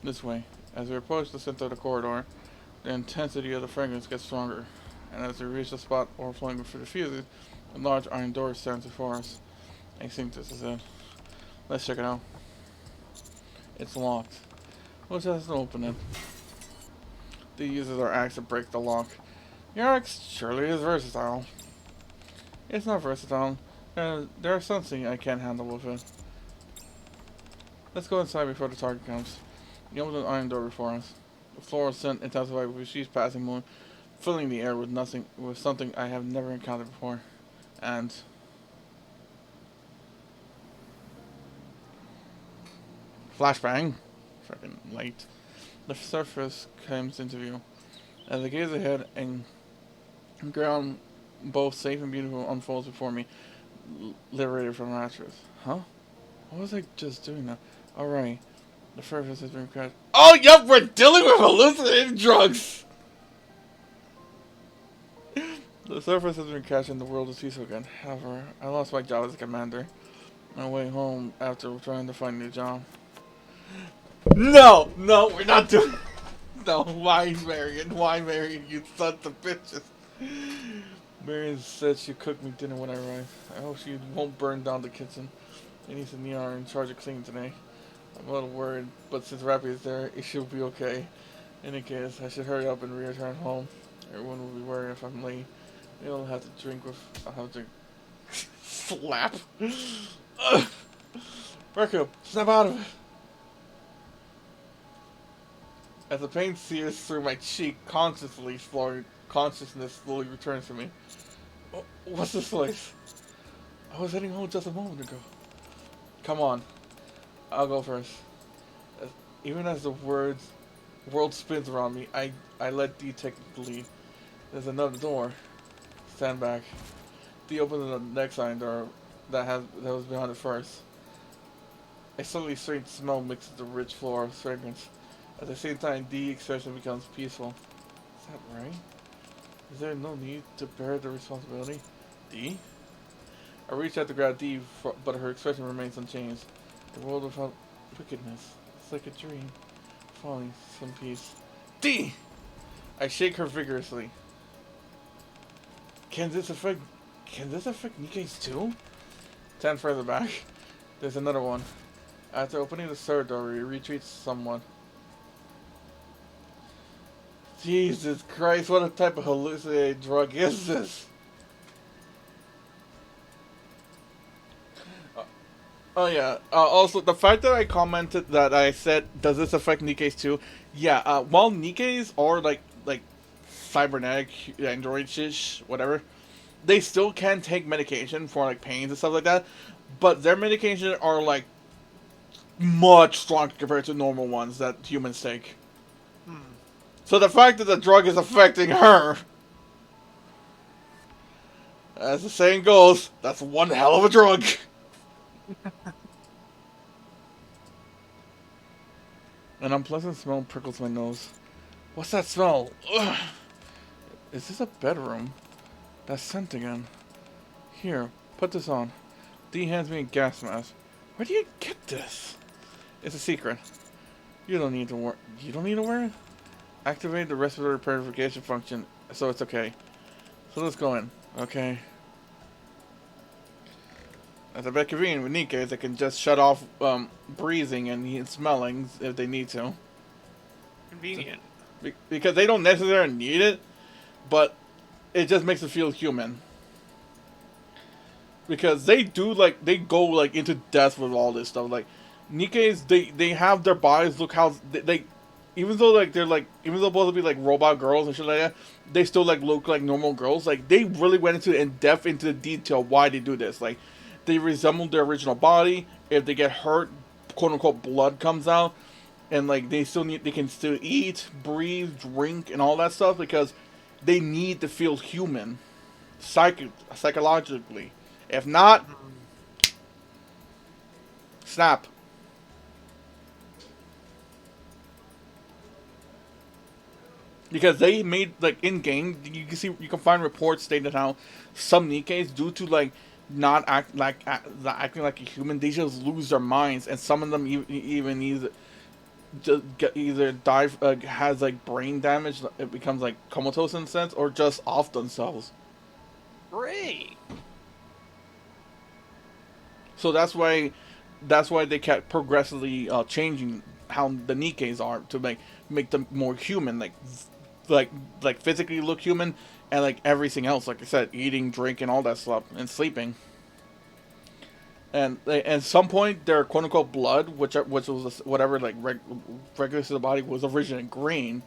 This way, as we approach the center of the corridor, the intensity of the fragrance gets stronger, and as we reach the spot overflowing with diffuses, a large iron door stands before us. I think this is it. Let's check it out. It's locked. We'll just open it. The uses our axe to break the lock. Your axe surely is versatile. It's not versatile. There's something I can't handle with it. Let's go inside before the target comes. You open the iron door before us. The fluorescent intensified with she's passing moon, filling the air with something I have never encountered before. And flashbang. Freaking light. The surface comes into view. As I gaze ahead and ground both safe and beautiful unfolds before me, liberated from raptures. Huh? What was I just doing now? Alright. The surface has been crashed. Oh, yep, we're dealing with hallucinating drugs! The surface has been crashed and the world is peaceful again. However, I lost my job as a commander. On my way home after trying to find a new job. No, we're not doing. No, why Marion? Why Marion? You sons of bitches. Marion said she'd cook me dinner when I arrive. I hope she won't burn down the kitchen. Denise and Nia are in charge of cleaning today. I'm a little worried, but since Rappy is there, it should be okay. In any case, I should hurry up and return home. Everyone will be worried if I'm late. I'll have to drink with. I'll have to slap. Reku, snap out of it. As the pain sears through my cheek, consciousness slowly returns to me. What's this place? I was heading home just a moment ago. Come on. I'll go first. Even as the world spins around me, I let D take the lead. There's another door. Stand back. D opened the next iron door that was behind it first. A slightly strange smell mixes the rich floral fragrance. At the same time, D expression becomes peaceful. Is that right? Is there no need to bear the responsibility? D? I reach out to grab D, but her expression remains unchanged. A world without wickedness. It's like a dream. Falling, some peace. D! I shake her vigorously. Can this affect Nikkei's too? 10 further back. There's another one. After opening the third door, we retreat somewhat. Jesus Christ, what type of hallucinating drug is this? Oh yeah. Also, the fact that I commented that I said, "Does this affect Nikke's too?" Yeah. While Nikke's are like cybernetic android-ish, whatever, they still can take medication for like pains and stuff like that. But their medication are like much stronger compared to normal ones that humans take. So the fact that the drug is affecting her, as the saying goes, that's one hell of a drug. An unpleasant smell prickles my nose. What's that smell? Ugh. Is this a bedroom? That scent again. Here, put this on. Dee hands me a gas mask. Where do you get this? It's a secret. You don't need to wear. You don't need to wear it. Activate the respiratory purification function, so it's okay. So let's go in. Okay. That's a bit convenient with Nikkei. They can just shut off breathing and smelling if they need to. Convenient. Because they don't necessarily need it, but it just makes it feel human. Because they do they go like into depth with all this stuff. Like Nikke's, they have their bodies look how they even though they're even though they're supposed to be like robot girls and shit like that, they still like look like normal girls. Like they really went into in depth into the detail why they do this. Like they resemble their original body. If they get hurt, quote unquote, blood comes out, and like they can still eat, breathe, drink, and all that stuff because they need to feel human, psychologically. If not, snap. Because they made in game, you can find reports stating how some Nikkeis, due to not acting like a human, they just lose their minds, and some of them even either die has brain damage, it becomes comatose in a sense, or just off themselves. Great. So that's why they kept progressively changing how the Nikkeis are to make them more human, like physically look human, and everything else, like I said, eating, drinking, all that stuff, and sleeping. And at some point, their quote unquote blood, which was whatever regular to the body, was originally green.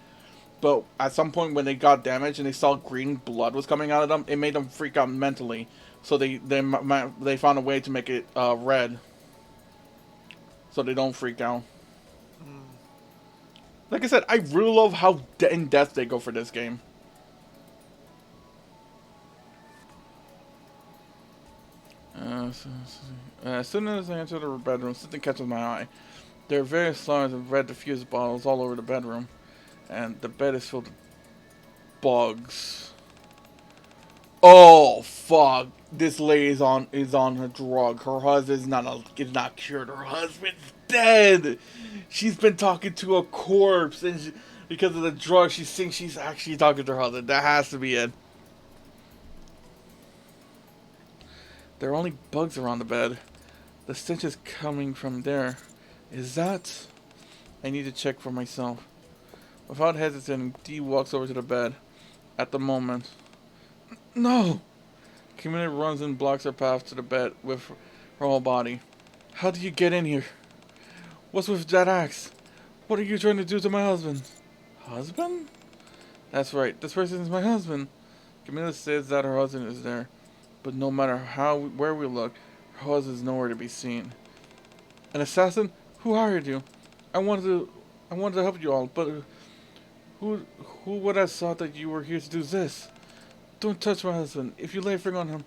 But at some point, when they got damaged and they saw green blood was coming out of them, it made them freak out mentally. So they found a way to make it red, so they don't freak out. Like I said, I really love how in depth they go for this game. As soon as I enter the bedroom, something catches my eye. There are various lines of red diffuse bottles all over the bedroom, and the bed is filled with bugs. Oh fuck! This lady is on her drug. Her husband is not cured. Her husband's dead. She's been talking to a corpse, and because of the drug, she thinks she's actually talking to her husband. That has to be it. There are only bugs around the bed. The stench is coming from there. Is that? I need to check for myself. Without hesitating, Dee walks over to the bed. At the moment. No! Camilla runs and blocks her path to the bed with her whole body. How did you get in here? What's with that axe? What are you trying to do to my husband? Husband? That's right, this person is my husband. Camilla says that her husband is there. But no matter where we look, her husband is nowhere to be seen. An assassin? Who hired you? I wanted to help you all, but who would have thought that you were here to do this? Don't touch my husband. If you lay a finger on him,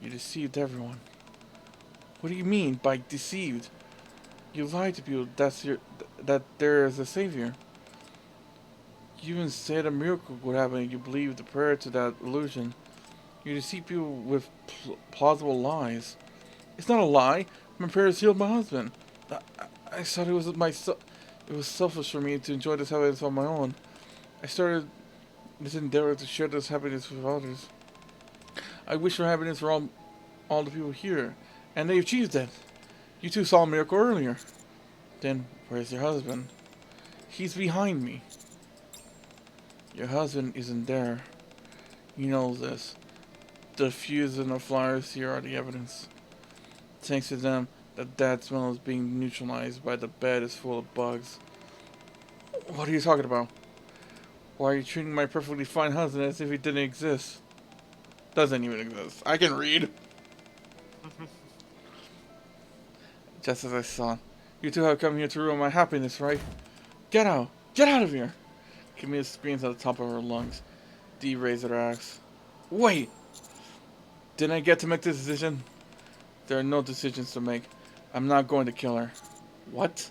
you deceived everyone. What do you mean by deceived? You lied to people that there is a savior. You even said a miracle would happen and you believed the prayer to that illusion. You deceive people with plausible lies. It's not a lie. My prayers healed my husband. I thought it was it was selfish for me to enjoy this happiness on my own. I started this endeavor to share this happiness with others. I wish for happiness for all the people here, and they achieved that. You two saw a miracle earlier. Then, where's your husband? He's behind me. Your husband isn't there. He knows this. The fuse and the flyers here are the evidence. Thanks to them, That smell is being neutralized by the bed is full of bugs. What are you talking about? Why are you treating my perfectly fine husband as if he didn't exist? Doesn't even exist. I can read. Just as I thought. You two have come here to ruin my happiness, right? Get out! Get out of here! Camille screams at the top of her lungs. Dee raises her axe. Wait! Didn't I get to make this decision? There are no decisions to make. I'm not going to kill her. What?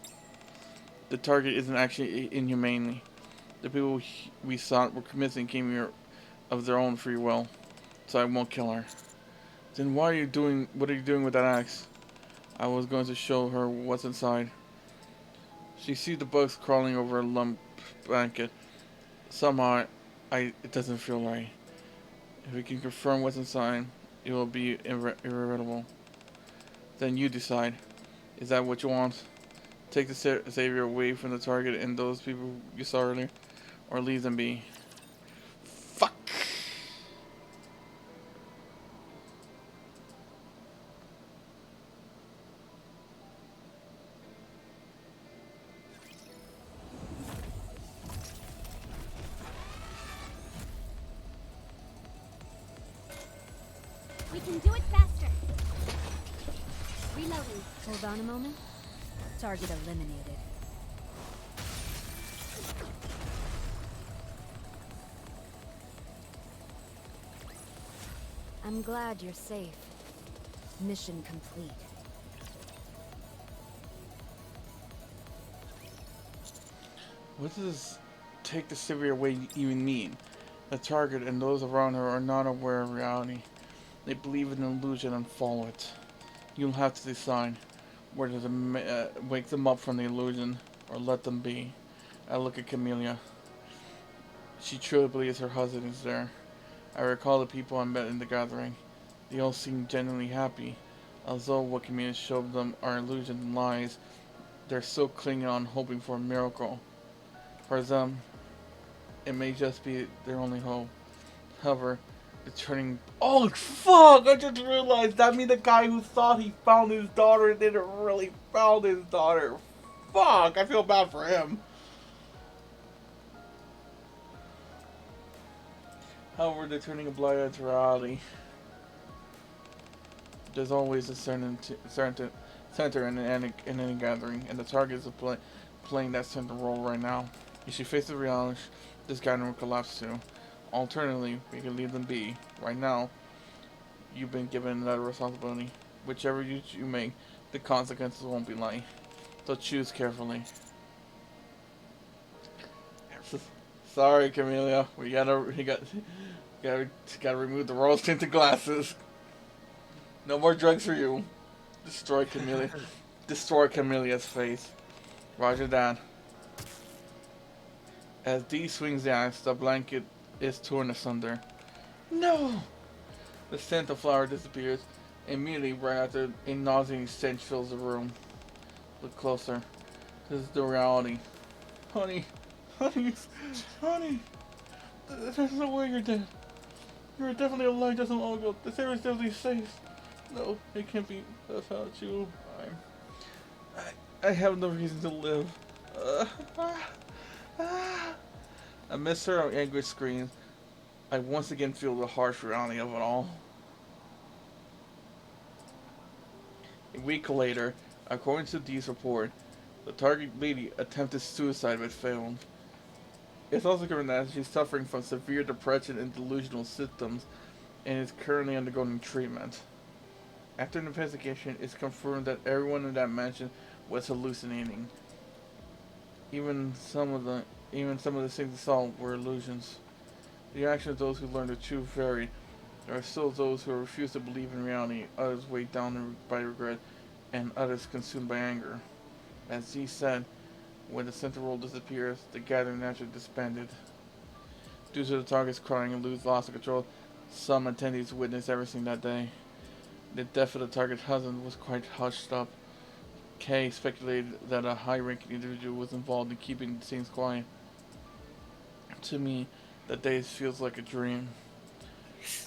The target isn't actually inhumanely. The people we sought were missing came here of their own free will, so I won't kill her. Then what are you doing with that axe? I was going to show her what's inside. She sees the bugs crawling over a lump blanket. Somehow, it doesn't feel right. If we can confirm what's inside, it will be irreversible. Then you decide. Is that what you want? Take the savior away from the target and those people you saw earlier, or leave them be. Fuck! We can do it faster. Reloading. Hold on a moment. Target eliminated. I'm glad you're safe. Mission complete. What does take the savior away even mean? The target and those around her are not aware of reality. They believe in an illusion and follow it. You'll have to decide whether to wake them up from the illusion or let them be. I look at Camellia. She truly believes her husband is there. I recall the people I met in the gathering. They all seemed genuinely happy. Although what Camellia showed them are illusions and lies, they're still clinging on, hoping for a miracle. For them, it may just be their only hope. However, it's turning. Oh fuck! I just realized that means the guy who thought he found his daughter didn't really found his daughter. Fuck! I feel bad for him. However, they're turning a blind eye to reality. There's always a certain center in any gathering, and the target is playing that center role right now. If she faces reality, this gathering will collapse too. Alternatively, we can leave them be. Right now, you've been given that responsibility. Whichever you make, the consequences won't be light. So choose carefully. Sorry, Camellia. We gotta remove the rose tinted glasses. No more drugs for you. Destroy Camellia. Destroy Camelia's face. Roger that. As Dee swings the axe, the blanket is torn asunder. No! The scent of flower disappears. Immediately, right after, a nauseating stench fills the room. Look closer. This is the reality. Honey. Honey. Honey. There's no way you're dead. You're definitely alive just a long ago. This area is definitely safe. No, it can't be without you. I have no reason to live. Amidst her angry screams, I once again feel the harsh reality of it all. A week later, according to Dee's report, the target lady attempted suicide but failed. It's also confirmed that she's suffering from severe depression and delusional symptoms and is currently undergoing treatment. After an investigation, it's confirmed that everyone in that mansion was hallucinating. Even some of the things they saw were illusions. The actions of those who learned the truth varied. There are still those who refuse to believe in reality, others weighed down by regret, and others consumed by anger. As Z said, when the center role disappears, the gathering naturally disbanded. Due to the target's crying and loss of control, some attendees witnessed everything that day. The death of the target's husband was quite hushed up. Kay speculated that a high-ranking individual was involved in keeping things quiet. To me, that day feels like a dream.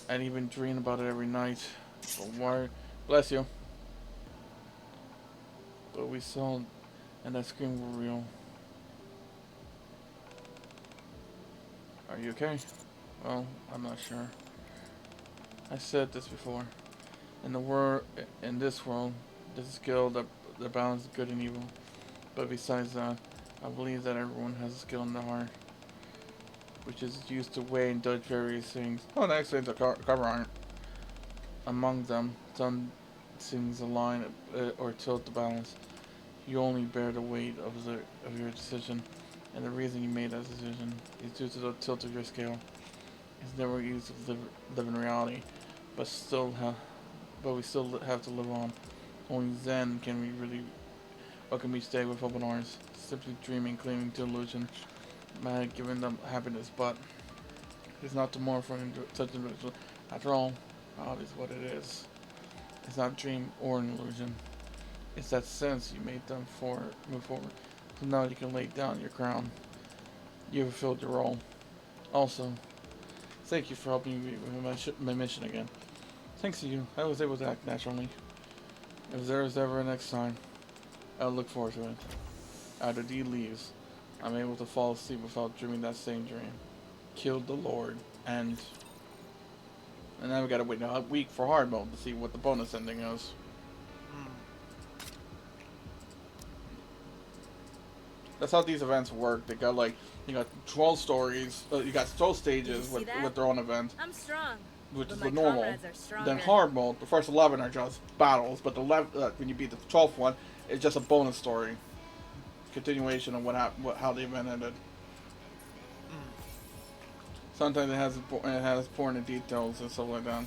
I'd even dream about it every night. But why? Bless you. but we saw and that scream were real. Are you okay? Well, I'm not sure. I said this before. In this world, there's a skill that balances good and evil. But besides that, I believe that everyone has a skill in their heart, which is used to weigh and judge various things. Oh, that explains the cover art. Among them, some things align or tilt the balance. You only bear the weight of your decision, and the reason you made that decision is due to the tilt of your scale. It's never used to live in reality, but we still have to live on. Only then can we stay with open arms, simply dreaming, clinging to illusion, mad, giving them happiness, but it's not tomorrow for such an individual. After all, God is what it is. It's not a dream or an illusion. It's that sense you made them move forward. So now you can lay down your crown. You have fulfilled your role. Also, thank you for helping me with my mission again. Thanks to you, I was able to act naturally. If there is ever a next time, I'll look forward to it. After Dee leaves, I'm able to fall asleep without dreaming that same dream. Killed the Lord, and now we gotta wait a week for hard mode to see what the bonus ending is. That's how these events work. They got like, you got 12 stories, you got 12 stages with their own event, I'm strong. which but is my the normal. comrades are stronger. Then hard mode, the first 11 are just battles, but the when you beat the 12th one, it's just a bonus story, continuation of how the event ended. Sometimes it has important details and stuff like that.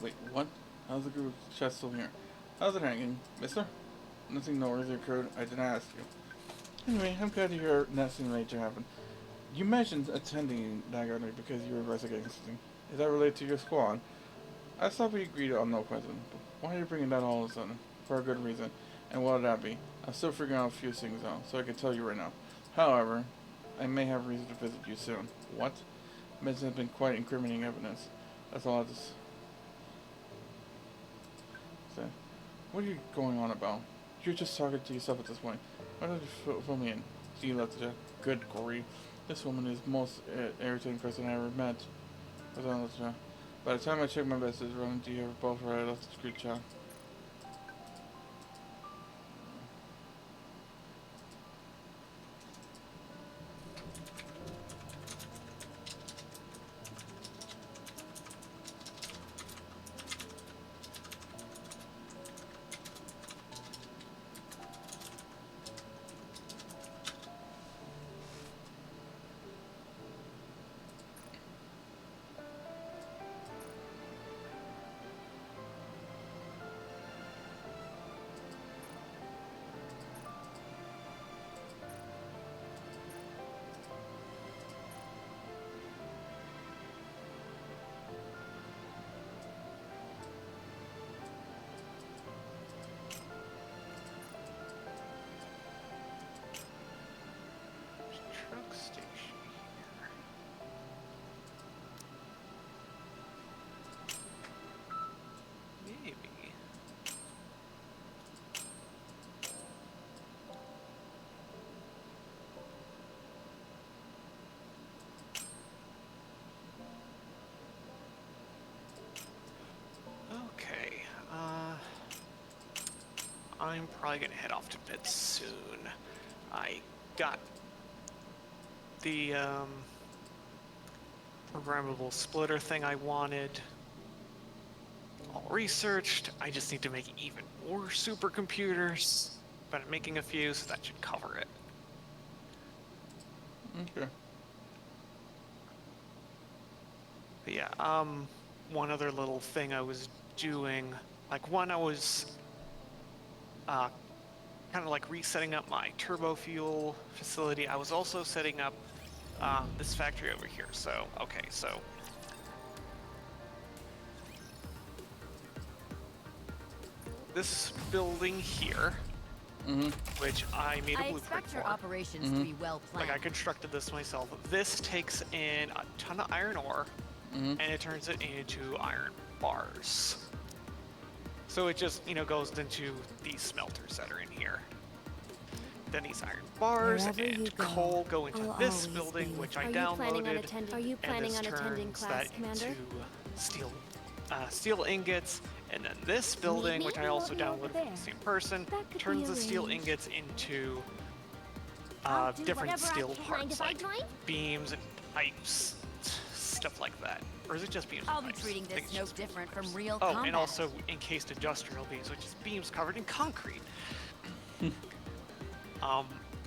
Wait, what? How's the group chest still here? How's it hanging, mister? Nothing noteworthy occurred. I didn't ask you. Anyway, I'm glad to hear nothing major happened. You mentioned attending that gathering because you were investigating something. Is that related to your squad? I thought we agreed on no question, but why are you bringing that all of a sudden? For a good reason. And what would that be? I'm still figuring out a few things out, so I can tell you right now. However, I may have reason to visit you soon. What? This has been quite incriminating evidence. That's all I just say. What are you going on about? You're just talking to yourself at this point. Why don't you fill me in? See you later. Good grief. This woman is the most irritating person I ever met. By the time I check my message, run into you both right. I left the screen chat. Truck station here. Maybe. Okay. I'm probably gonna head off to bed soon. I got the programmable splitter thing I wanted all researched. I just need to make even more supercomputers, but I'm making a few, so that should cover it. Okay. But yeah, one other little thing I was doing, like one I was kind of like resetting up my turbo fuel facility. I was also setting up this factory over here. So, okay, so this building here, which I made a I blueprint expect your for. operations to be well planned. Like I constructed this myself. This takes in a ton of iron ore, and it turns it into iron bars. So it just, goes into these smelters that are in here. Then these iron bars Wherever you and go, coal go into I'll this always building, be which I Are you planning on downloaded. attending? Are you And planning this on attending turns class, that Commander? into steel ingots, and then this building, me? which I We also won't be over downloaded from there. the same person, That could turns be the steel arranged. ingots into I'll do different whatever I steel can. parts, Mind if I like join? beams and pipes, stuff like that. Or is it just beams I'll and be pipes? treating I think this it's no just different pipes. from real Oh, combat. and also encased industrial beams, which is beams covered in concrete.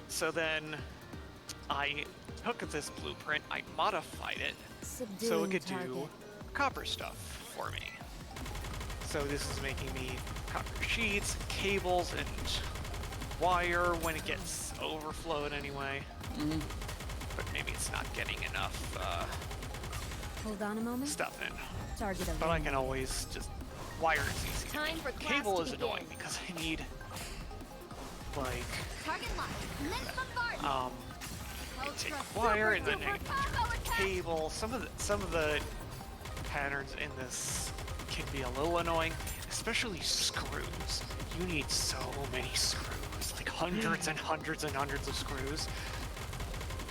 So then I took this blueprint, I modified it so it Subduing could target. do copper stuff for me. So this is making me copper sheets, cables, and wire when it gets overflowed anyway. But maybe it's not getting enough Hold on a moment. stuff in. Target But I eliminated. can always just wire is easy. Time for class Cable to is begin. annoying because I need like Target locked. Commence bombardment. take wire and then I cable. Some of the patterns in this can be a little annoying, especially screws. You need so many screws, like hundreds and hundreds and hundreds of screws.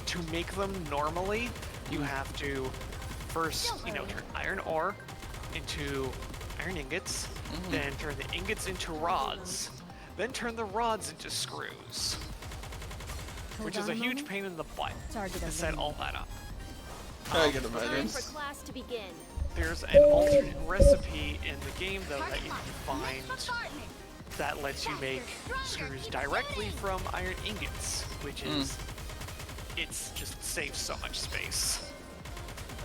To make them normally, you have to first, turn iron ore into iron ingots, then turn the ingots into rods, then turn the rods into screws. Hold Which is on a huge moment. pain in the butt Target to set all that up. I can Time imagine. for class to begin. There's an alternate recipe in the game though that you can find that lets you make screws directly from iron ingots, which is it's just saves so much space.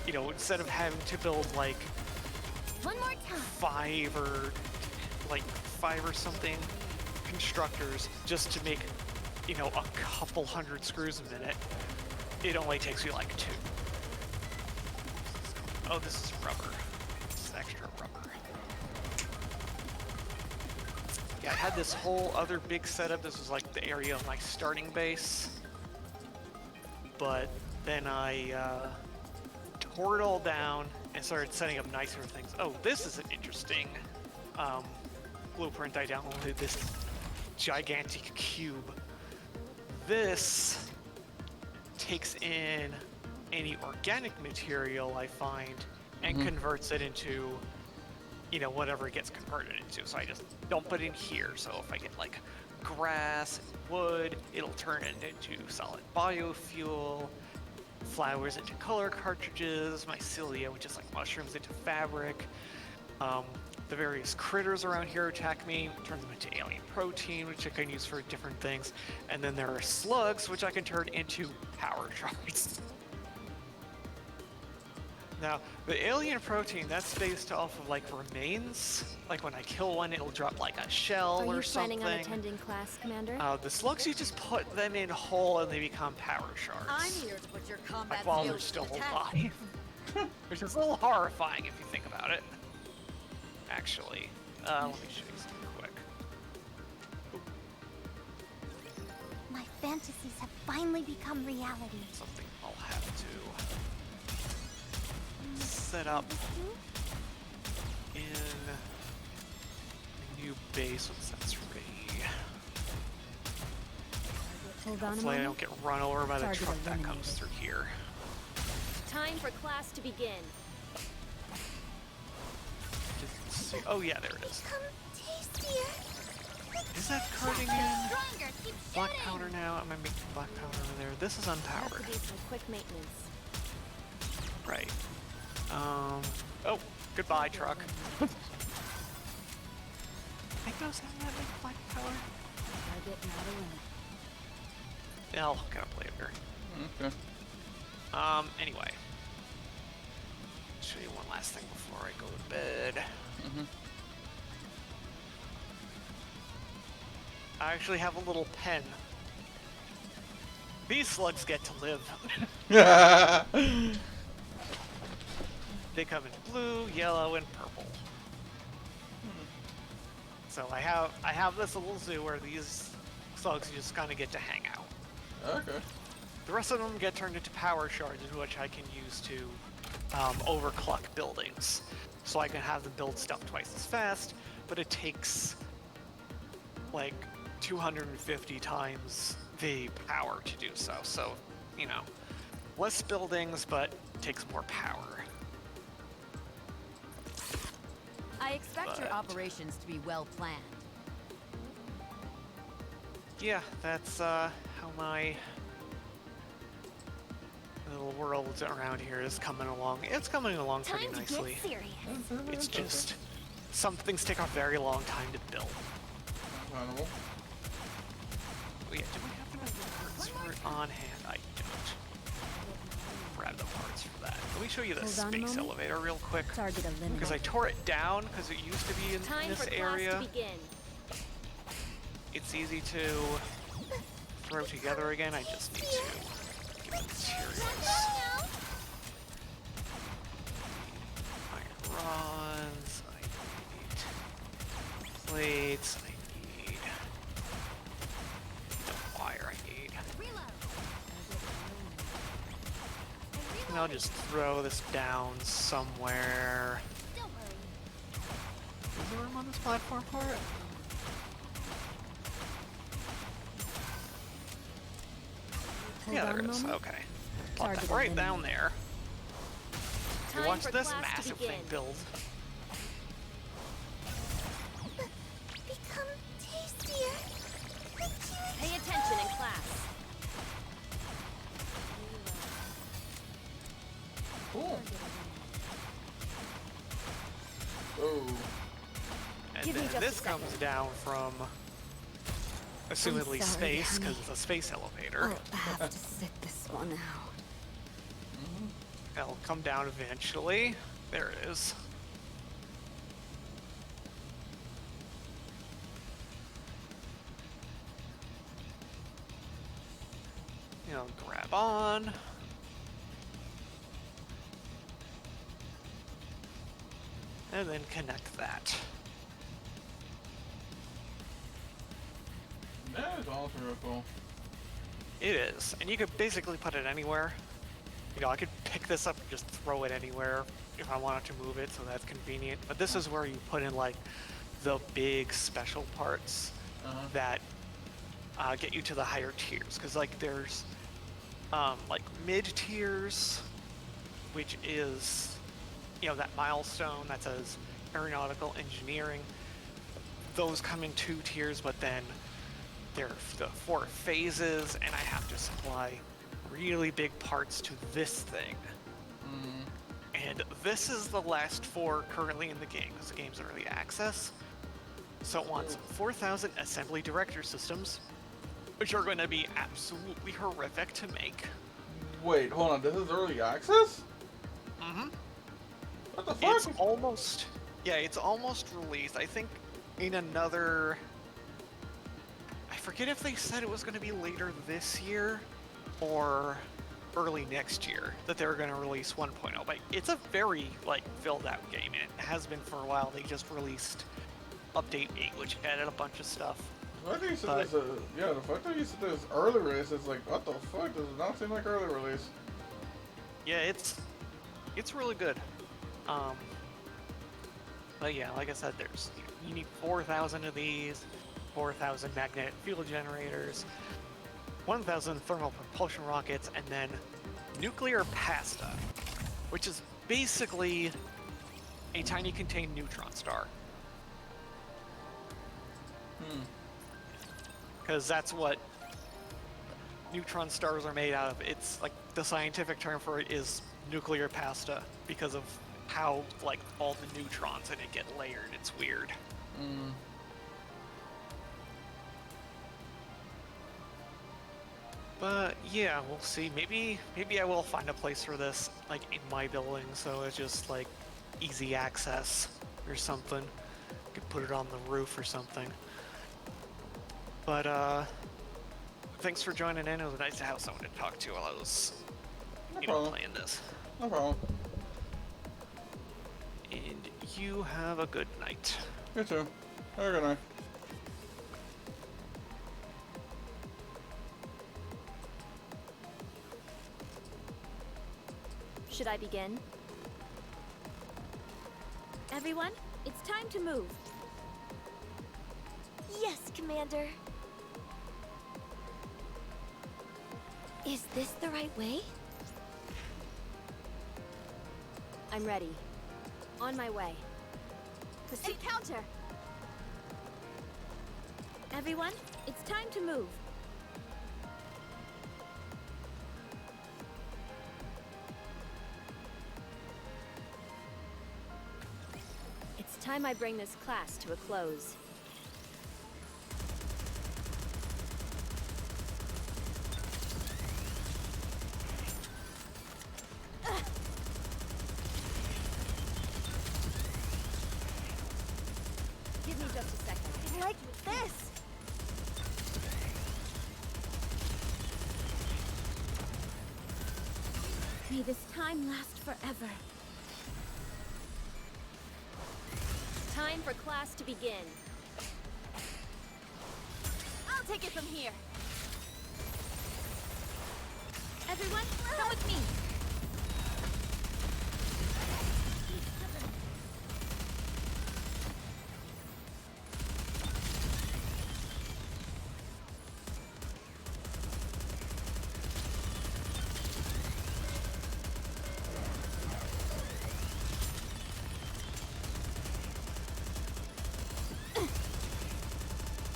Instead of having to build like One more time. five or something constructors just to make a couple hundred screws a minute, it only takes you like 2. Oh, this is rubber. This is extra rubber. Yeah, I had this whole other big setup. This was like the area of my starting base. But then I tore it all down and started setting up nicer things. Oh, this is an interesting blueprint I downloaded. This gigantic cube. This takes in any organic material I find and converts it into, whatever it gets converted into. So I just dump it in here. So if I get like grass and wood, it'll turn it into solid biofuel, flowers into color cartridges, mycelia, which is like mushrooms, into fabric. The various critters around here attack me, turn them into alien protein, which I can use for different things. And then there are slugs, which I can turn into power shards. Now, the alien protein, that's based off of like remains. Like when I kill one, it'll drop like a shell Are or you something. planning on attending class, Commander? The slugs, you just put them in whole and they become power shards. I'm here to put your combat Like while they're skills still to the test. alive. Which is a little horrifying if you think about it. Actually, let me show you something quick. My fantasies have finally become reality. Something I'll have to set up in a new base once that's ready. Hold on a Hopefully I moment. don't get run over by the Target truck that comes eliminated. through here. Time for class to begin. Didn't see- Oh yeah, there it is. Come tastier. Is that carting in Stronger. Keep black shooting. powder now? Am I making black powder over there? This is Have to unpowered. do some quick maintenance. Right. Oh, goodbye, truck. I know something that makes black powder. Target not eliminated. Yeah, I'll look it up later. Okay. Anyway. Show you one last thing before I go to bed. I actually have a little pen. These slugs get to live. They come in blue, yellow, and purple. So I have this little zoo where these slugs just kind of get to hang out. Okay. The rest of them get turned into power shards, which I can use to overclock buildings. So I can have them build stuff twice as fast, but it takes like 250 times the power to do so. So, you know, less buildings, but takes more power. I expect your But- operations to be well planned. Yeah, that's how my little world around here is coming along. It's coming along pretty Time to nicely. get serious. It's just some things take a very long time to build. Animal. Oh, yeah, do we have enough parts for it on hand? I don't. Grab the parts for that. Let me show you the Hold on a space moment. elevator real quick. Target eliminated. Because I tore it down because it used to be in Time this for class area. to begin. It's easy to throw together again. I just need to get materials. Iron rods. I need plates. I need the wire. I need. And I'll just throw this down somewhere. Is there room on this platform for it? Hold Yeah, on there a is. moment. Okay. Plop Target that right eliminated. down there. Time Watch for this class to massive begin. thing build. Become tastier. Pay attention in class. Cool. Oh. And Give me then just a this comes second. down from assumedly I'm sorry, space, because honey. it's a space elevator. I'll have to sit this one out. It'll come down eventually. There it is. You know, grab on. And then connect that. That is also real cool. It is, and you could basically put it anywhere. You know, I could pick this up and just throw it anywhere if I wanted to move it, so that's convenient. But this is where you put in like the big special parts that get you to the higher tiers. Because like there's like mid tiers, which is, you know, that milestone that says aeronautical engineering. Those come in 2 tiers, but then there are the 4 phases, and I have to supply really big parts to this thing. And this is the last 4 currently in the game, because the game's early access. So it wants 4,000 assembly director systems, which are going to be absolutely horrific to make. Wait, hold on. This is early access? Mm-hmm. What the fuck? It's almost, yeah, it's almost released. I think in another, I forget if they said it was going to be later this year or early next year that they were going to release 1.0, but it's a very like filled out game. It has been for a while. They just released update 8, which added a bunch of stuff. I think you said But- this, yeah, the fact that you said this early release is like, what the fuck? Does not seem like early release. Yeah, it's really good. But yeah, like I said, there's you need 4,000 of these, 4,000 magnetic field generators, 1,000 thermal propulsion rockets, and then nuclear pasta, which is basically a tiny contained neutron star. Because that's what neutron stars are made out of. It's like the scientific term for it is nuclear pasta because of how like all the neutrons in it get layered. It's weird. But yeah, we'll see. Maybe I will find a place for this like in my building, so it's just like easy access or something. Could put it on the roof or something. But thanks for joining in. It was nice to have someone to talk to while I was, No you know, problem. playing this. No problem. And you have a good night. You too. Very good. Should I begin? Everyone, it's time to move. Yes, Commander. Is this the right way? I'm ready. On my way. Encounter! Everyone, it's time to move. It's time I bring this class to a close. Give me just a second. Like this. May this time last forever. Time for class to begin. I'll take it from here. Everyone, come with me.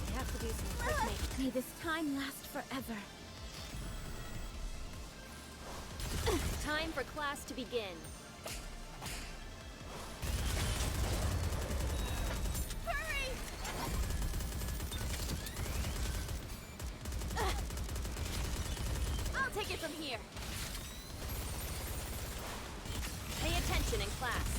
I have to do some quick make. May this time last forever. Time for class to begin. Hurry! I'll take it from here. Pay attention in class.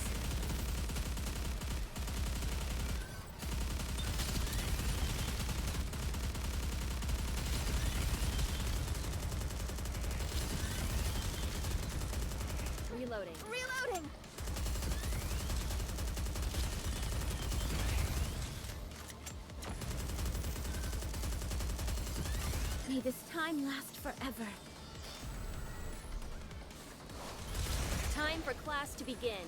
Reloading. Reloading. May this time last forever. Time for class to begin.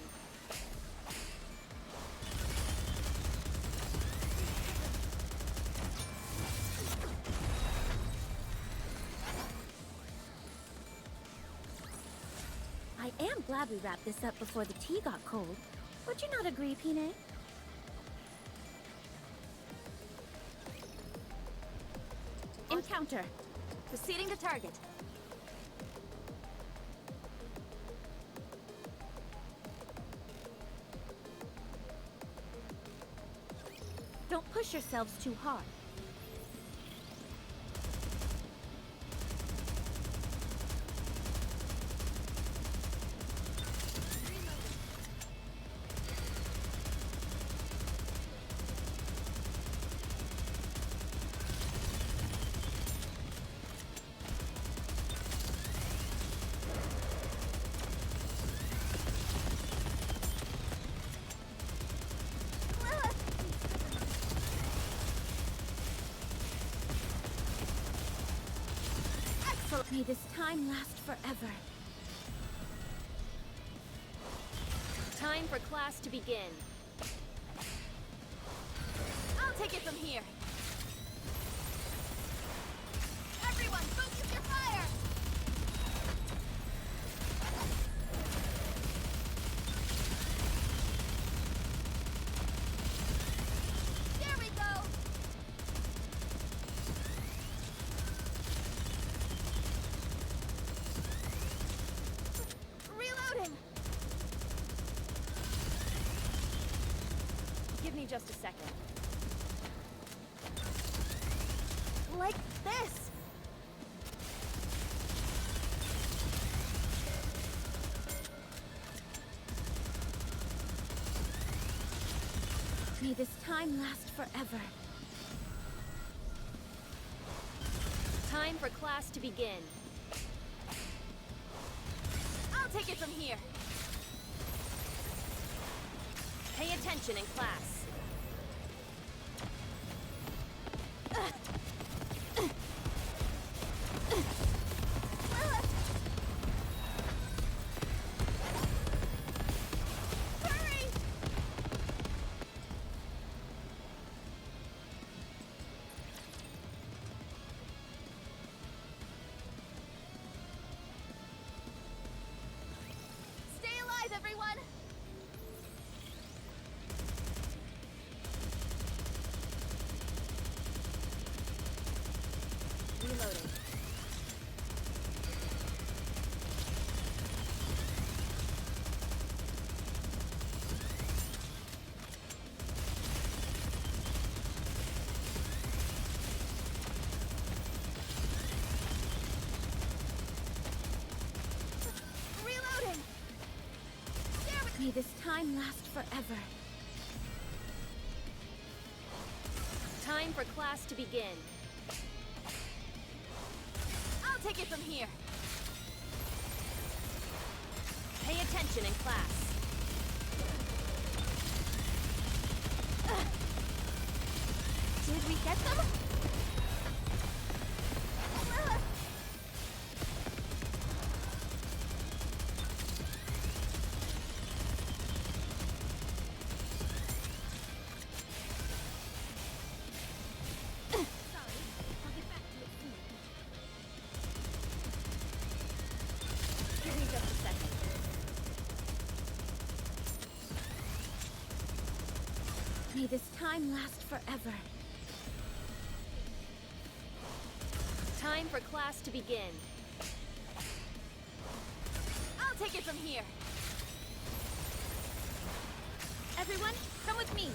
I am glad we wrapped this up before the tea got cold. Would you not agree, Pine? Encounter. Proceeding to target. Don't push yourselves too hard. May this time last forever. Time for class to begin. I'll take it from here. Everyone, focus your fire! There we go! Reloading! Give me just a second. Like this. May this time last forever. Time for class to begin. I'll take it from here. Pay attention in class. May this time last forever. Time for class to begin. I'll take it from here. Pay attention in class. Did we get them? Give me just a second. May this time last forever. Time for class to begin. I'll take it from here. Everyone, come with me.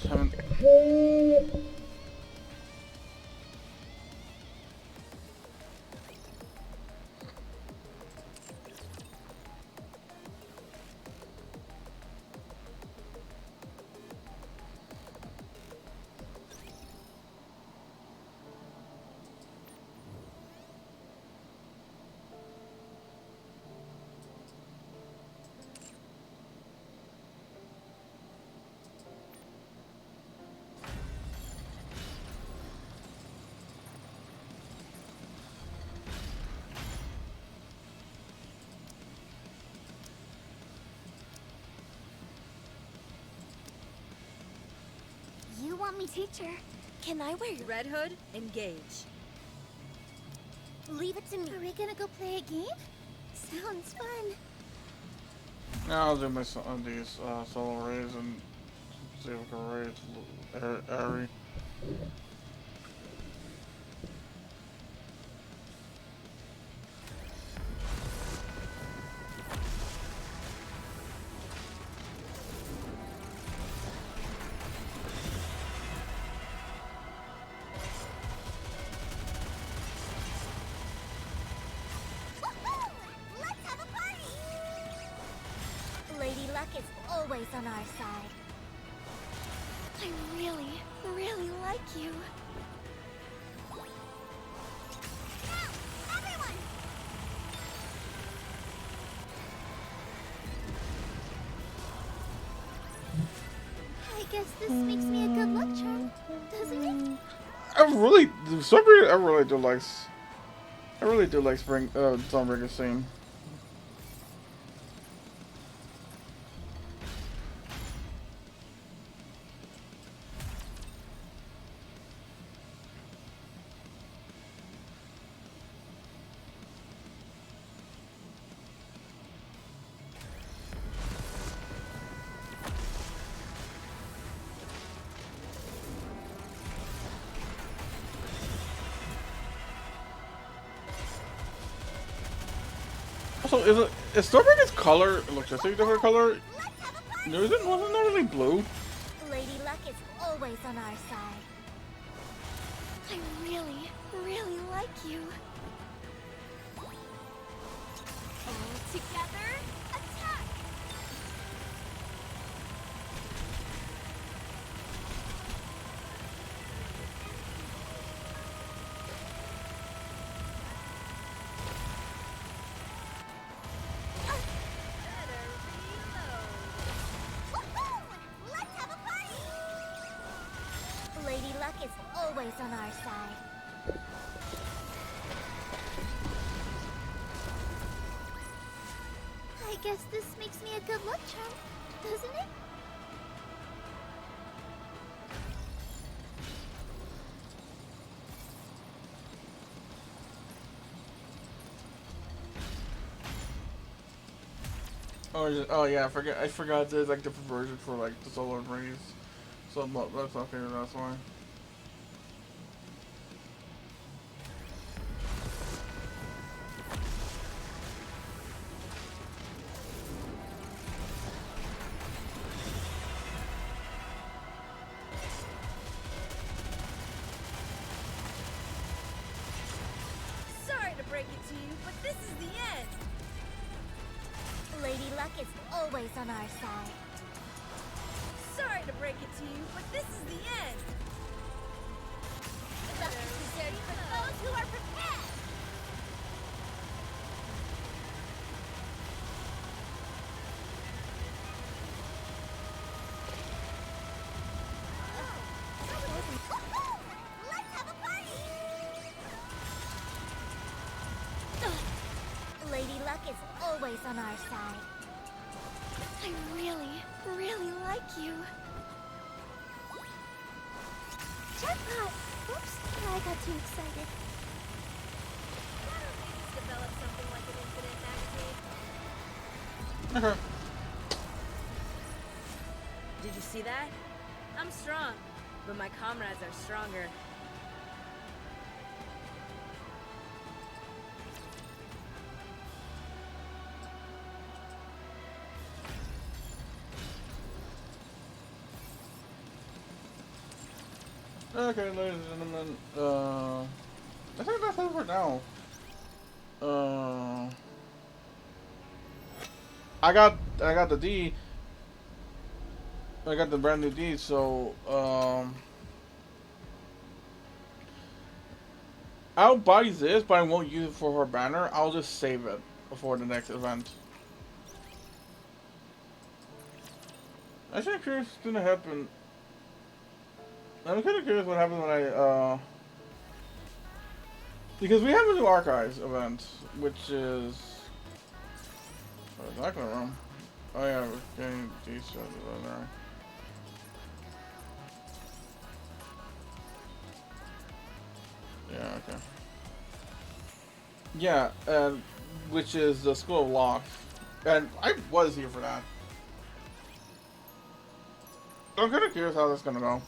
Haven't. You want me, teacher? Can I wear your... Red Hood, engage. Leave it to me. Are we gonna go play a game? Sounds fun. Now I'll do my these solo raids and see if I can raid Ari. Let's have a party! Lady Luck is always on our side. I really, really like you. Now, everyone! I guess this makes me a good luck charm, doesn't it? I really, for some reason, I really do like Spring, Stormbreaker's theme. Also, is Stormbreaker's color electricity different color? Wasn't that really blue? Lady Luck is always on our side. I really, really like you. All together, attack! Better reload. Woohoo! Let's have a party! Lady Luck is always on our side. I guess this makes me a good luck charm, doesn't it? Oh yeah, I forgot there's like different versions for like the solar rays. So that's okay, that's why. Sorry to break it to you, but this is the end. Lady Luck is always on our side. Sorry to break it to you, but this is the end. Luck is reserved for those who are prepared. Let's have a party! Lady Luck is always on our side. I really, really like you. Jackpot! Oops, I got too excited. Why don't they just develop something like an infinite magazine? Okay. Did you see that? I'm strong, but my comrades are stronger. Okay, ladies and gentlemen, I think that's it for now. I got the D. I got the brand new D, so I'll buy this, but I won't use it for her banner. I'll just save it for the next event. Actually, I'm curious what's gonna happen. I'm kind of curious what happens when I because we have a new archives event, which is not gonna run. Oh yeah, we're getting these shows on there. Yeah, okay. Yeah, which is the School of Law, and I was here for that. I'm kind of curious how that's gonna go.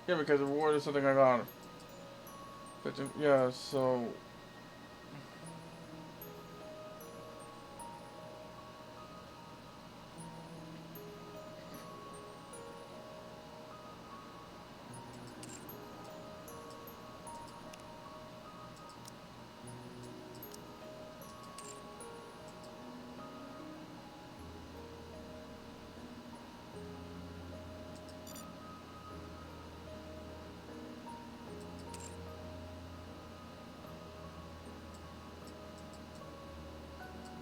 Yeah, because the reward is something I got. But yeah, so.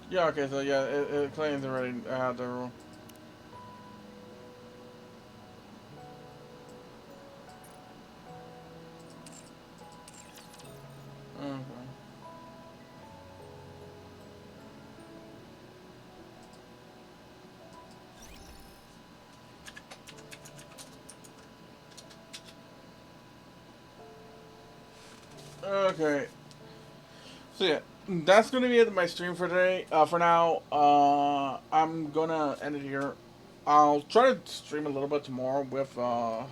Yeah, okay, so yeah, it claims already had the rule. Okay. Okay. So yeah, that's gonna be it my stream for today. For now, I'm gonna end it here. I'll try to stream a little bit tomorrow with the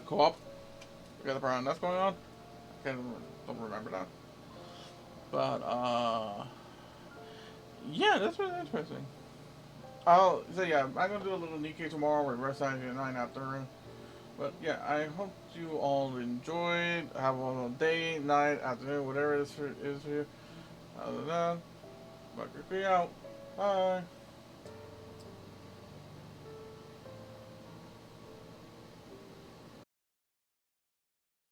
co-op. We got the problem that's going on. I don't remember that. But yeah, that's really interesting. So yeah, I'm gonna do a little Nikkei tomorrow, reverse 99 after. But yeah, I hope you all enjoyed. Have a little day, night, afternoon, whatever it is for you. Other than that, Bucket out. Bye.